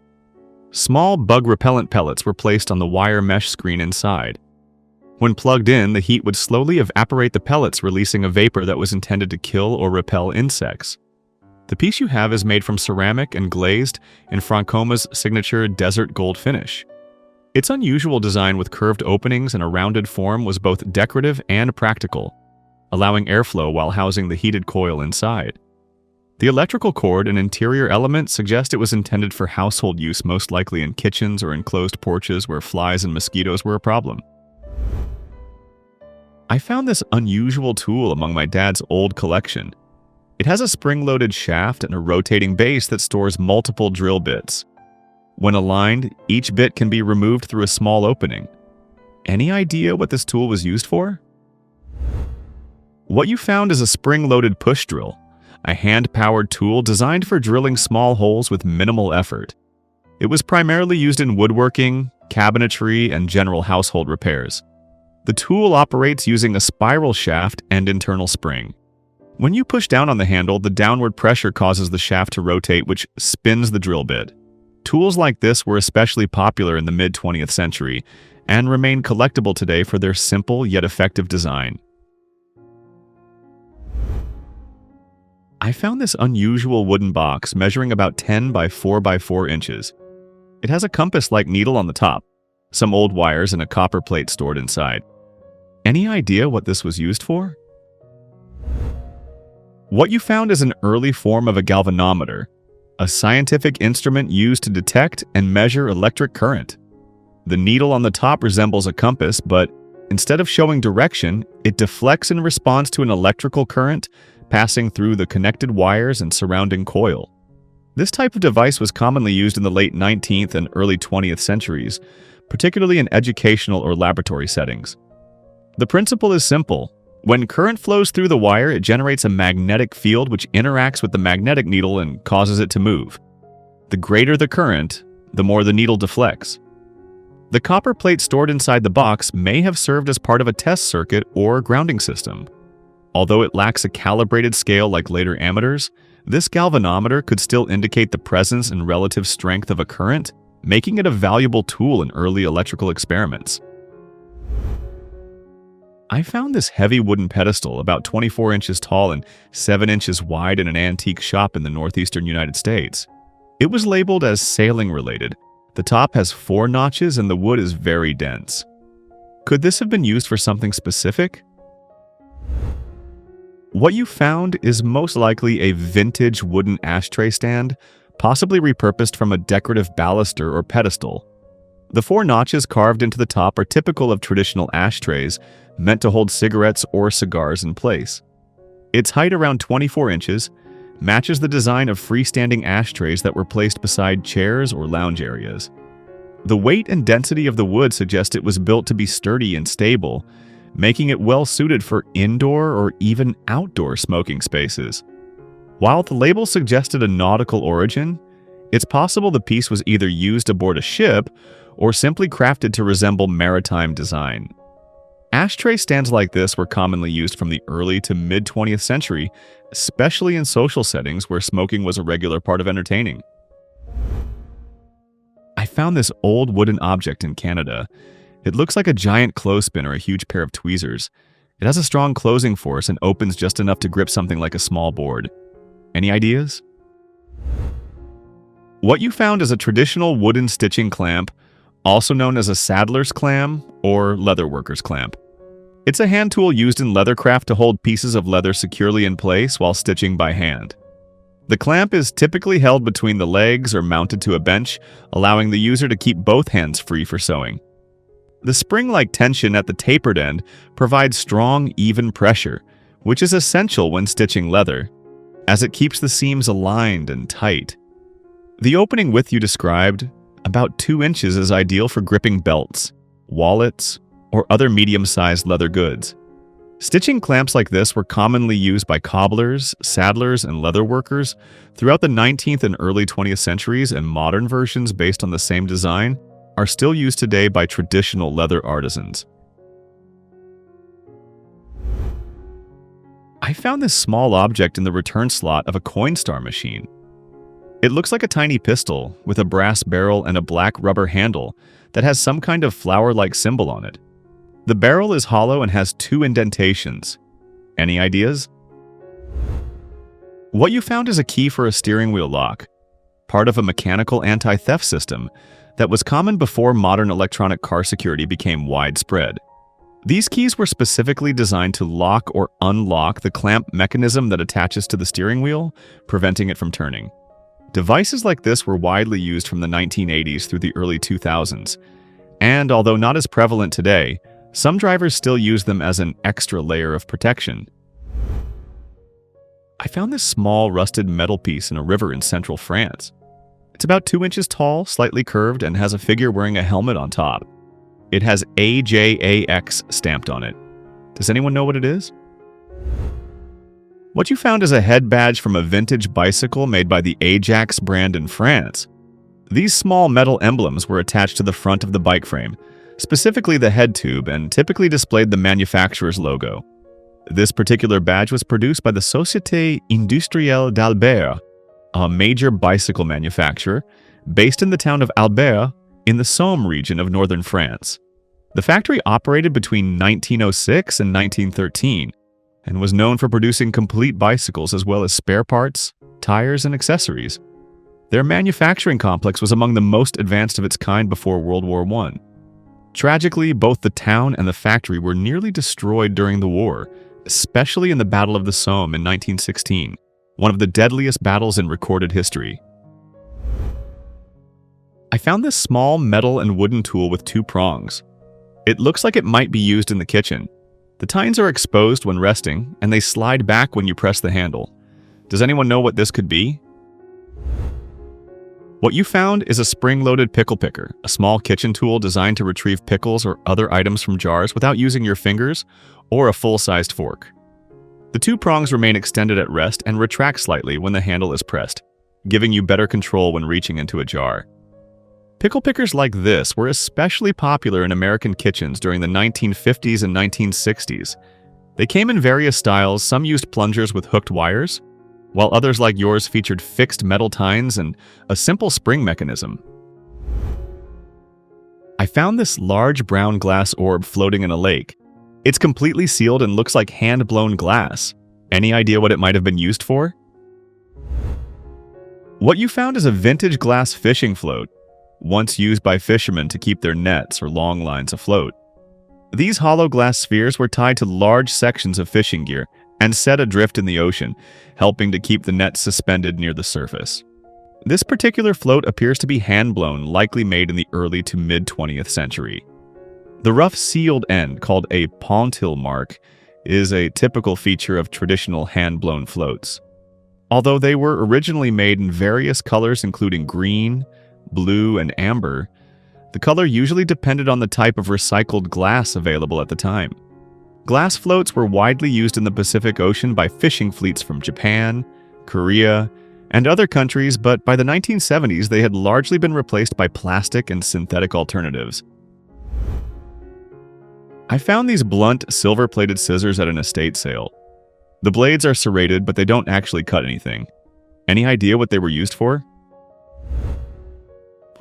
Small bug repellent pellets were placed on the wire mesh screen inside. When plugged in, the heat would slowly evaporate the pellets, releasing a vapor that was intended to kill or repel insects. The piece you have is made from ceramic and glazed in Frankoma's signature desert gold finish. Its unusual design with curved openings and a rounded form was both decorative and practical, allowing airflow while housing the heated coil inside. The electrical cord and interior elements suggest it was intended for household use, most likely in kitchens or enclosed porches where flies and mosquitoes were a problem. I found this unusual tool among my dad's old collection. It has a spring-loaded shaft and a rotating base that stores multiple drill bits. When aligned, each bit can be removed through a small opening. Any idea what this tool was used for? What you found is a spring-loaded push drill, a hand-powered tool designed for drilling small holes with minimal effort. It was primarily used in woodworking, cabinetry, and general household repairs. The tool operates using a spiral shaft and internal spring. When you push down on the handle, the downward pressure causes the shaft to rotate, which spins the drill bit. Tools like this were especially popular in the mid-20th century and remain collectible today for their simple yet effective design. I found this unusual wooden box measuring about 10 by 4 by 4 inches. It has a compass-like needle on the top, some old wires, and a copper plate stored inside. Any idea what this was used for? What you found is an early form of a galvanometer, a scientific instrument used to detect and measure electric current. The needle on the top resembles a compass, but instead of showing direction, it deflects in response to an electrical current passing through the connected wires and surrounding coil. This type of device was commonly used in the late 19th and early 20th centuries, particularly in educational or laboratory settings. The principle is simple. When current flows through the wire, it generates a magnetic field which interacts with the magnetic needle and causes it to move. The greater the current, the more the needle deflects. The copper plate stored inside the box may have served as part of a test circuit or grounding system. Although it lacks a calibrated scale like later ammeters, this galvanometer could still indicate the presence and relative strength of a current, making it a valuable tool in early electrical experiments. I found this heavy wooden pedestal about 24 inches tall and 7 inches wide in an antique shop in the northeastern United States. It was labeled as sailing related. The top has 4 notches and the wood is very dense. Could this have been used for something specific? What you found is most likely a vintage wooden ashtray stand, possibly repurposed from a decorative baluster or pedestal. The 4 notches carved into the top are typical of traditional ashtrays, meant to hold cigarettes or cigars in place. Its height, around 24 inches, matches the design of freestanding ashtrays that were placed beside chairs or lounge areas. The weight and density of the wood suggest it was built to be sturdy and stable, making it well suited for indoor or even outdoor smoking spaces. While the label suggested a nautical origin, it's possible the piece was either used aboard a ship or simply crafted to resemble maritime design. Ashtray stands like this were commonly used from the early to mid-20th century, especially in social settings where smoking was a regular part of entertaining. I found this old wooden object in Canada. It looks like a giant clothespin or a huge pair of tweezers. It has a strong closing force and opens just enough to grip something like a small board. Any ideas? What you found is a traditional wooden stitching clamp, also known as a saddler's clamp or leatherworker's clamp. It's a hand tool used in leathercraft to hold pieces of leather securely in place while stitching by hand. The clamp is typically held between the legs or mounted to a bench, allowing the user to keep both hands free for sewing. The spring-like tension at the tapered end provides strong, even pressure, which is essential when stitching leather, as it keeps the seams aligned and tight. The opening width you described, about 2 inches, is ideal for gripping belts, wallets, or other medium-sized leather goods. Stitching clamps like this were commonly used by cobblers, saddlers, and leatherworkers throughout the 19th and early 20th centuries, and modern versions based on the same design are still used today by traditional leather artisans. I found this small object in the return slot of a Coinstar machine. It looks like a tiny pistol with a brass barrel and a black rubber handle that has some kind of flower-like symbol on it. The barrel is hollow and has 2 indentations. Any ideas? What you found is a key for a steering wheel lock, part of a mechanical anti-theft system that was common before modern electronic car security became widespread. These keys were specifically designed to lock or unlock the clamp mechanism that attaches to the steering wheel, preventing it from turning. Devices like this were widely used from the 1980s through the early 2000s, and although not as prevalent today, some drivers still use them as an extra layer of protection. I found this small rusted metal piece in a river in central France. It's about 2 inches tall, slightly curved, and has a figure wearing a helmet on top. It has AJAX stamped on it. Does anyone know what it is? What you found is a head badge from a vintage bicycle made by the Ajax brand in France. These small metal emblems were attached to the front of the bike frame, specifically the head tube, and typically displayed the manufacturer's logo. This particular badge was produced by the Société Industrielle d'Albert, a major bicycle manufacturer based in the town of Albert in the Somme region of northern France. The factory operated between 1906 and 1913 and was known for producing complete bicycles as well as spare parts, tires, and accessories. Their manufacturing complex was among the most advanced of its kind before World War I. Tragically, both the town and the factory were nearly destroyed during the war, especially in the Battle of the Somme in 1916, one of the deadliest battles in recorded history. I found this small metal and wooden tool with two prongs. It looks like it might be used in the kitchen. The tines are exposed when resting, and they slide back when you press the handle. Does anyone know what this could be? What you found is a spring-loaded pickle picker, a small kitchen tool designed to retrieve pickles or other items from jars without using your fingers or a full-sized fork. The two prongs remain extended at rest and retract slightly when the handle is pressed, giving you better control when reaching into a jar. Pickle pickers like this were especially popular in American kitchens during the 1950s and 1960s. They came in various styles. Some used plungers with hooked wires, while others like yours featured fixed metal tines and a simple spring mechanism. I found this large brown glass orb floating in a lake. It's completely sealed and looks like hand-blown glass. Any idea what it might have been used for? What you found is a vintage glass fishing float, once used by fishermen to keep their nets or long lines afloat. These hollow glass spheres were tied to large sections of fishing gear and set adrift in the ocean, helping to keep the net suspended near the surface. This particular float appears to be hand-blown, likely made in the early to mid-20th century. The rough sealed end, called a pontil mark, is a typical feature of traditional hand-blown floats. Although they were originally made in various colors including green, blue, and amber, the color usually depended on the type of recycled glass available at the time. Glass floats were widely used in the Pacific Ocean by fishing fleets from Japan, Korea, and other countries, but by the 1970s they had largely been replaced by plastic and synthetic alternatives. I found these blunt, silver-plated scissors at an estate sale. The blades are serrated, but they don't actually cut anything. Any idea what they were used for?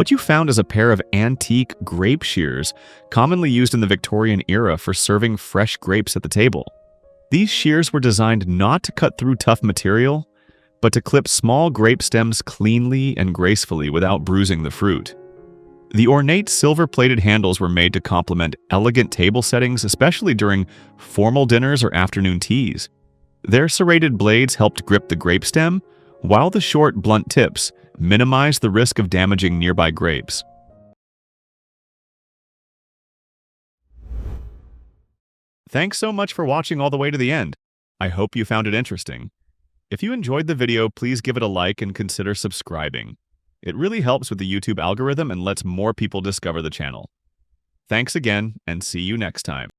What you found is a pair of antique grape shears, commonly used in the Victorian era for serving fresh grapes at the table. These shears were designed not to cut through tough material, but to clip small grape stems cleanly and gracefully without bruising the fruit. The ornate silver-plated handles were made to complement elegant table settings, especially during formal dinners or afternoon teas. Their serrated blades helped grip the grape stem, while the short, blunt tips minimized the risk of damaging nearby grapes. Thanks so much for watching all the way to the end. I hope you found it interesting. If you enjoyed the video, please give it a like and consider subscribing. It really helps with the YouTube algorithm and lets more people discover the channel. Thanks again, and see you next time.